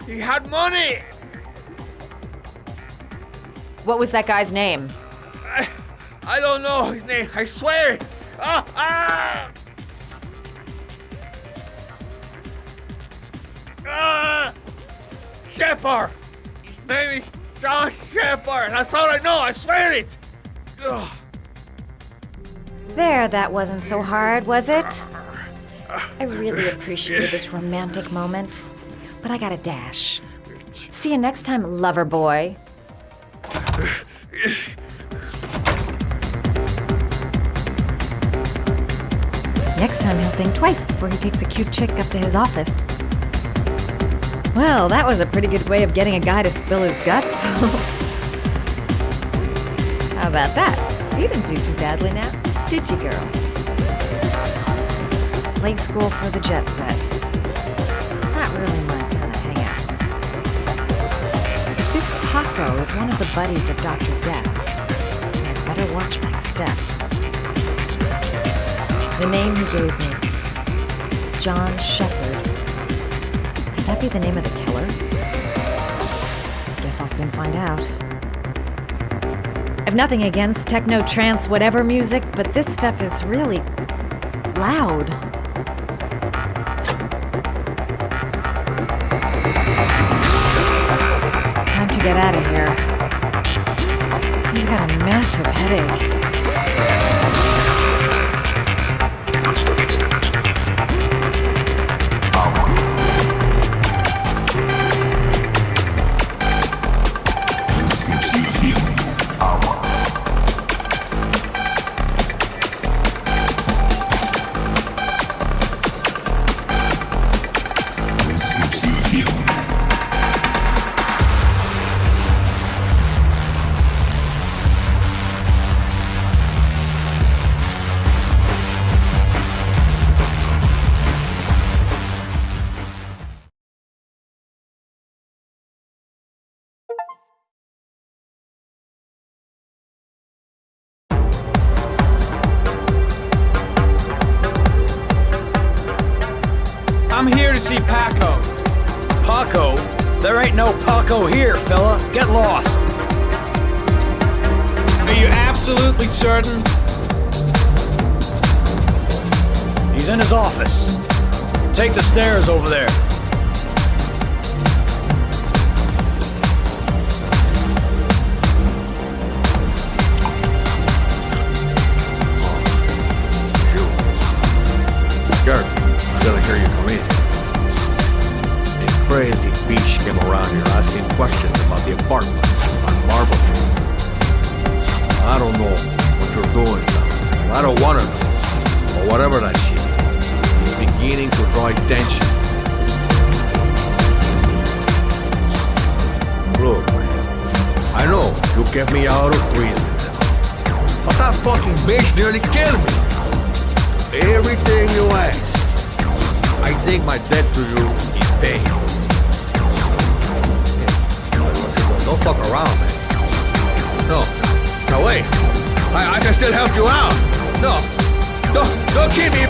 He had money. What was that guy's name? I don't know his name. I swear. Shepard. His name is John Shepard. That's all I know. I swear it. Ugh. There, that wasn't so hard, was it? I really appreciated this romantic moment, but I gotta dash. See you next time, lover boy. Next time he'll think twice before he takes a cute chick up to his office. Well, that was a pretty good way of getting a guy to spill his guts. How about that? You didn't do too badly now, did you, girl? Play school for the jet set. Not really my kind of hangout. This Paco is one of the buddies of Dr. Death. I'd better watch my step. The name he gave me is John Shepard. Could that be the name of the killer? Guess I'll soon find out. I've nothing against techno, trance, whatever music, but this stuff is really loud. Time to get out of here. I've got a massive headache. I'm here to see Paco. Paco? There ain't no Paco here, fella. Get lost. Are you absolutely certain? He's in his office. Take the stairs over there. Garrett, gotta hear you come in. A crazy beach came around here asking questions about the apartment on Marble Street. I don't know what you're doing now. I don't want to know. Or whatever that shit is. It's beginning to draw attention. Look, man. I know you kept me out of prison. But that fucking bitch nearly killed me. Everything you ask. I think my debt to you is paid. Don't fuck around, man. No, wait. I can still help you out. No, don't keep me.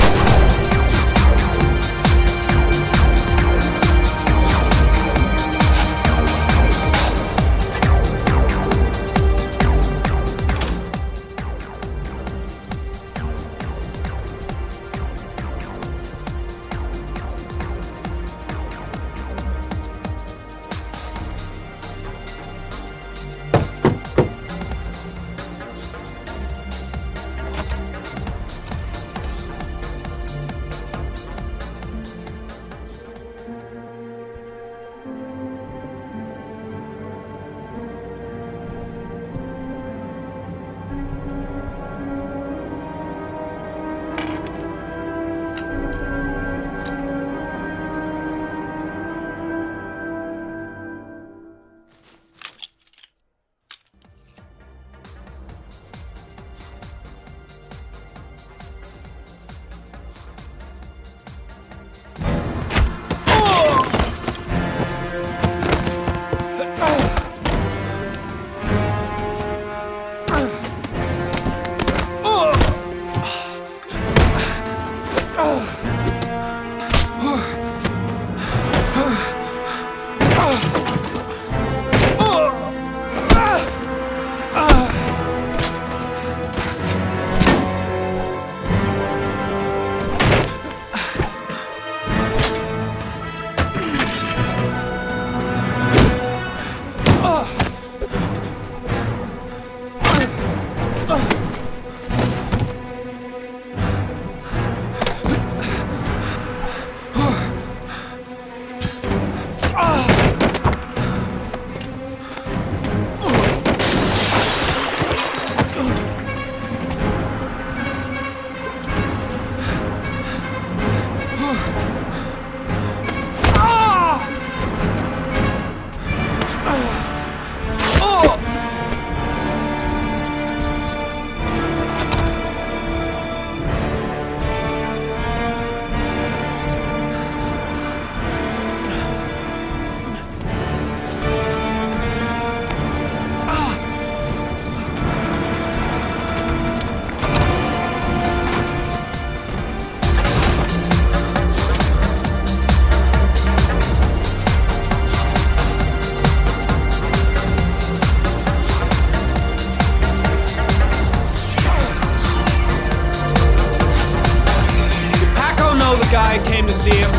I came to see him.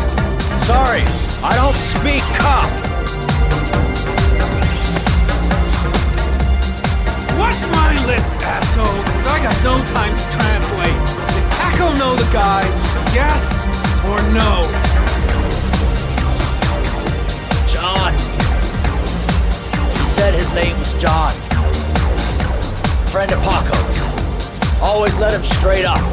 Sorry, I don't speak cop. Watch my lips, asshole, 'cause I got no time to translate. Did Paco know the guy? Yes or no? John. He said his name was John. Friend of Paco's. Always let him straight up.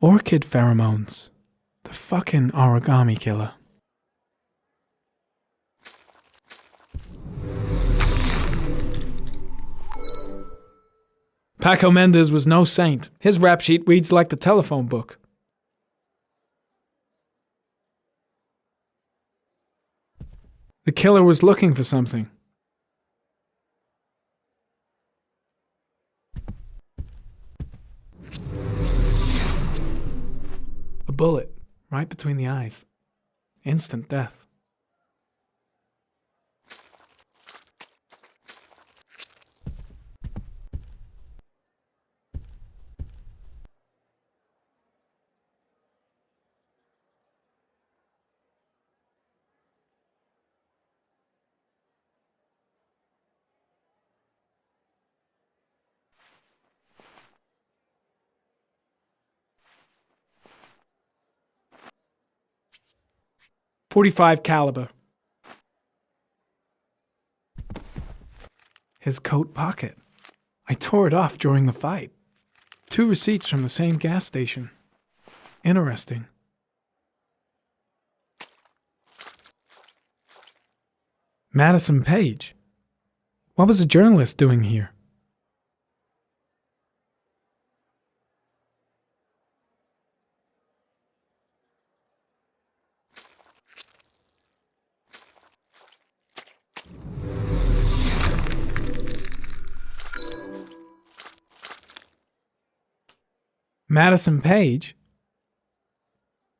Orchid pheromones. The fucking origami killer. Paco Mendez was no saint. His rap sheet reads like the telephone book. The killer was looking for something. A bullet, right between the eyes. Instant death. .45 caliber. His coat pocket. I tore it off during the fight. 2 receipts from the same gas station. Interesting. Madison Page. What was a journalist doing here? Madison Page?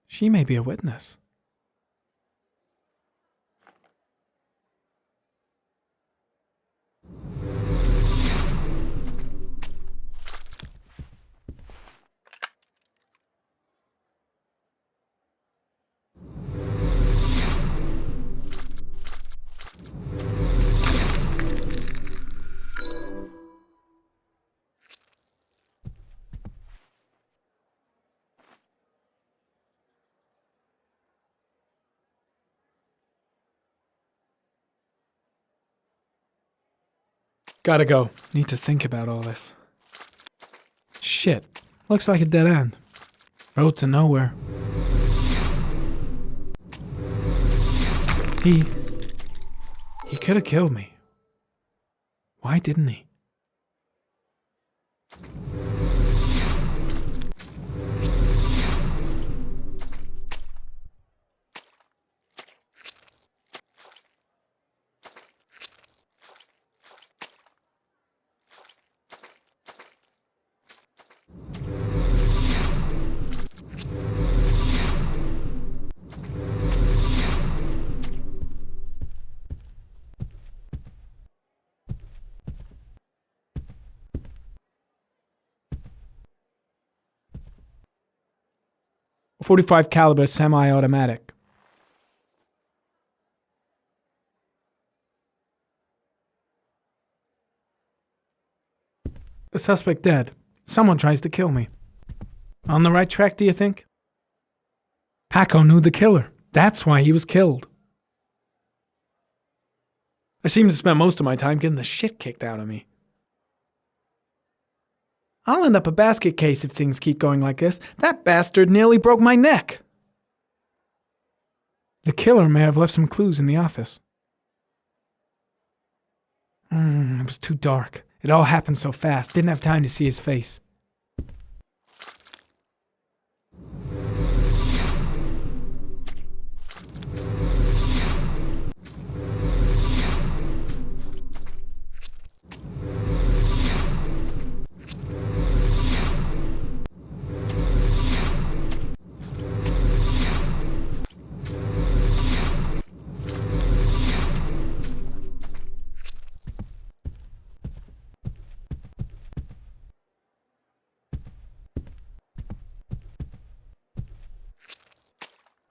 She may be a witness. Gotta go. Need to think about all this. Shit. Looks like a dead end. Road to nowhere. He could have killed me. Why didn't he? .45 caliber semi-automatic. The suspect dead. Someone tries to kill me. On the right track, do you think? Paco knew the killer. That's why he was killed. I seem to spend most of my time getting the shit kicked out of me. I'll end up a basket case if things keep going like this. That bastard nearly broke my neck. The killer may have left some clues in the office. It was too dark. It all happened so fast. Didn't have time to see his face.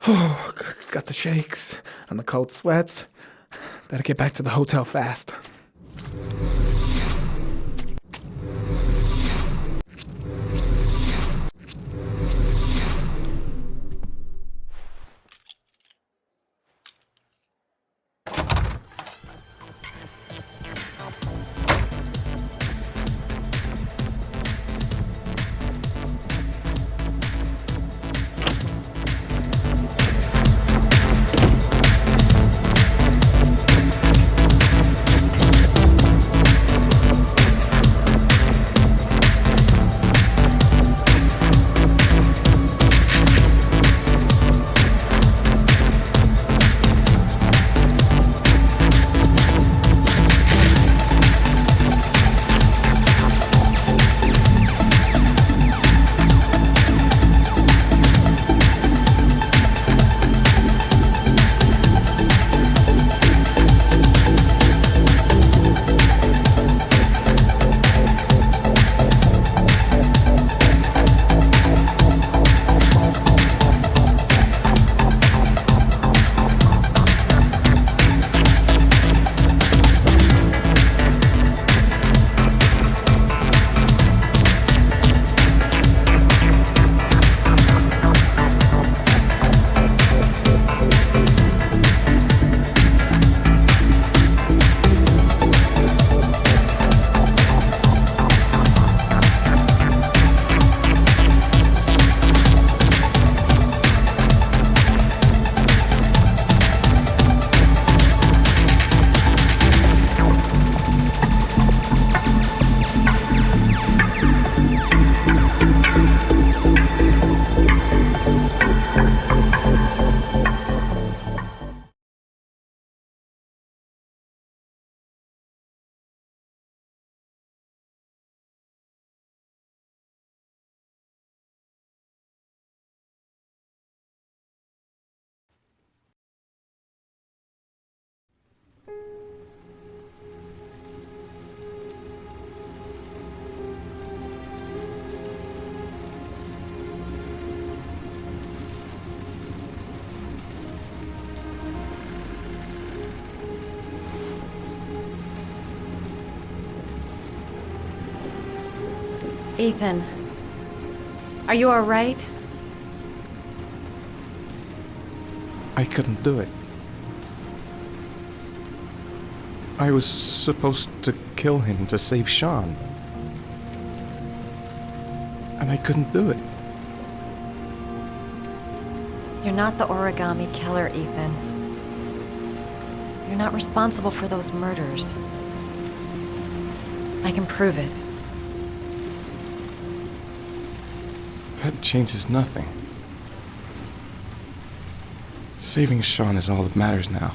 Oh, got the shakes and the cold sweats. Better get back to the hotel fast. Ethan, are you all right? I couldn't do it. I was supposed to kill him to save Sean. And I couldn't do it. You're not the origami killer, Ethan. You're not responsible for those murders. I can prove it. That changes nothing. Saving Sean is all that matters now.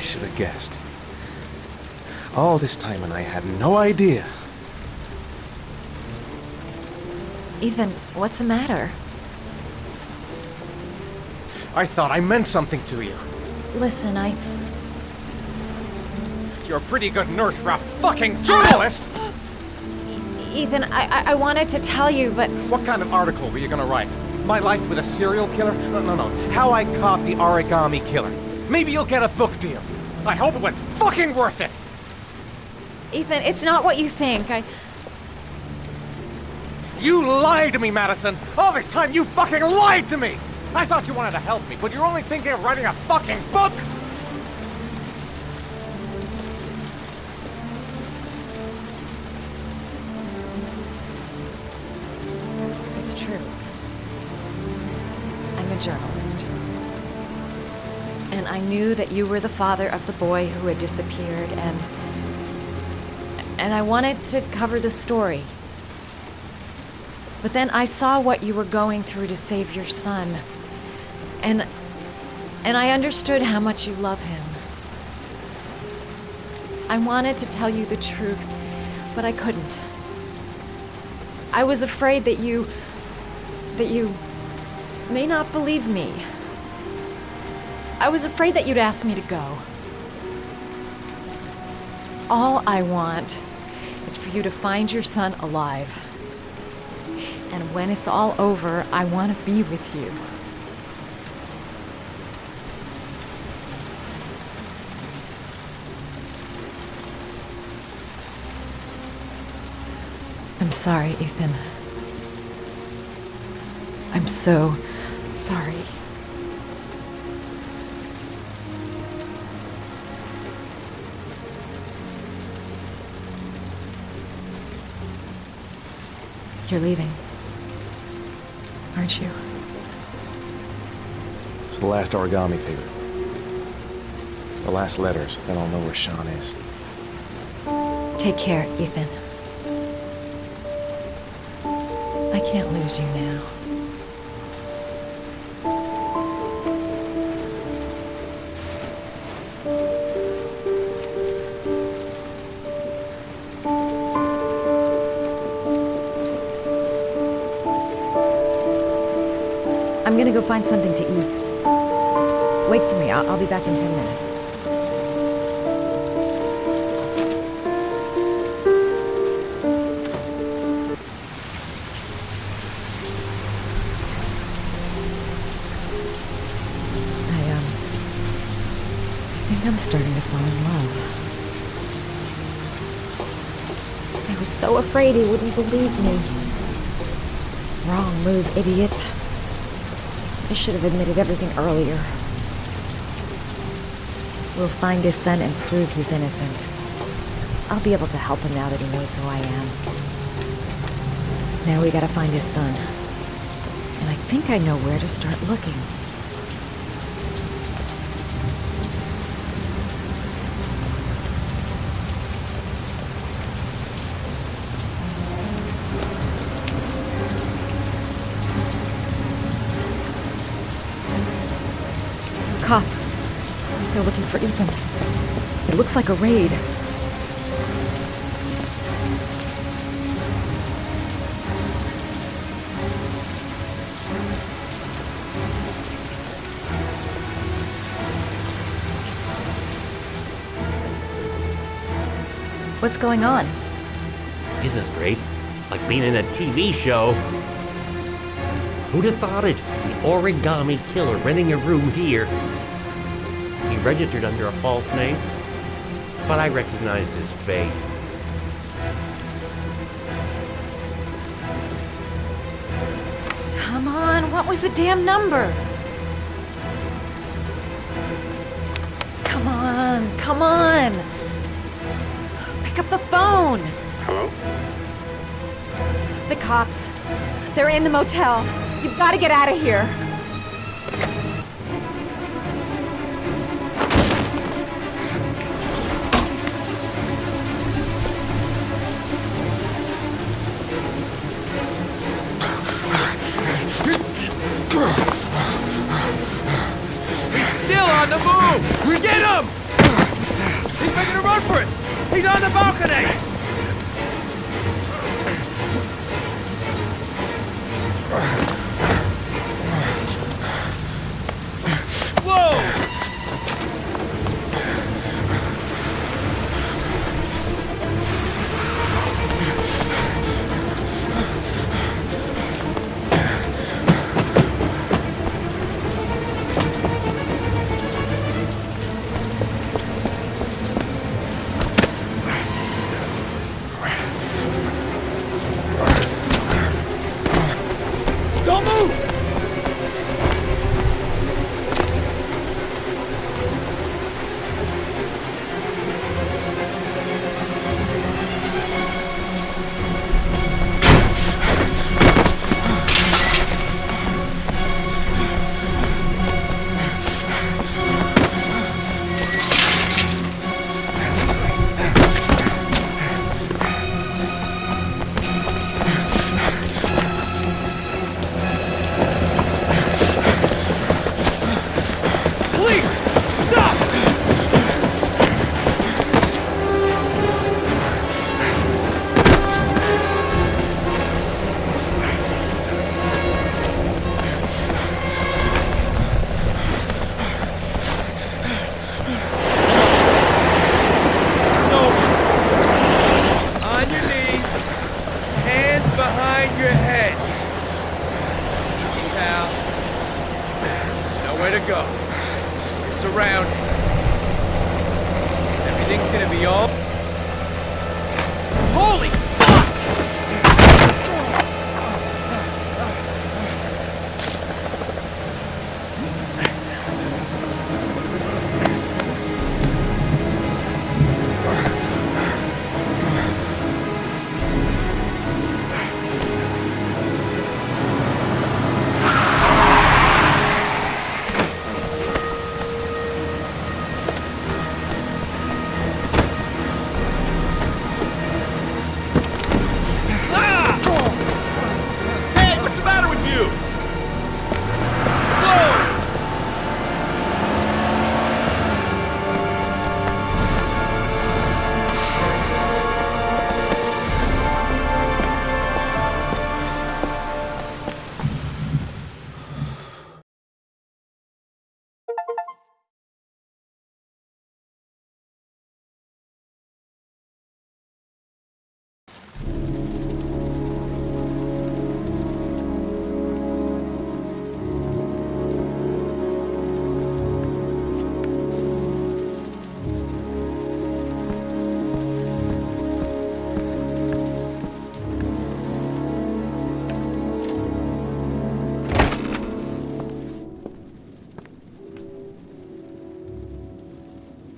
I should have guessed. All this time and I had no idea. Ethan, what's the matter? I thought I meant something to you. Listen, You're a pretty good nurse for a fucking journalist! Ethan, I wanted to tell you, but... What kind of article were you gonna write? My life with a serial killer? No. How I caught the origami killer. Maybe you'll get a book deal. I hope it was fucking worth it! Ethan, it's not what you think. You lied to me, Madison! All this time you fucking lied to me! I thought you wanted to help me, but you're only thinking of writing a fucking book! It's true. I'm a journalist. And I knew that you were the father of the boy who had disappeared, and I wanted to cover the story. But then I saw what you were going through to save your son. And I understood how much you love him. I wanted to tell you the truth, but I couldn't. I was afraid that you may not believe me. I was afraid that you'd ask me to go. All I want is for you to find your son alive. And when it's all over, I want to be with you. I'm sorry, Ethan. I'm so sorry. You're leaving, aren't you? It's the last origami figure. The last letters, then I'll know where Sean is. Take care, Ethan. I can't lose you now. I'm gonna go find something to eat. Wait for me. I'll be back in 10 minutes. I think I'm starting to fall in love. I was so afraid he wouldn't believe me. Wrong move, idiot. I should have admitted everything earlier. We'll find his son and prove he's innocent. I'll be able to help him now that he knows who I am. Now we gotta find his son. And I think I know where to start looking. Cops. They're looking for Ethan. It looks like a raid. What's going on? Isn't this great? Like being in a TV show. Who'd have thought it? The origami killer renting a room here. He registered under a false name, but I recognized his face. Come on, what was the damn number? Come on, come on. Pick up the phone. Hello? The cops. They're in the motel. You've got to get out of here. He's still on the move! Get him! He's making a run for it! He's on the balcony! Way to go. You're surrounded. Everything's gonna be all... Holy fuck!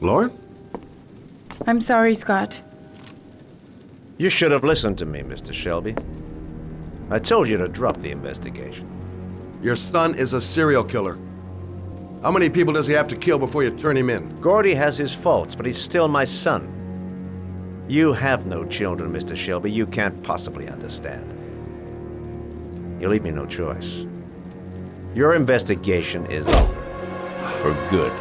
Lauren? I'm sorry, Scott. You should have listened to me, Mr. Shelby. I told you to drop the investigation. Your son is a serial killer. How many people does he have to kill before you turn him in? Gordy has his faults, but he's still my son. You have no children, Mr. Shelby. You can't possibly understand. You leave me no choice. Your investigation is over. For good.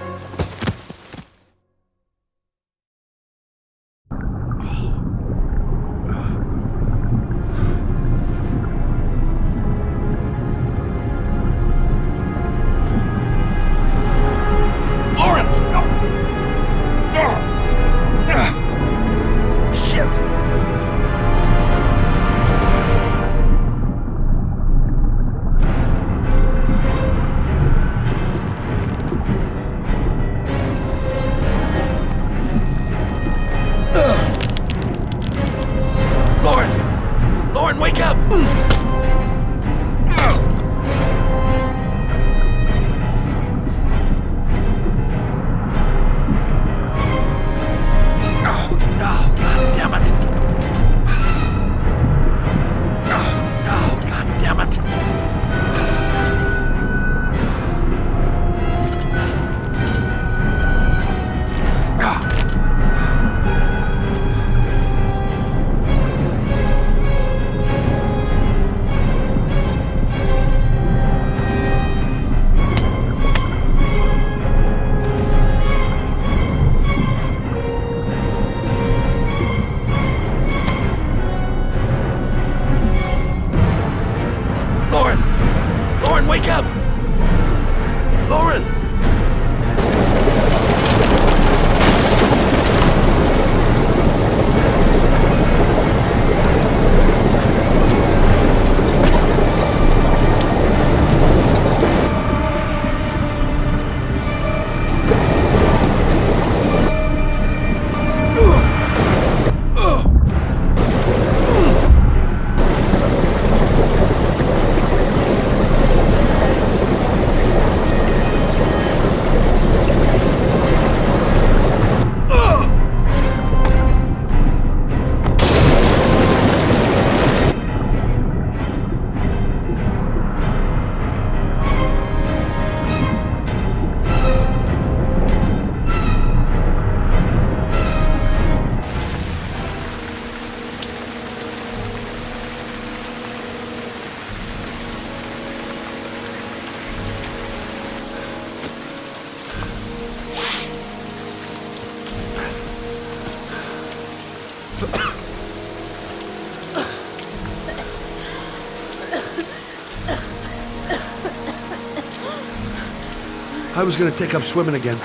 I was gonna take up swimming again.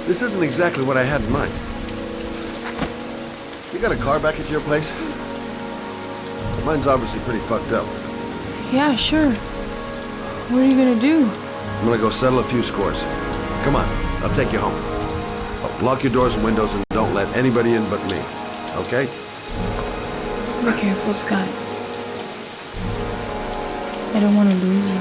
This isn't exactly what I had in mind. You got a car back at your place? Mine's obviously pretty fucked up. Yeah, sure. What are you gonna do? I'm gonna go settle a few scores. Come on, I'll take you home. Oh, lock your doors and windows and don't let anybody in but me. Okay? Be careful, Scott. I don't want to lose you.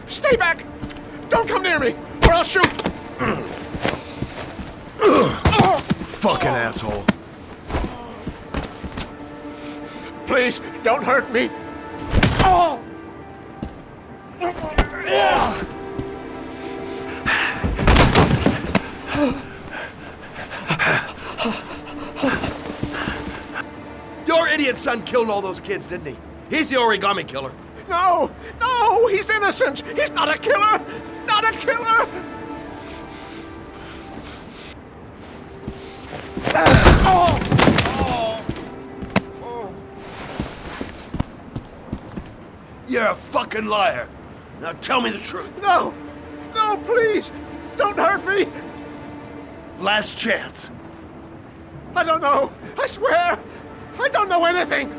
Stay back! Don't come near me, or I'll shoot! Fucking asshole. Please, don't hurt me. Oh! Your idiot son killed all those kids, didn't he? He's the origami killer. No! No! He's innocent! He's not a killer! Not a killer! You're a fucking liar. Now tell me the truth. No! No, please! Don't hurt me! Last chance. I don't know. I swear! I don't know anything!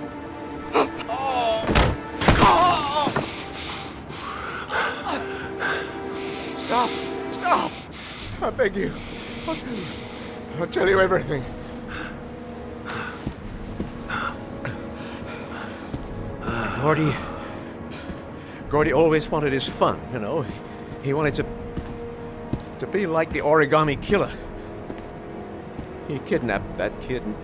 Stop! Stop! I beg you. I'll tell you. I'll tell you everything. Gordy always wanted his fun, you know. He wanted to be like the origami killer. He kidnapped that kid and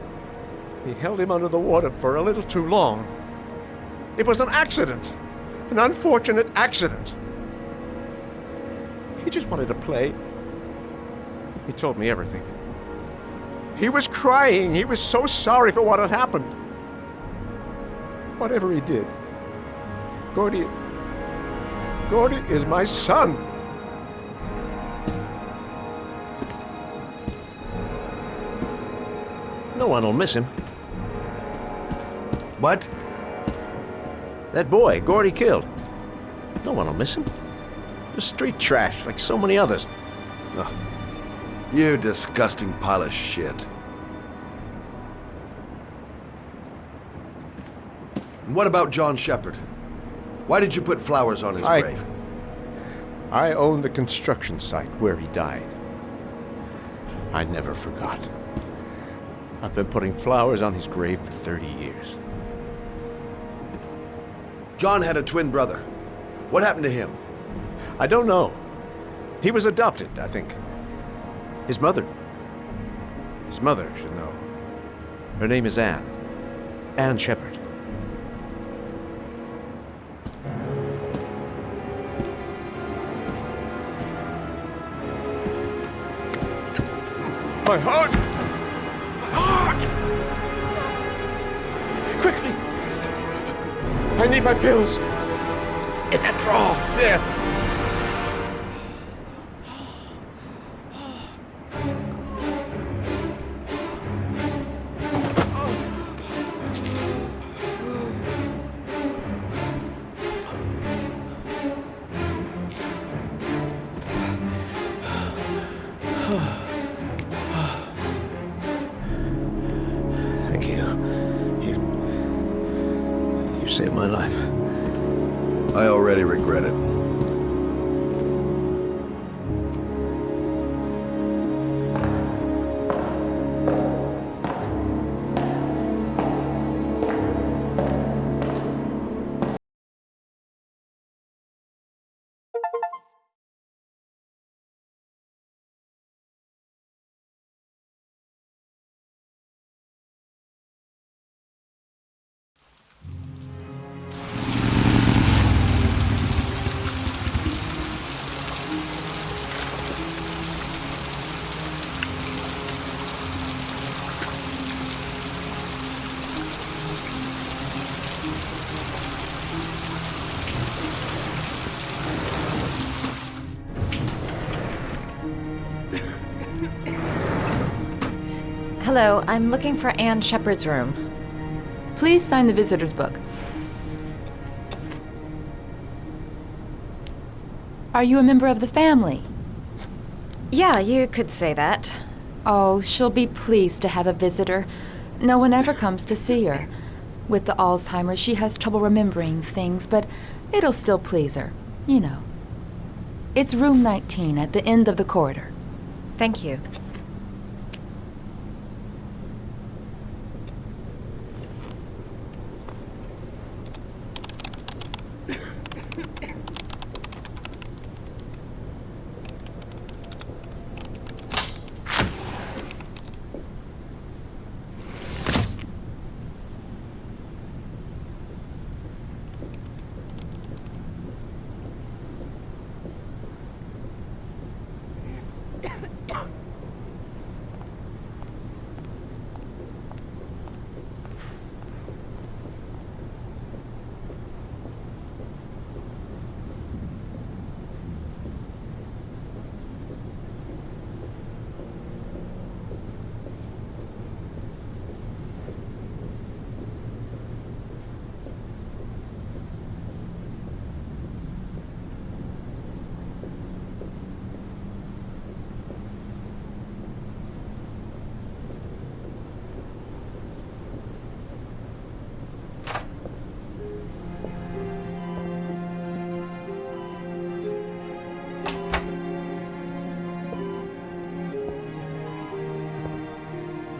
he held him under the water for a little too long. It was an accident. An unfortunate accident. He just wanted to play. He told me everything. He was crying. He was so sorry for what had happened. Whatever he did, Gordy is my son. No one will miss him. What? That boy, Gordy killed. No one will miss him. The street trash, like so many others. Oh, you disgusting pile of shit. And what about John Shepard? Why did you put flowers on his grave? I own the construction site where he died. I never forgot. I've been putting flowers on his grave for 30 years. John had a twin brother. What happened to him? I don't know. He was adopted, I think. His mother. His mother should know. Her name is Anne. Anne Shepard. My heart! My heart! Quickly! I need my pills. In that drawer. There. Thank you. You saved my life. I already regret it. Hello, I'm looking for Anne Shepard's room. Please sign the visitor's book. Are you a member of the family? Yeah, you could say that. Oh, she'll be pleased to have a visitor. No one ever comes to see her. With the Alzheimer's, she has trouble remembering things, but it'll still please her. You know. It's room 19 at the end of the corridor. Thank you.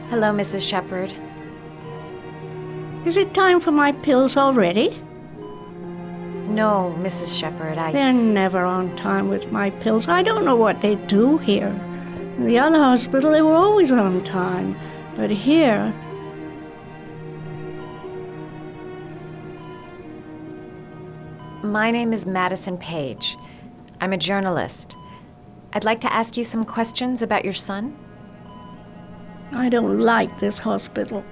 Hello, Mrs. Shepard. Is it time for my pills already? No, Mrs. Shepard, They're never on time with my pills. I don't know what they do here. In the other hospital, they were always on time. But here... My name is Madison Page. I'm a journalist. I'd like to ask you some questions about your son. I don't like this hospital.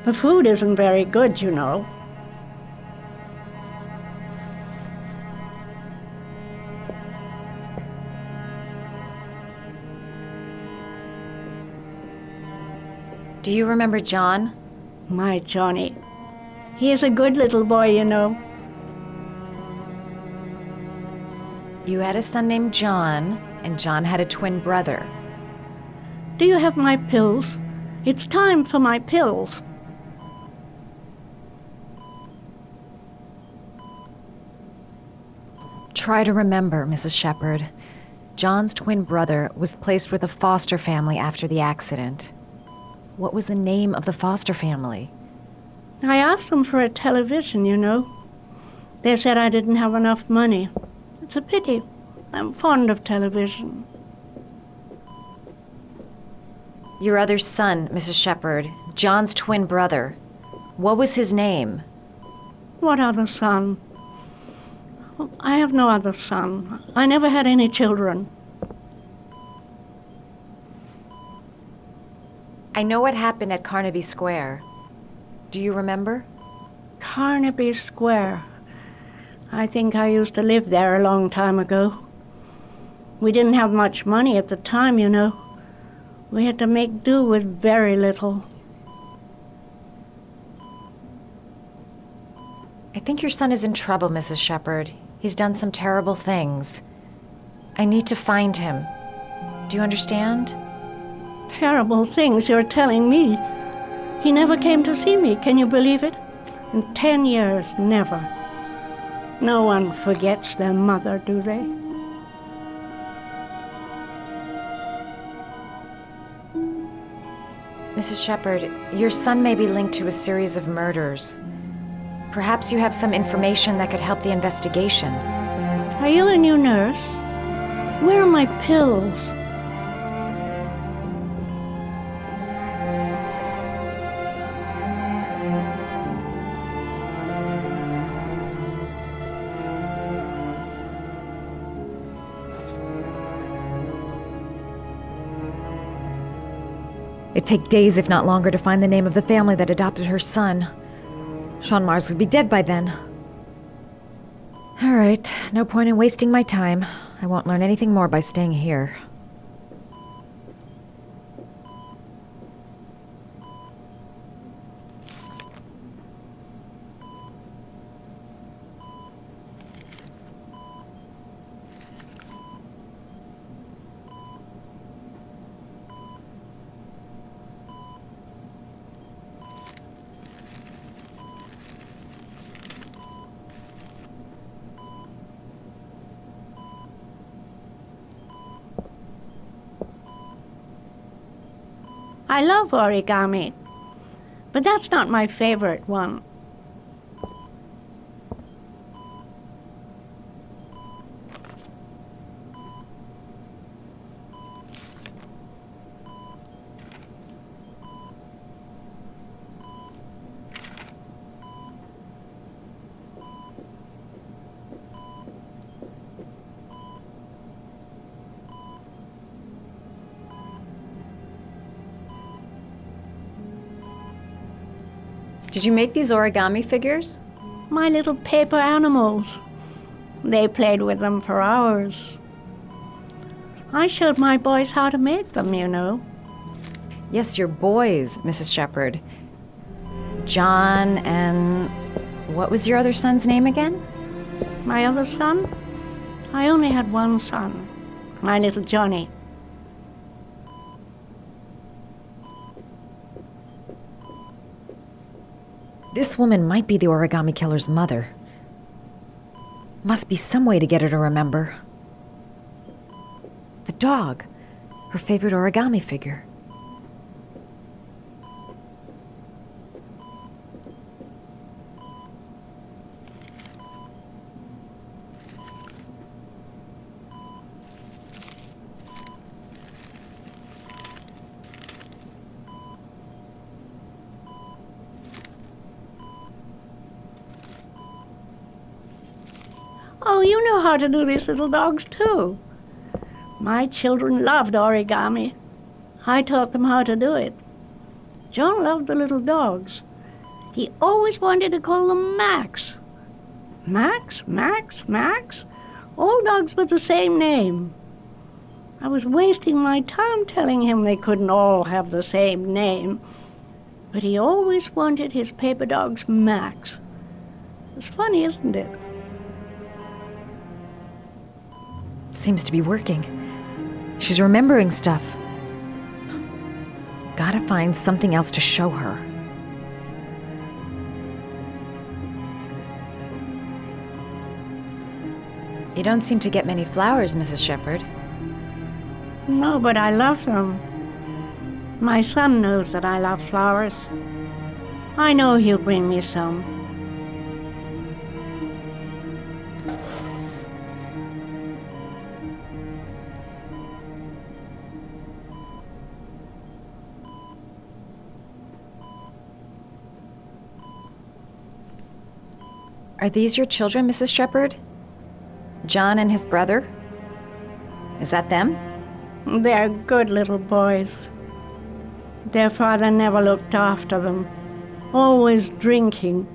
The food isn't very good, you know. Do you remember John? My Johnny. He is a good little boy, you know. You had a son named John, and John had a twin brother. Do you have my pills? It's time for my pills. Try to remember, Mrs. Shepard. John's twin brother was placed with a foster family after the accident. What was the name of the foster family? I asked them for a television, you know. They said I didn't have enough money. It's a pity. I'm fond of television. Your other son, Mrs. Shepherd, John's twin brother. What was his name? What other son? I have no other son. I never had any children. I know what happened at Carnaby Square. Do you remember? Carnaby Square. I think I used to live there a long time ago. We didn't have much money at the time, you know. We had to make do with very little. I think your son is in trouble, Mrs. Shepherd. He's done some terrible things. I need to find him. Do you understand? Terrible things you're telling me. He never came to see me, can you believe it? In 10 years, never. No one forgets their mother, do they? Mrs. Shepherd, your son may be linked to a series of murders. Perhaps you have some information that could help the investigation. Are you a new nurse? Where are my pills? It'd take days, if not longer, to find the name of the family that adopted her son. Sean Mars would be dead by then. All right, no point in wasting my time. I won't learn anything more by staying here. I love origami, but that's not my favorite one. Did you make these origami figures? My little paper animals. They played with them for hours. I showed my boys how to make them, you know. Yes, your boys, Mrs. Shepherd. John and... what was your other son's name again? My other son? I only had one son, my little Johnny. This woman might be the origami killer's mother. Must be some way to get her to remember. The dog, her favorite origami figure. Oh, you know how to do these little dogs, too. My children loved origami. I taught them how to do it. John loved the little dogs. He always wanted to call them Max. Max, Max, Max? All dogs with the same name. I was wasting my time telling him they couldn't all have the same name. But he always wanted his paper dogs Max. It's funny, isn't it? Seems to be working. She's remembering stuff. Gotta find something else to show her. You don't seem to get many flowers, Mrs. Shepherd. No, but I love them. My son knows that I love flowers. I know he'll bring me some. Are these your children, Mrs. Shepherd? John and his brother? Is that them? They're good little boys. Their father never looked after them, always drinking.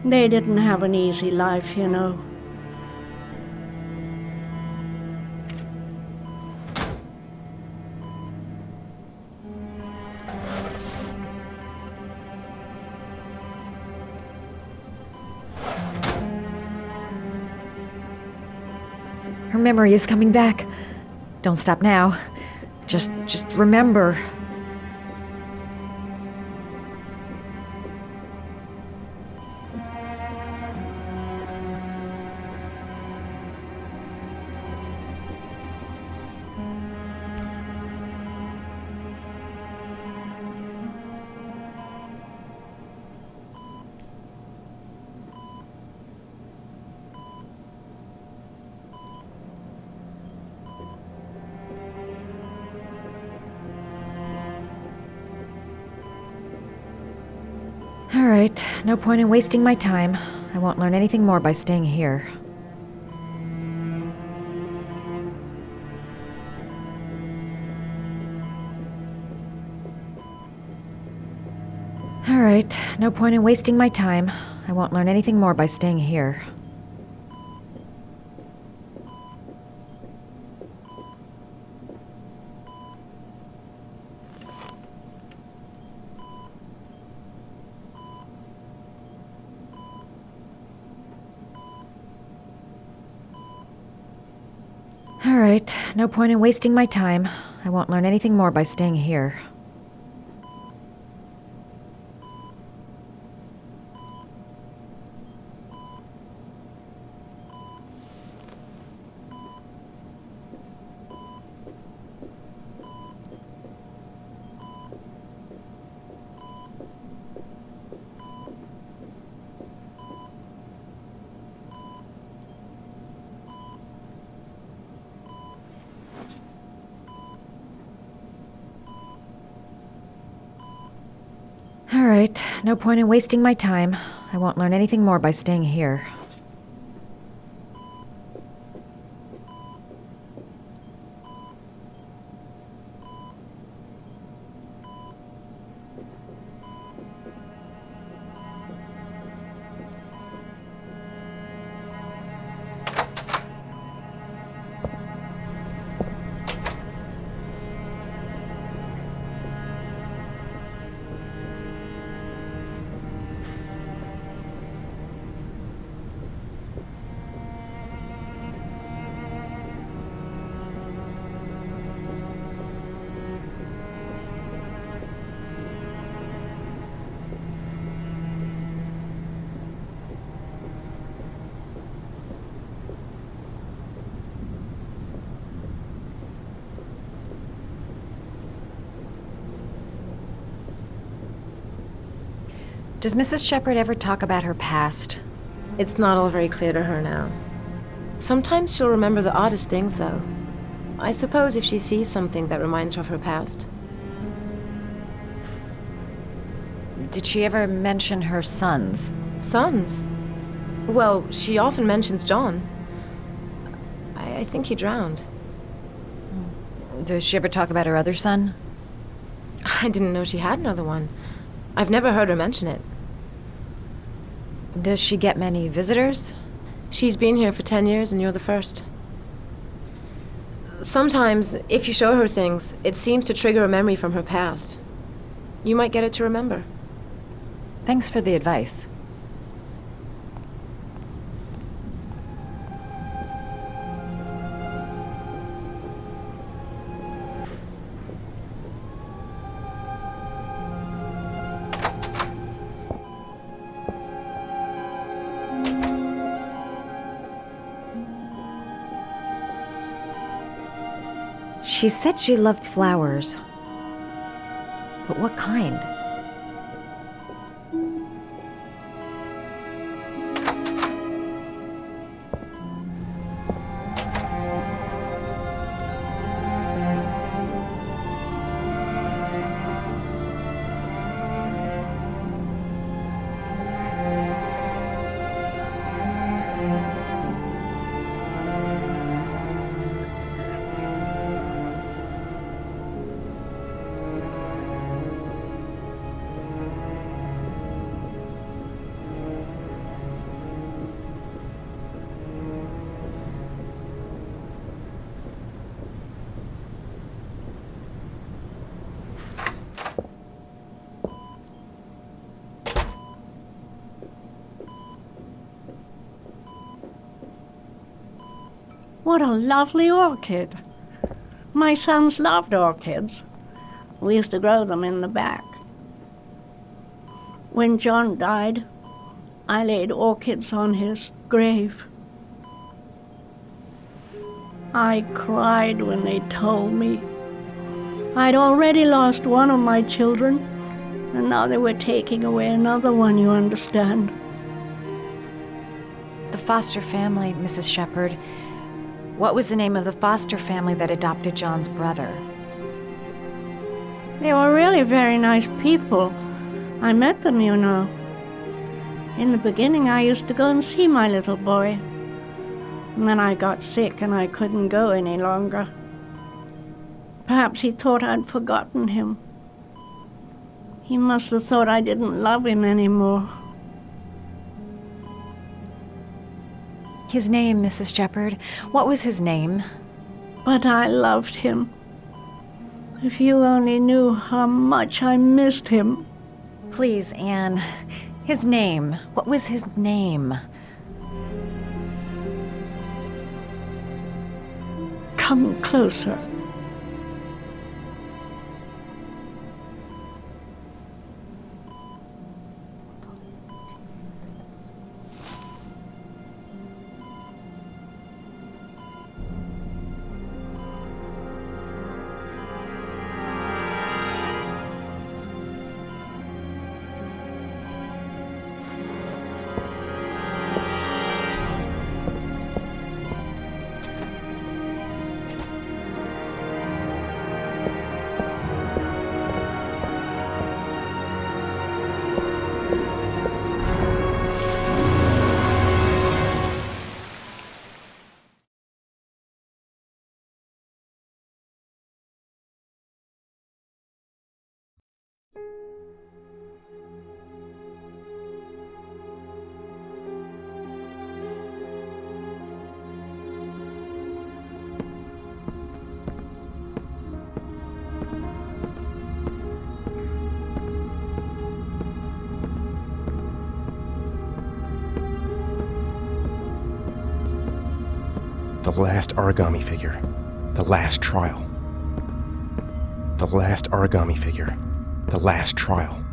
They didn't have an easy life, you know. Her memory is coming back. Don't stop now. Just remember. All right, no point in wasting my time. I won't learn anything more by staying here. All right, no point in wasting my time. I won't learn anything more by staying here. All right, no point in wasting my time. I won't learn anything more by staying here. All right, no point in wasting my time. I won't learn anything more by staying here. Does Mrs. Shepherd ever talk about her past? It's not all very clear to her now. Sometimes she'll remember the oddest things, though. I suppose if she sees something that reminds her of her past. Did she ever mention her sons? Sons? Well, she often mentions John. I think he drowned. Does she ever talk about her other son? I didn't know she had another one. I've never heard her mention it. Does she get many visitors? She's been here for 10 years and you're the first. Sometimes, if you show her things, it seems to trigger a memory from her past. You might get it to remember. Thanks for the advice. She said she loved flowers. But what kind? What a lovely orchid. My sons loved orchids. We used to grow them in the back. When John died, I laid orchids on his grave. I cried when they told me I'd already lost one of my children, and now they were taking away another one, you understand. The foster family, Mrs. Shepherd. What was the name of the foster family that adopted John's brother? They were really very nice people. I met them, you know. In the beginning, I used to go and see my little boy. And then I got sick and I couldn't go any longer. Perhaps he thought I'd forgotten him. He must have thought I didn't love him anymore. His name, Mrs. Shepherd. What was his name? But I loved him. If you only knew how much I missed him. Please, Anne. His name. What was his name? Come closer. The last origami figure. The last trial. The last origami figure. The last trial.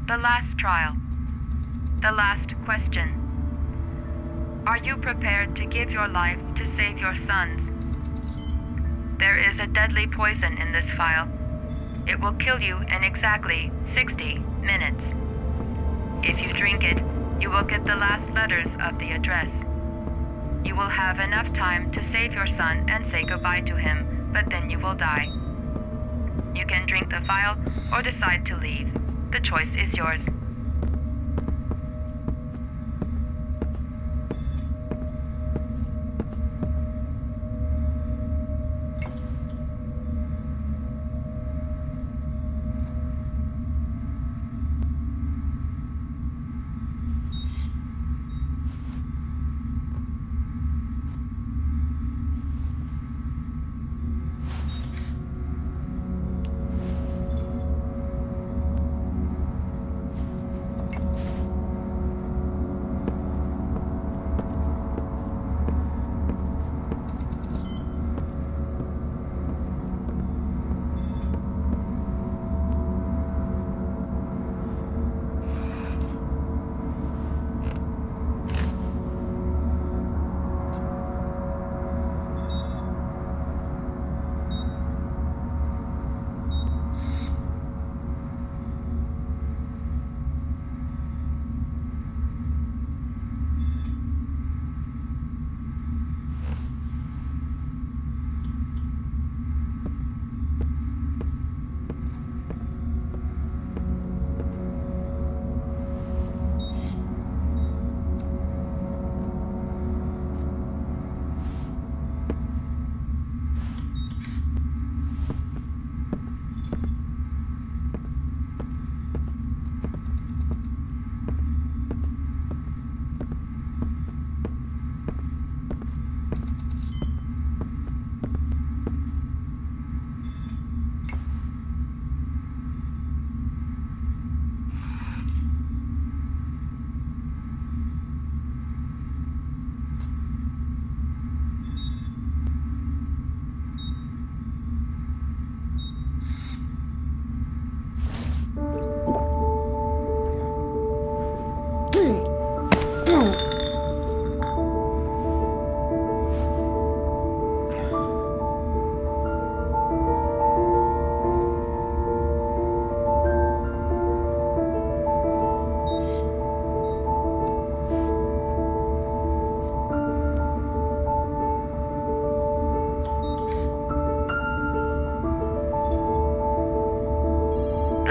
The last trial. The last question. Are you prepared to give your life to save your sons? There is a deadly poison in this vial. It will kill you in exactly 60 minutes. If you drink it, you will get the last letters of the address. You will have enough time to save your son and say goodbye to him, but then you will die. You can drink the vial or decide to leave. The choice is yours.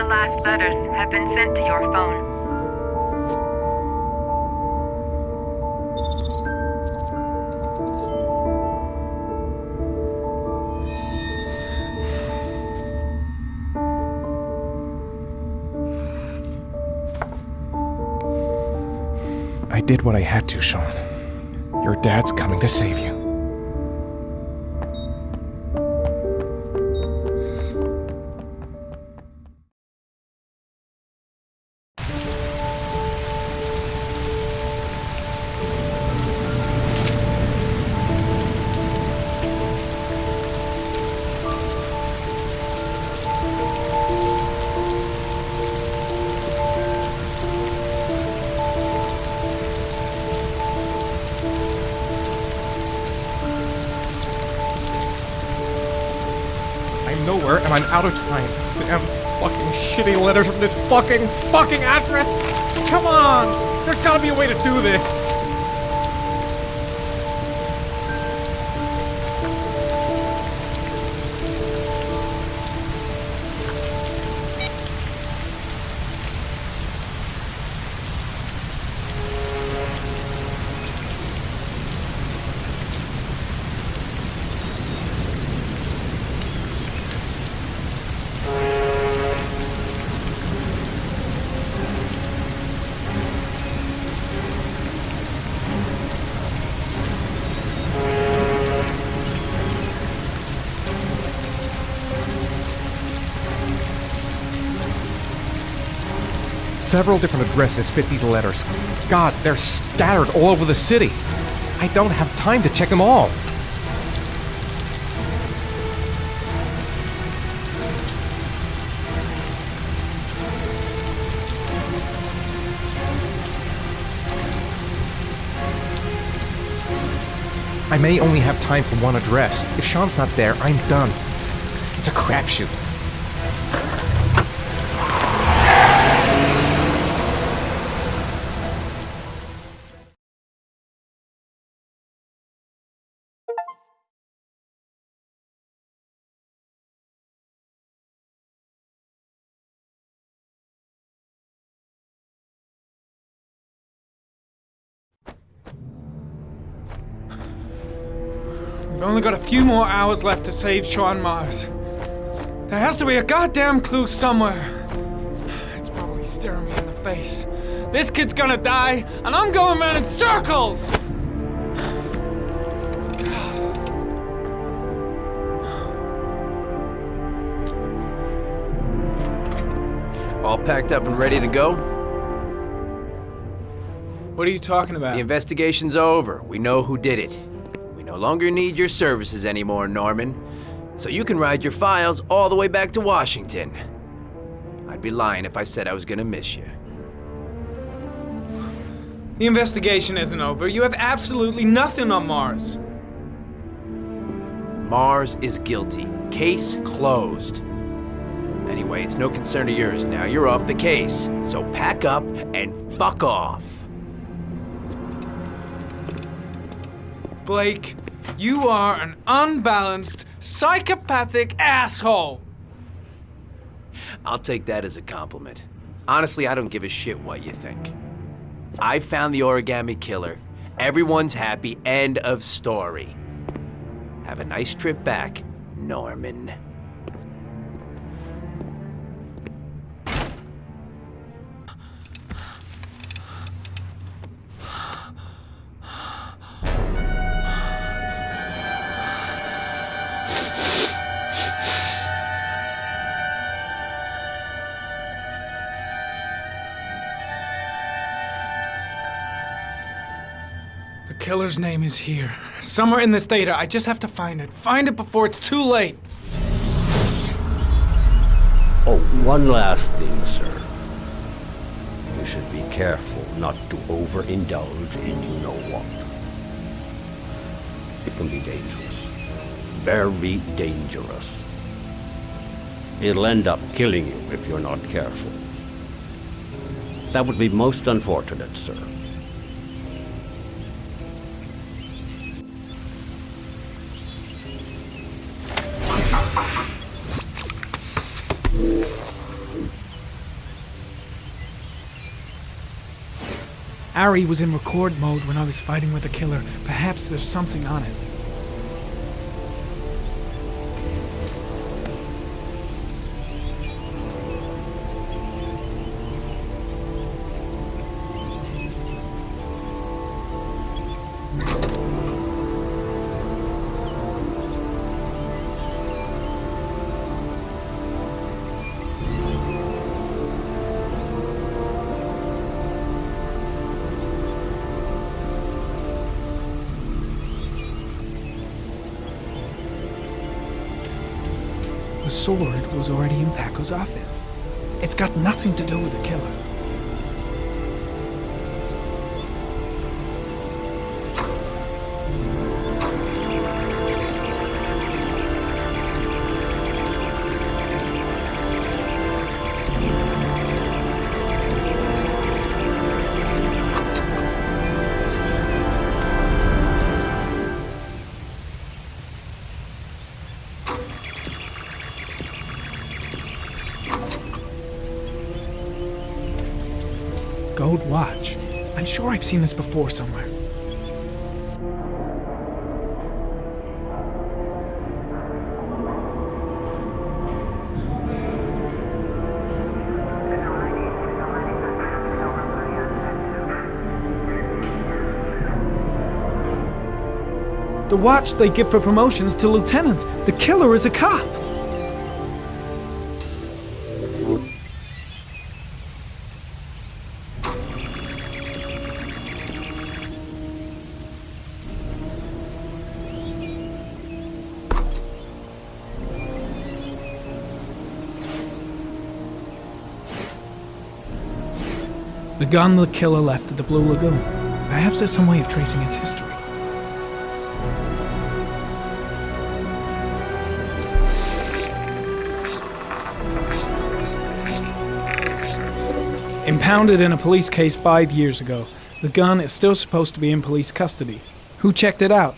the last letters have been sent to your phone. I did what I had to, Sean. Your dad's coming to save you. I'm nowhere and I'm out of time. Damn fucking shitty letters from this fucking address! Come on! There's gotta be a way to do this! Several different addresses fit these letters. God, they're scattered all over the city. I don't have time to check them all. I may only have time for one address. If Sean's not there, I'm done. It's a crapshoot. We've only got a few more hours left to save Sean Mars. There has to be a goddamn clue somewhere. It's probably staring me in the face. This kid's gonna die, and I'm going around in circles! All packed up and ready to go? What are you talking about? The investigation's over. We know who did it. We no longer need your services anymore, Norman. So you can ride your files all the way back to Washington. I'd be lying if I said I was gonna miss you. The investigation isn't over. You have absolutely nothing on Mars. Mars is guilty. Case closed. Anyway, it's no concern of yours now. You're off the case. So pack up and fuck off. Blake, you are an unbalanced, psychopathic asshole! I'll take that as a compliment. Honestly, I don't give a shit what you think. I found the origami killer. Everyone's happy. End of story. Have a nice trip back, Norman. The killer's name is here. Somewhere in this data. I just have to find it. Find it before it's too late. Oh, one last thing, sir. You should be careful not to overindulge in you know what. It can be dangerous. Very dangerous. It'll end up killing you if you're not careful. That would be most unfortunate, sir. Ari was in record mode when I was fighting with the killer. Perhaps there's something on it. The sword was already in Paco's office. It's got nothing to do with the killer. Gold watch. I'm sure I've seen this before somewhere. The watch they give for promotions to lieutenant. The killer is a cop. The gun the killer left at the Blue Lagoon. Perhaps there's some way of tracing its history. Impounded in a police case 5 years ago, the gun is still supposed to be in police custody. Who checked it out?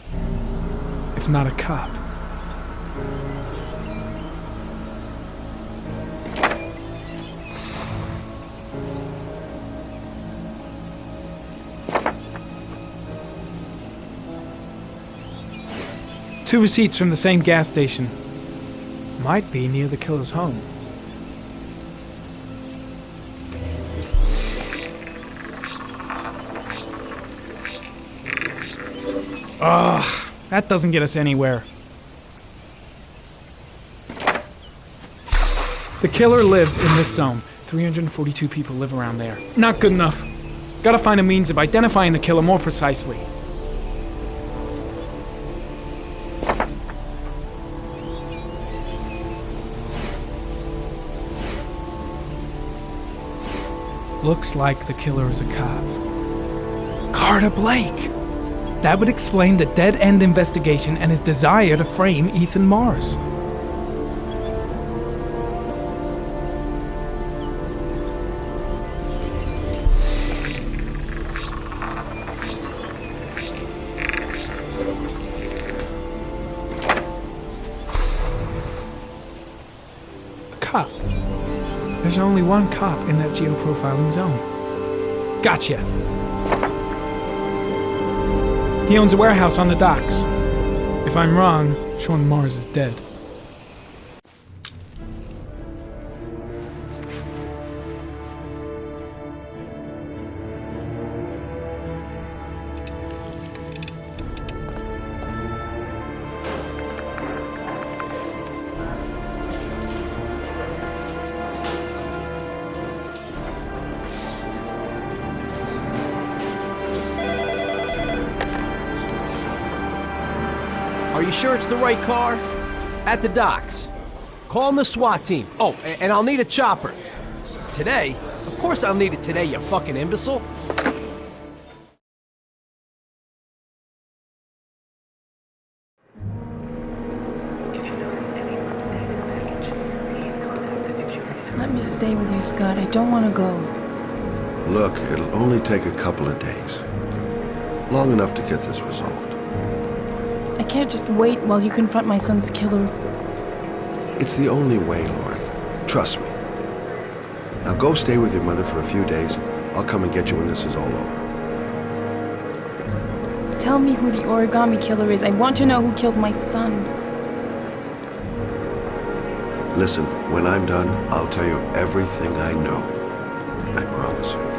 If not a cop. Two receipts from the same gas station. Might be near the killer's home. Ugh, that doesn't get us anywhere. The killer lives in this zone. 342 people live around there. Not good enough. Gotta find a means of identifying the killer more precisely. Looks like the killer is a cop. Carter Blake! That would explain the dead-end investigation and his desire to frame Ethan Mars. A cop. There's only one cop in that geoprofiling zone. Gotcha! He owns a warehouse on the docks. If I'm wrong, Sean Mars is dead. Are you sure it's the right car? At the docks. Calling the SWAT team. Oh, and I'll need a chopper. Today? Of course I'll need it today, you fucking imbecile. Let me stay with you, Scott. I don't want to go. Look, it'll only take a couple of days. Long enough to get this resolved. I can't just wait while you confront my son's killer. It's the only way, Lauren. Trust me. Now go stay with your mother for a few days. I'll come and get you when this is all over. Tell me who the origami killer is. I want to know who killed my son. Listen, when I'm done, I'll tell you everything I know. I promise.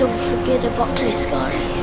Don't forget about my scar.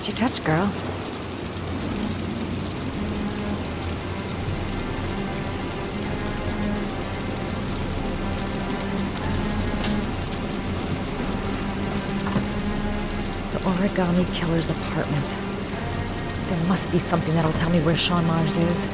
Nice you touch, girl. The origami killer's apartment. There must be something that'll tell me where Sean Mars is.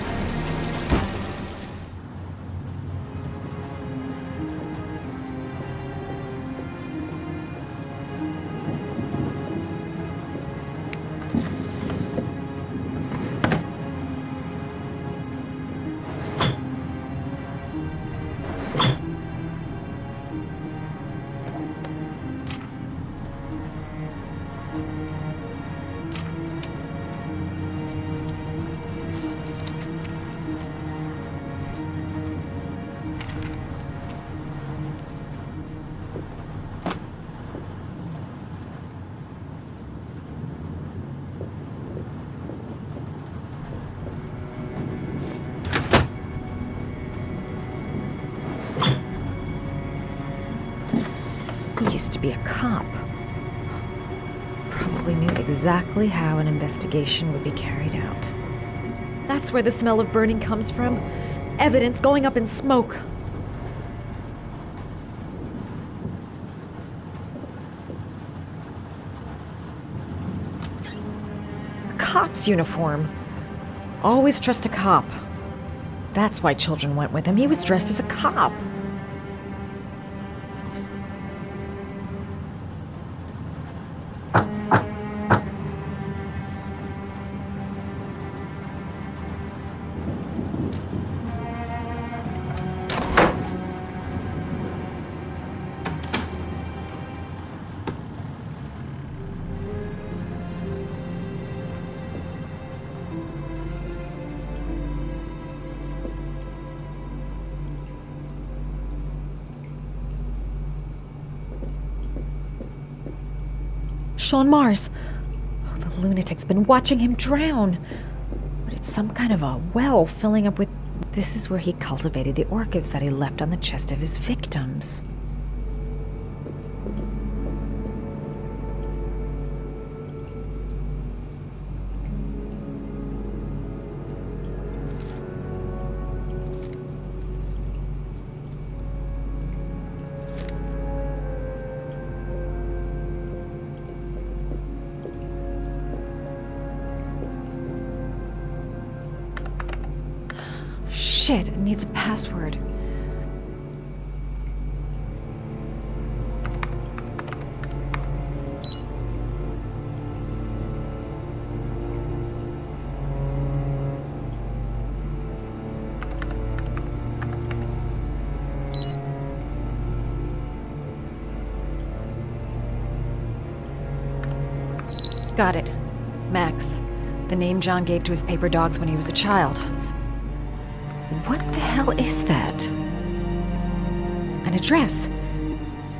He used to be a cop. Probably knew exactly how an investigation would be carried out. That's where the smell of burning comes from. Evidence going up in smoke. A cop's uniform. Always trust a cop. That's why children went with him. He was dressed as a cop. Sean Mars. Oh, the lunatic's been watching him drown. But it's some kind of a well filling up with... This is where he cultivated the orchids that he left on the chest of his victims. Shit, it needs a password. Got it. Max. The name John gave to his paper dogs when he was a child. What the hell is that? An address.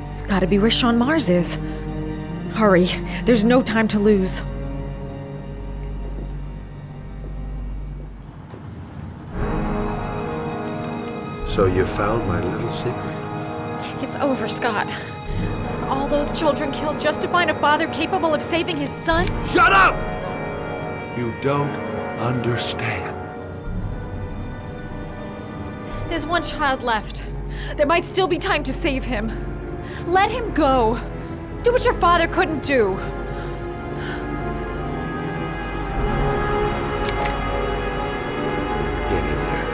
It's gotta be where Sean Mars is. Hurry, there's no time to lose. So you found my little secret? It's over, Scott. All those children killed just to find a father capable of saving his son? Shut up! You don't understand. There's one child left. There might still be time to save him. Let him go. Do what your father couldn't do. Get in there.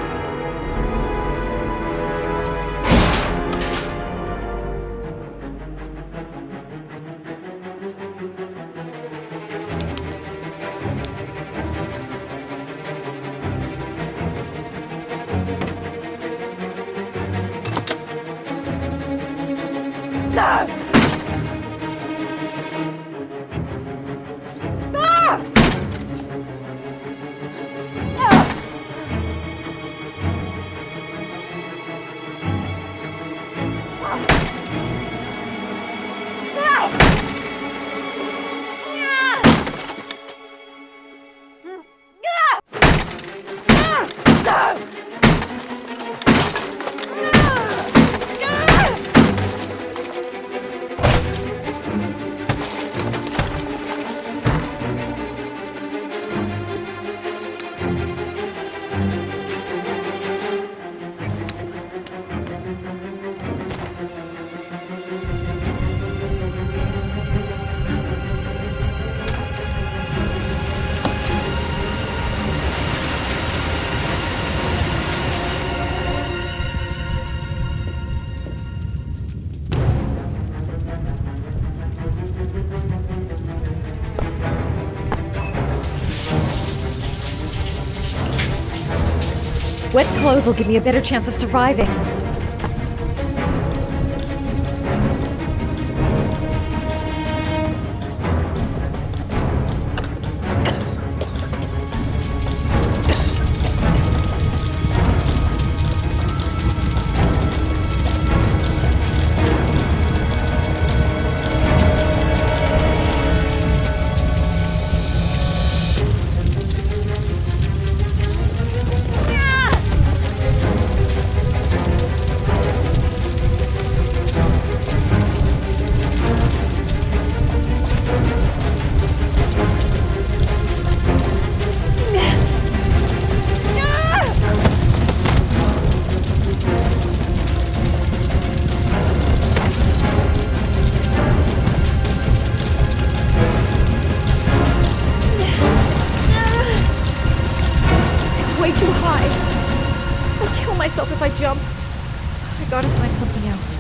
Wet clothes will give me a better chance of surviving. Way too high. I'll kill myself if I jump. I gotta find something else.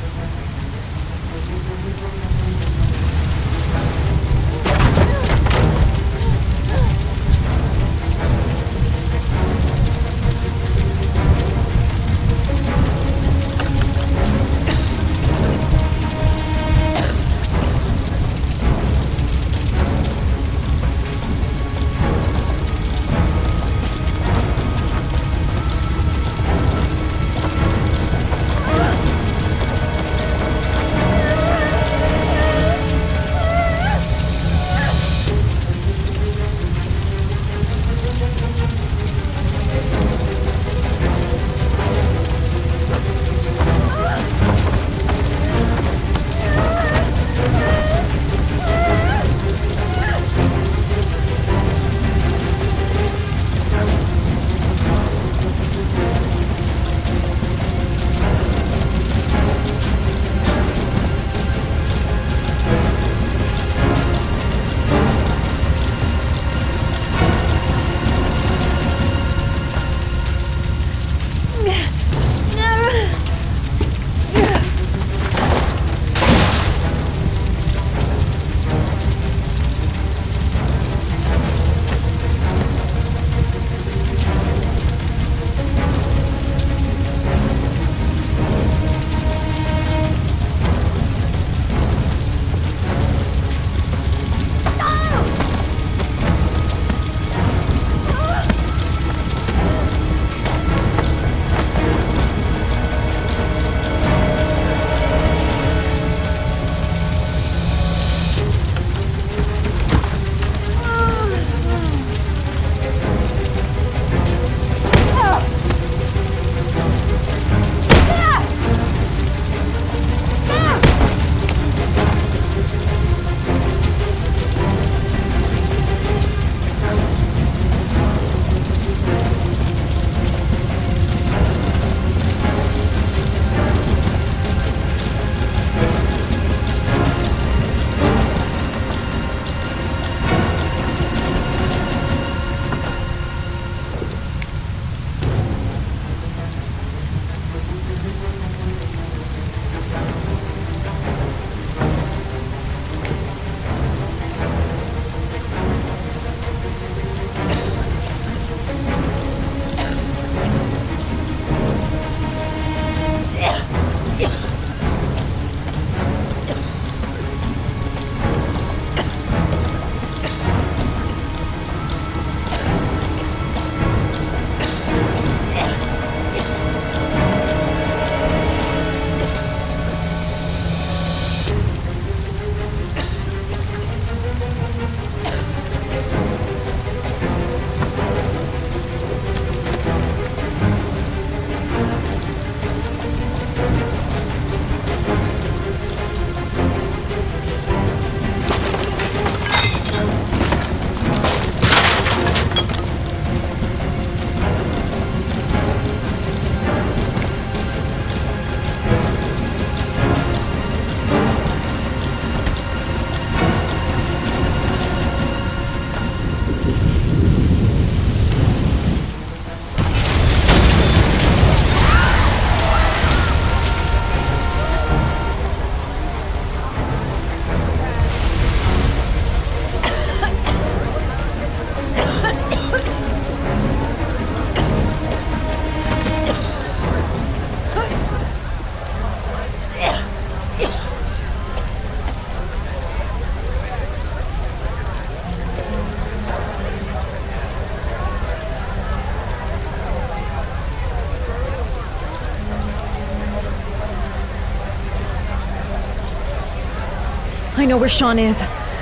I know where Sean is.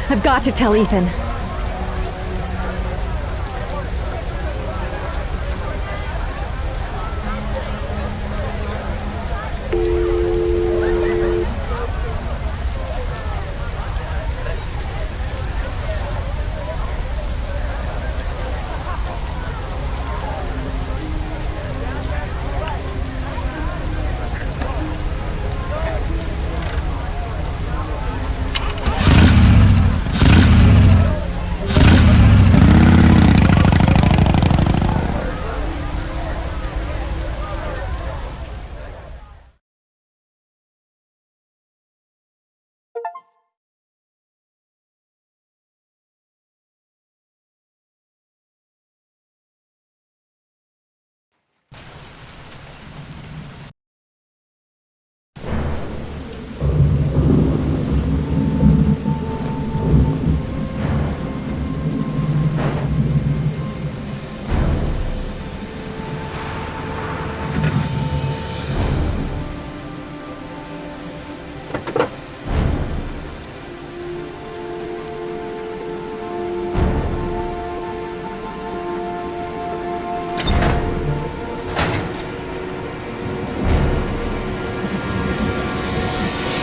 I've got to tell Ethan.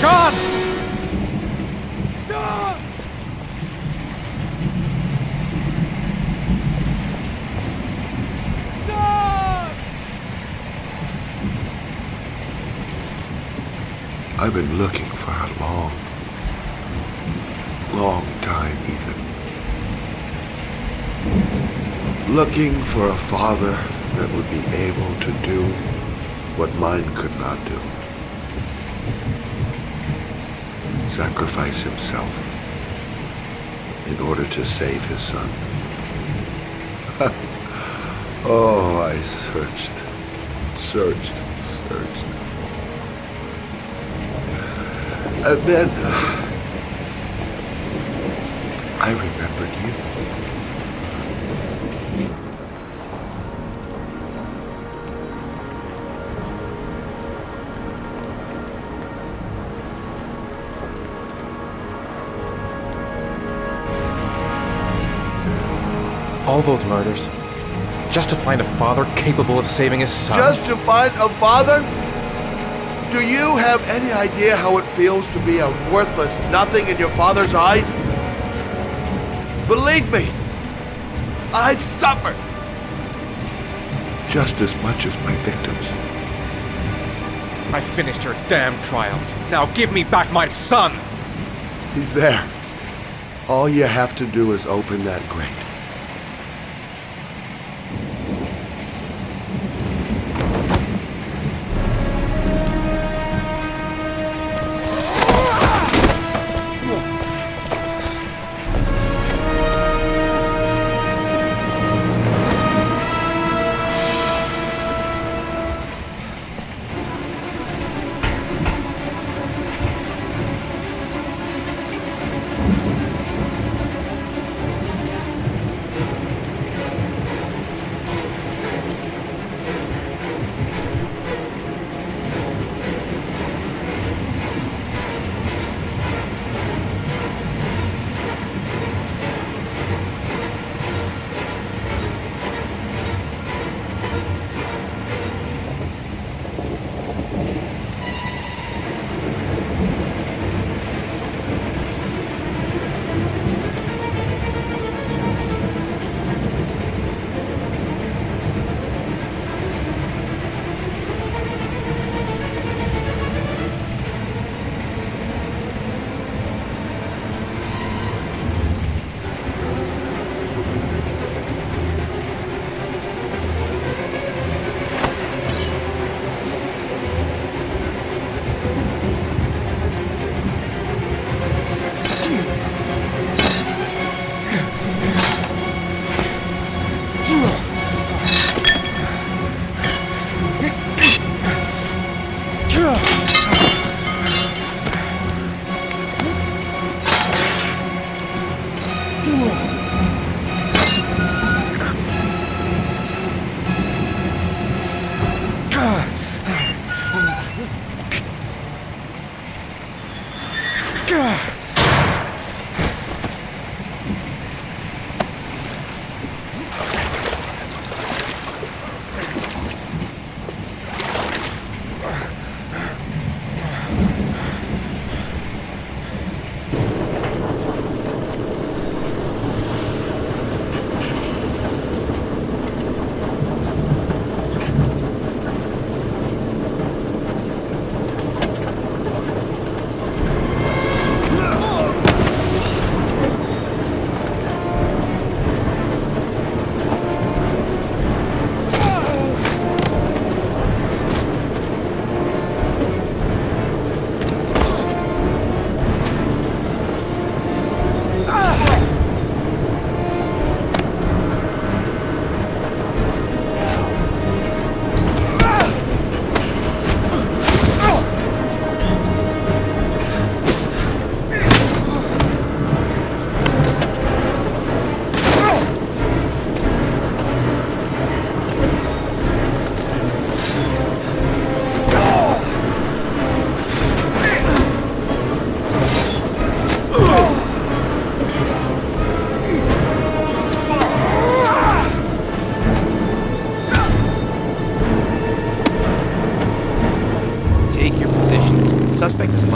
Sean! I've been looking for a long, long time, Ethan. Looking for a father that would be able to do what mine could not do. Sacrifice himself in order to save his son. Oh, I searched. And then I remembered you. All those murders, just to find a father capable of saving his son. Just to find a father? Do you have any idea how it feels to be a worthless nothing in your father's eyes? Believe me, I've suffered just as much as my victims. I finished your damn trials. Now give me back my son! He's there. All you have to do is open that grate.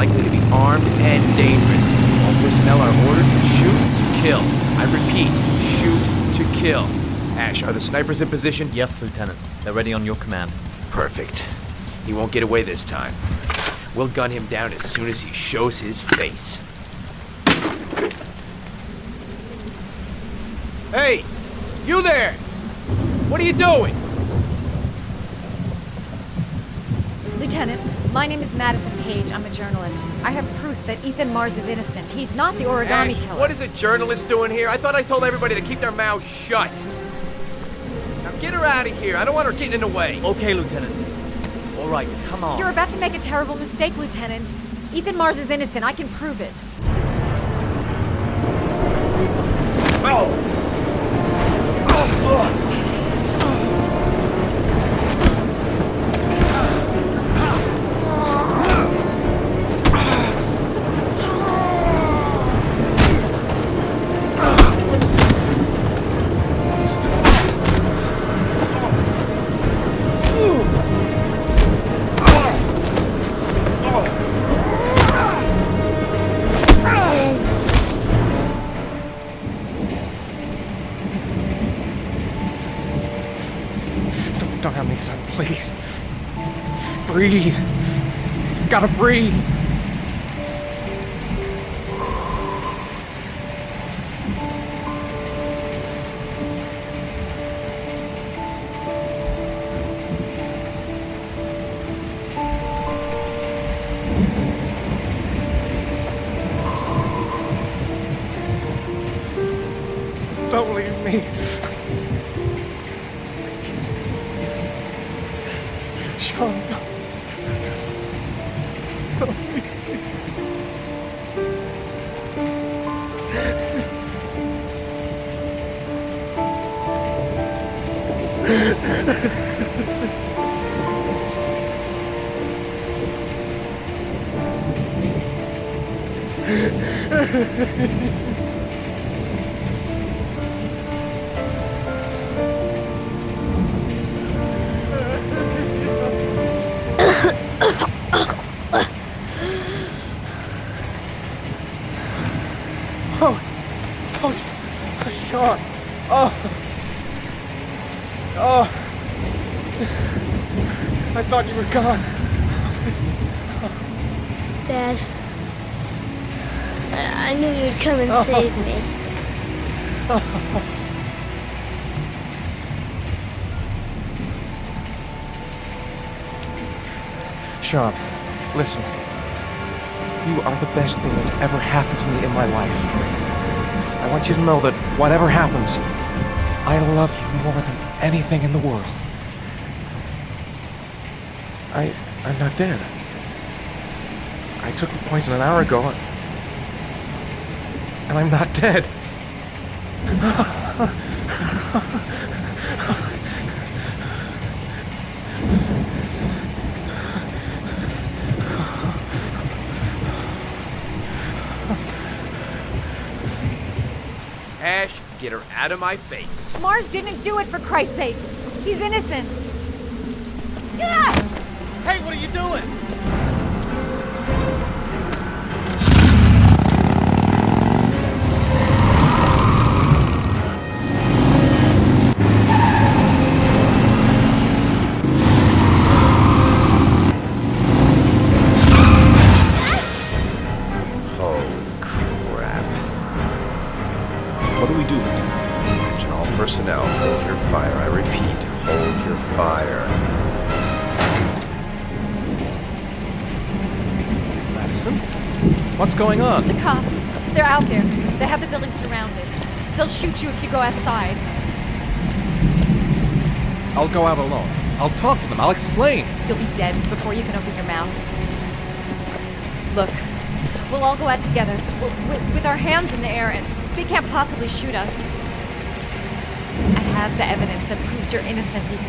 likely to be armed and dangerous. All personnel are ordered to shoot to kill. I repeat, shoot to kill. Ash, are the snipers in position? Yes, Lieutenant. They're ready on your command. Perfect. He won't get away this time. We'll gun him down as soon as he shows his face. Hey! You there! What are you doing? Lieutenant, my name is Madison Page. I'm a journalist. I have proof that Ethan Mars is innocent. He's not the origami Ash, killer. what is a journalist doing here? I thought I told everybody to keep their mouths shut. Now get her out of here. I don't want her getting in the way. Okay, Lieutenant. All right, come on. You're about to make a terrible mistake, Lieutenant. Ethan Mars is innocent. I can prove it. Don't have me, son, please. Breathe. You gotta breathe. Don't leave me. Sean, don't leave me. Sean. I thought you were gone. Dad, I knew you'd come and save me. Sean, listen. You are the best thing that's ever happened to me in my life. I want you to know that whatever happens, I love you more than anything in the world. I'm not dead. I took the poison an hour ago, and I'm not dead. Ash, get her out of my face. Mars didn't do it, for Christ's sakes. He's innocent. Hey, what are you doing? What do we do, Lieutenant? Attention all personnel, hold your fire. I repeat, hold your fire. Madison? What's going on? The cops. They're out there. They have the building surrounded. They'll shoot you if you go outside. I'll go out alone. I'll talk to them. I'll explain. You'll be dead before you can open your mouth. Look, we'll all go out together, with our hands in the air, and they can't possibly shoot us. I have the evidence that proves your innocence, Ethan.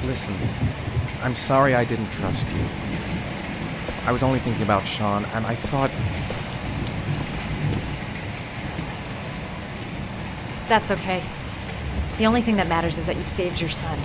Listen, I'm sorry I didn't trust you. I was only thinking about Sean, and I thought... That's okay. The only thing that matters is that you saved your son.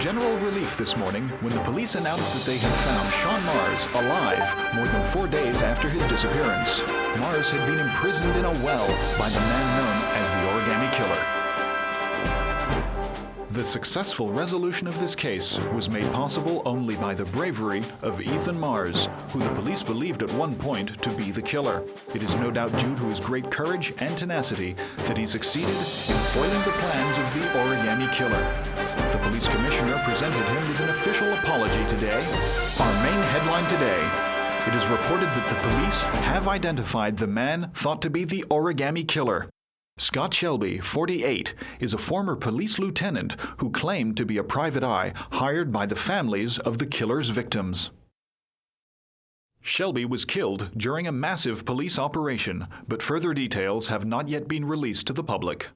general relief this morning when the police announced that they had found Sean Mars alive more than 4 days after his disappearance. Mars had been imprisoned in a well by the man known as the Origami Killer. The successful resolution of this case was made possible only by the bravery of Ethan Mars, who the police believed at one point to be the killer. It is no doubt due to his great courage and tenacity that he succeeded in foiling the plans of the Origami Killer. The police commissioner presented him with an official apology today. Our main headline today: it is reported that the police have identified the man thought to be the Origami Killer. Scott Shelby, 48, is a former police lieutenant who claimed to be a private eye hired by the families of the killer's victims. Shelby was killed during a massive police operation, but further details have not yet been released to the public.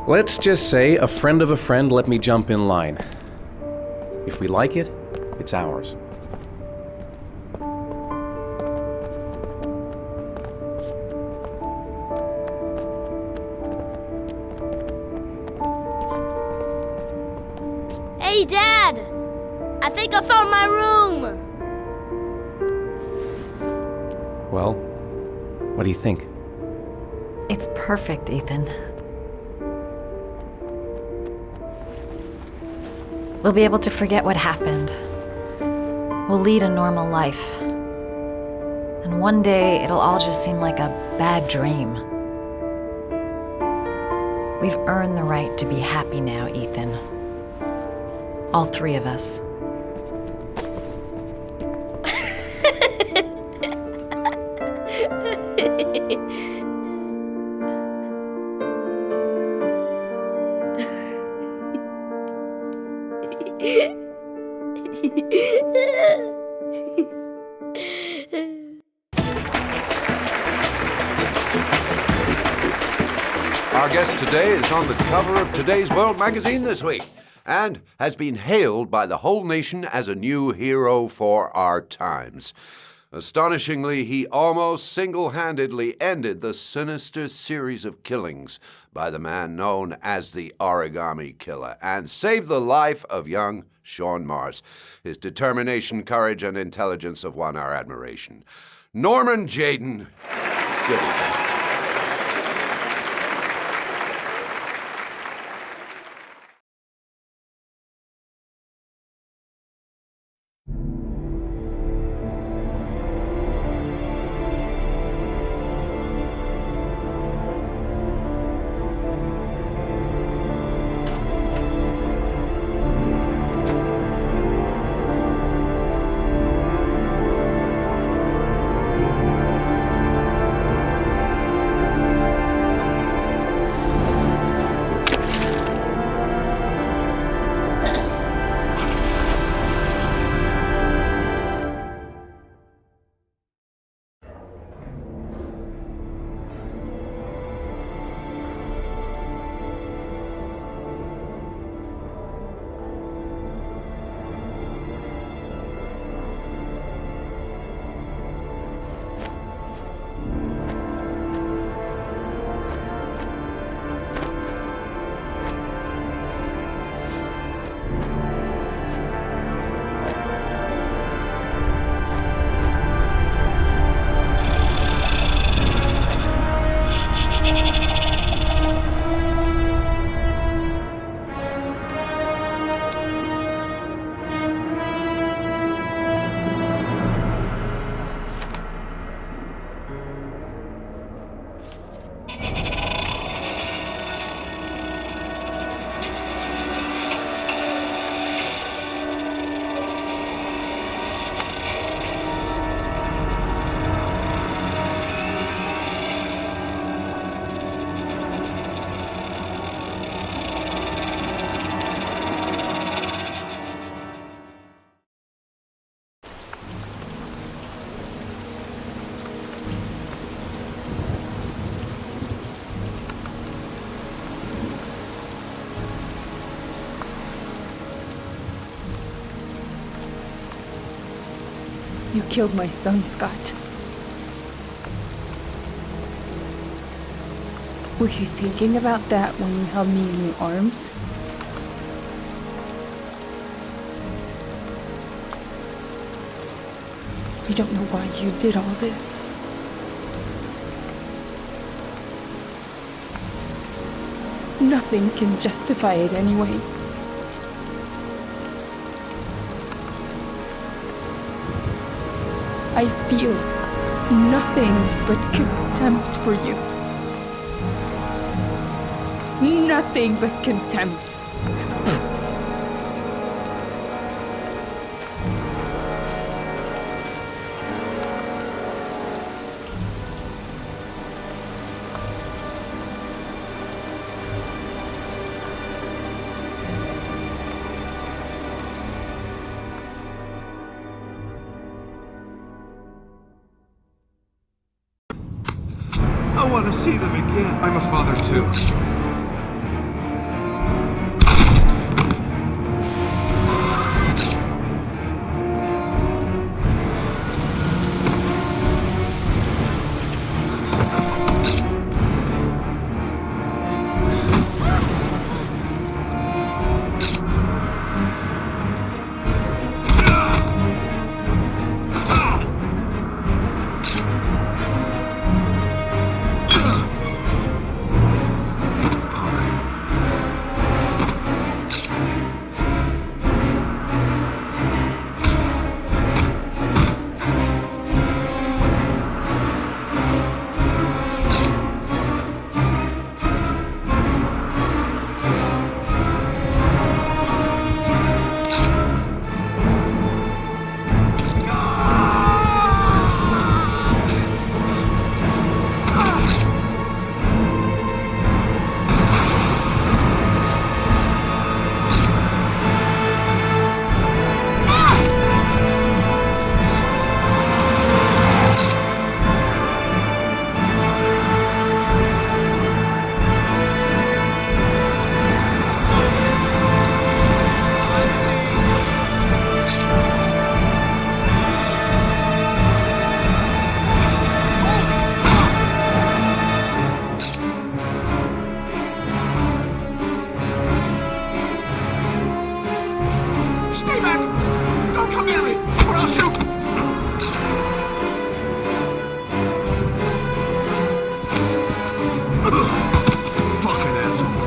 Let's just say a friend of a friend let me jump in line. If we like it, it's ours. Hey, Dad! I think I found my room! Well, what do you think? It's perfect, Ethan. We'll be able to forget what happened. We'll lead a normal life. And one day, it'll all just seem like a bad dream. We've earned the right to be happy now, Ethan. All three of us. Our guest today is on the cover of Today's World magazine this week and has been hailed by the whole nation as a new hero for our times. Astonishingly, he almost single-handedly ended the sinister series of killings by the man known as the Origami Killer and saved the life of young Sean Mars. His determination, courage, and intelligence have won our admiration. Norman Jayden, good evening. You killed my son, Scott. Were you thinking about that when you held me in your arms? I don't know why you did all this. Nothing can justify it anyway. I feel nothing but contempt for you. Nothing but contempt. I want to see them again. I'm a father too. Stay back! Don't come near me, or I'll shoot! Fucking asshole.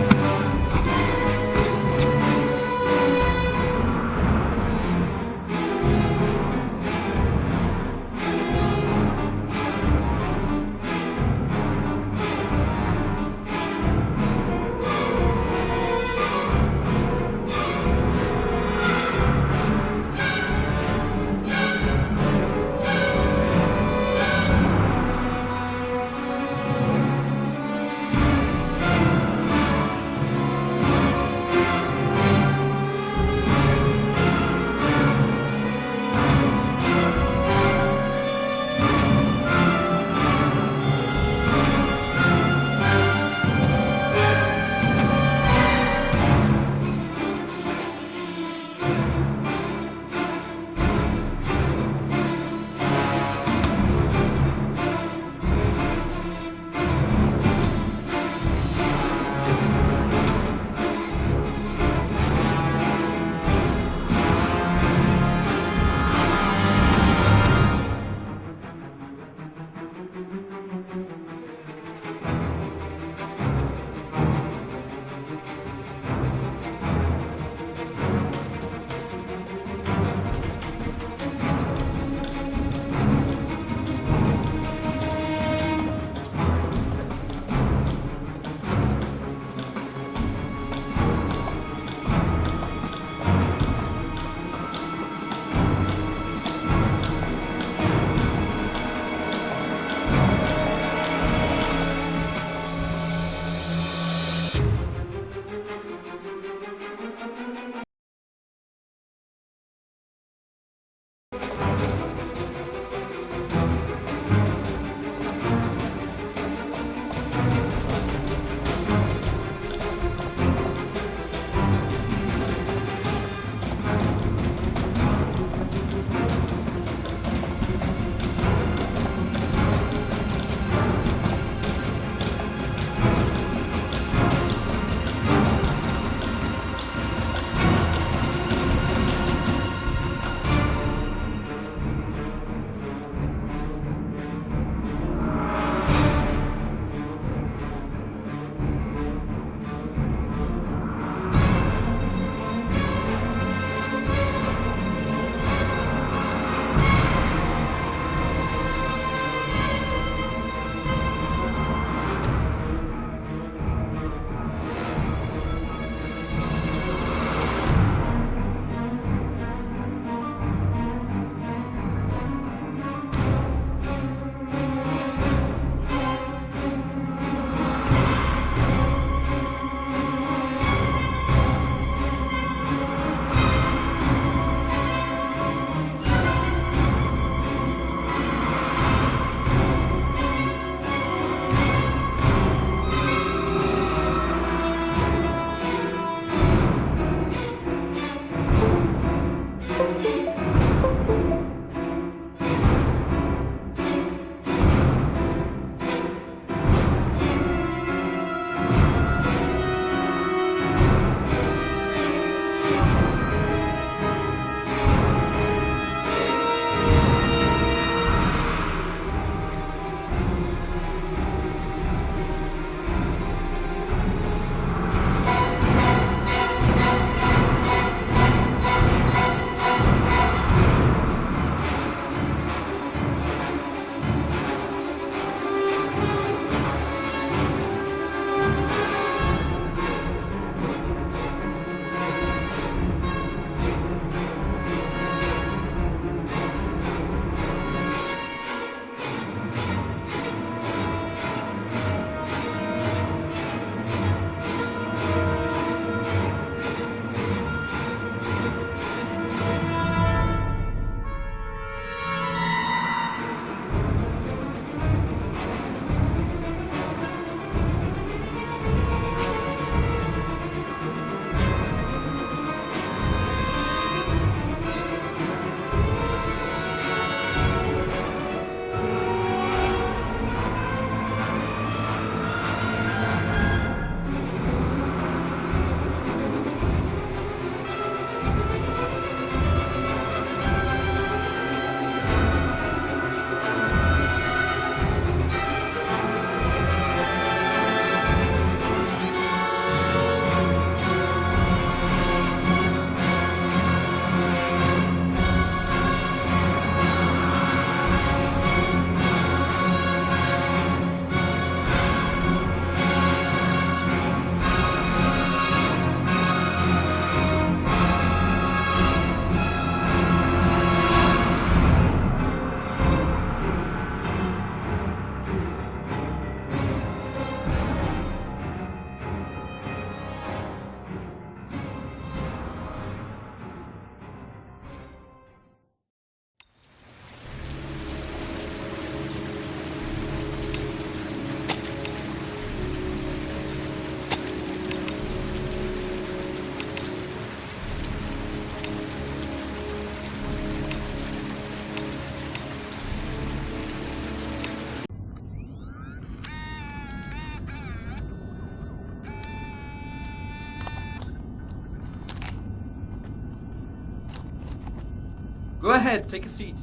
Go ahead, take a seat.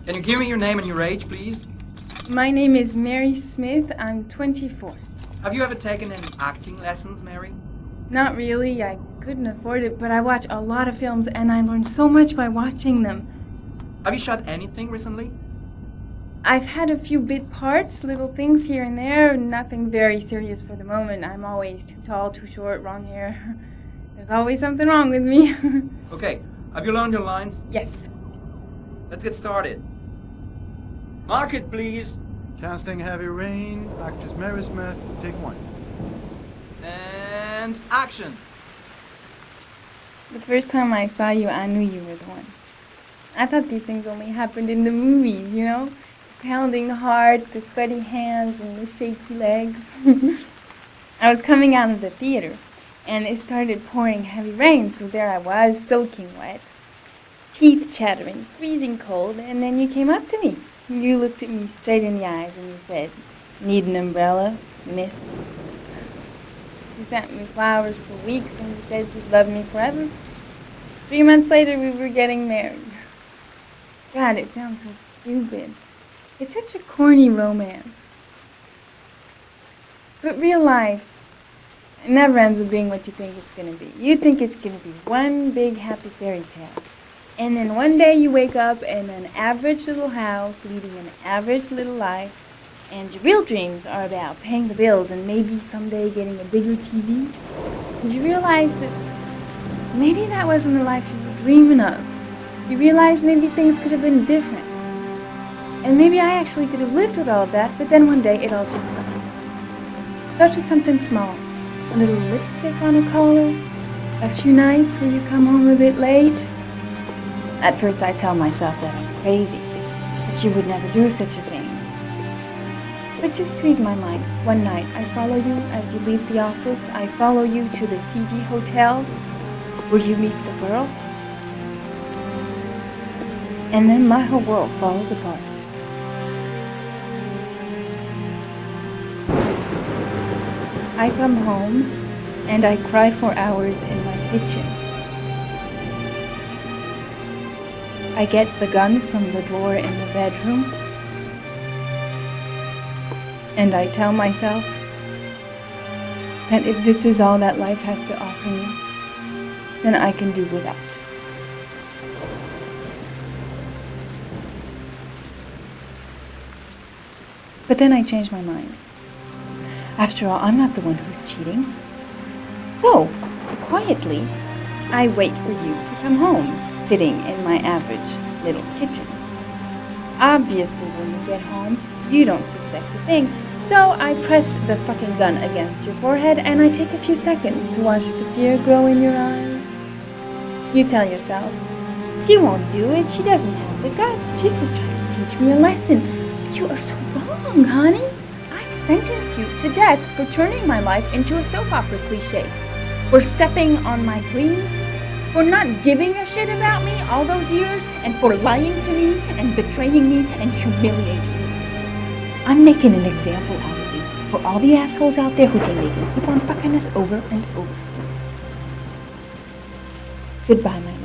Can you give me your name and your age, please? My name is Mary Smith. I'm 24. Have you ever taken any acting lessons, Mary? Not really. I couldn't afford it, but I watch a lot of films and I learn so much by watching them. Have you shot anything recently? I've had a few bit parts, little things here and there, nothing very serious for the moment. I'm always too tall, too short, wrong hair. There's always something wrong with me. Okay, have you learned your lines? Yes. Let's get started. Mark it, please. Casting Heavy Rain, actress Mary Smith, take one. And action. The first time I saw you, I knew you were the one. I thought these things only happened in the movies, you know? The pounding heart, the sweaty hands, and the shaky legs. I was coming out of the theater, and it started pouring heavy rain, so there I was, soaking wet, teeth chattering, freezing cold, and then you came up to me. You looked at me straight in the eyes, and you said, "Need an umbrella, miss?" You sent me flowers for weeks, and you said you'd love me forever. 3 months later, we were getting married. God, it sounds so stupid. It's such a corny romance. But real life, it never ends up being what you think it's gonna be. You think it's gonna be one big happy fairy tale. And then one day you wake up in an average little house, leading an average little life, and your real dreams are about paying the bills and maybe someday getting a bigger TV. And you realize that maybe that wasn't the life you were dreaming of. You realize maybe things could have been different. And maybe I actually could have lived with all of that, but then one day it all just stops. It starts with something small. A little lipstick on a collar. A few nights when you come home a bit late. At first I tell myself that I'm crazy, that you would never do such a thing. But just to ease my mind, one night I follow you as you leave the office. I follow you to the CD hotel where you meet the girl. And then my whole world falls apart. I come home and I cry for hours in my kitchen. I get the gun from the drawer in the bedroom. And I tell myself that if this is all that life has to offer me, then I can do without. But then I change my mind. After all, I'm not the one who's cheating. So, quietly, I wait for you to come home, sitting in my average little kitchen. Obviously, when you get home, you don't suspect a thing, so I press the fucking gun against your forehead and I take a few seconds to watch the fear grow in your eyes. You tell yourself, she won't do it, she doesn't have the guts, she's just trying to teach me a lesson. But you are so wrong, honey. I sentence you to death for turning my life into a soap opera cliche, for stepping on my dreams, for not giving a shit about me all those years, and for lying to me and betraying me and humiliating me. I'm making an example out of you for all the assholes out there who think they can keep on fucking us over and over. Goodbye, my love.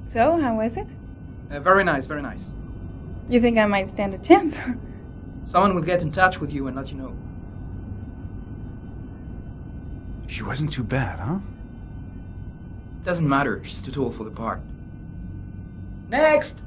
So, how was it? Very nice, very nice. You think I might stand a chance? Someone will get in touch with you and let you know. She wasn't too bad, huh? Doesn't matter, she's too tall for the part. Next!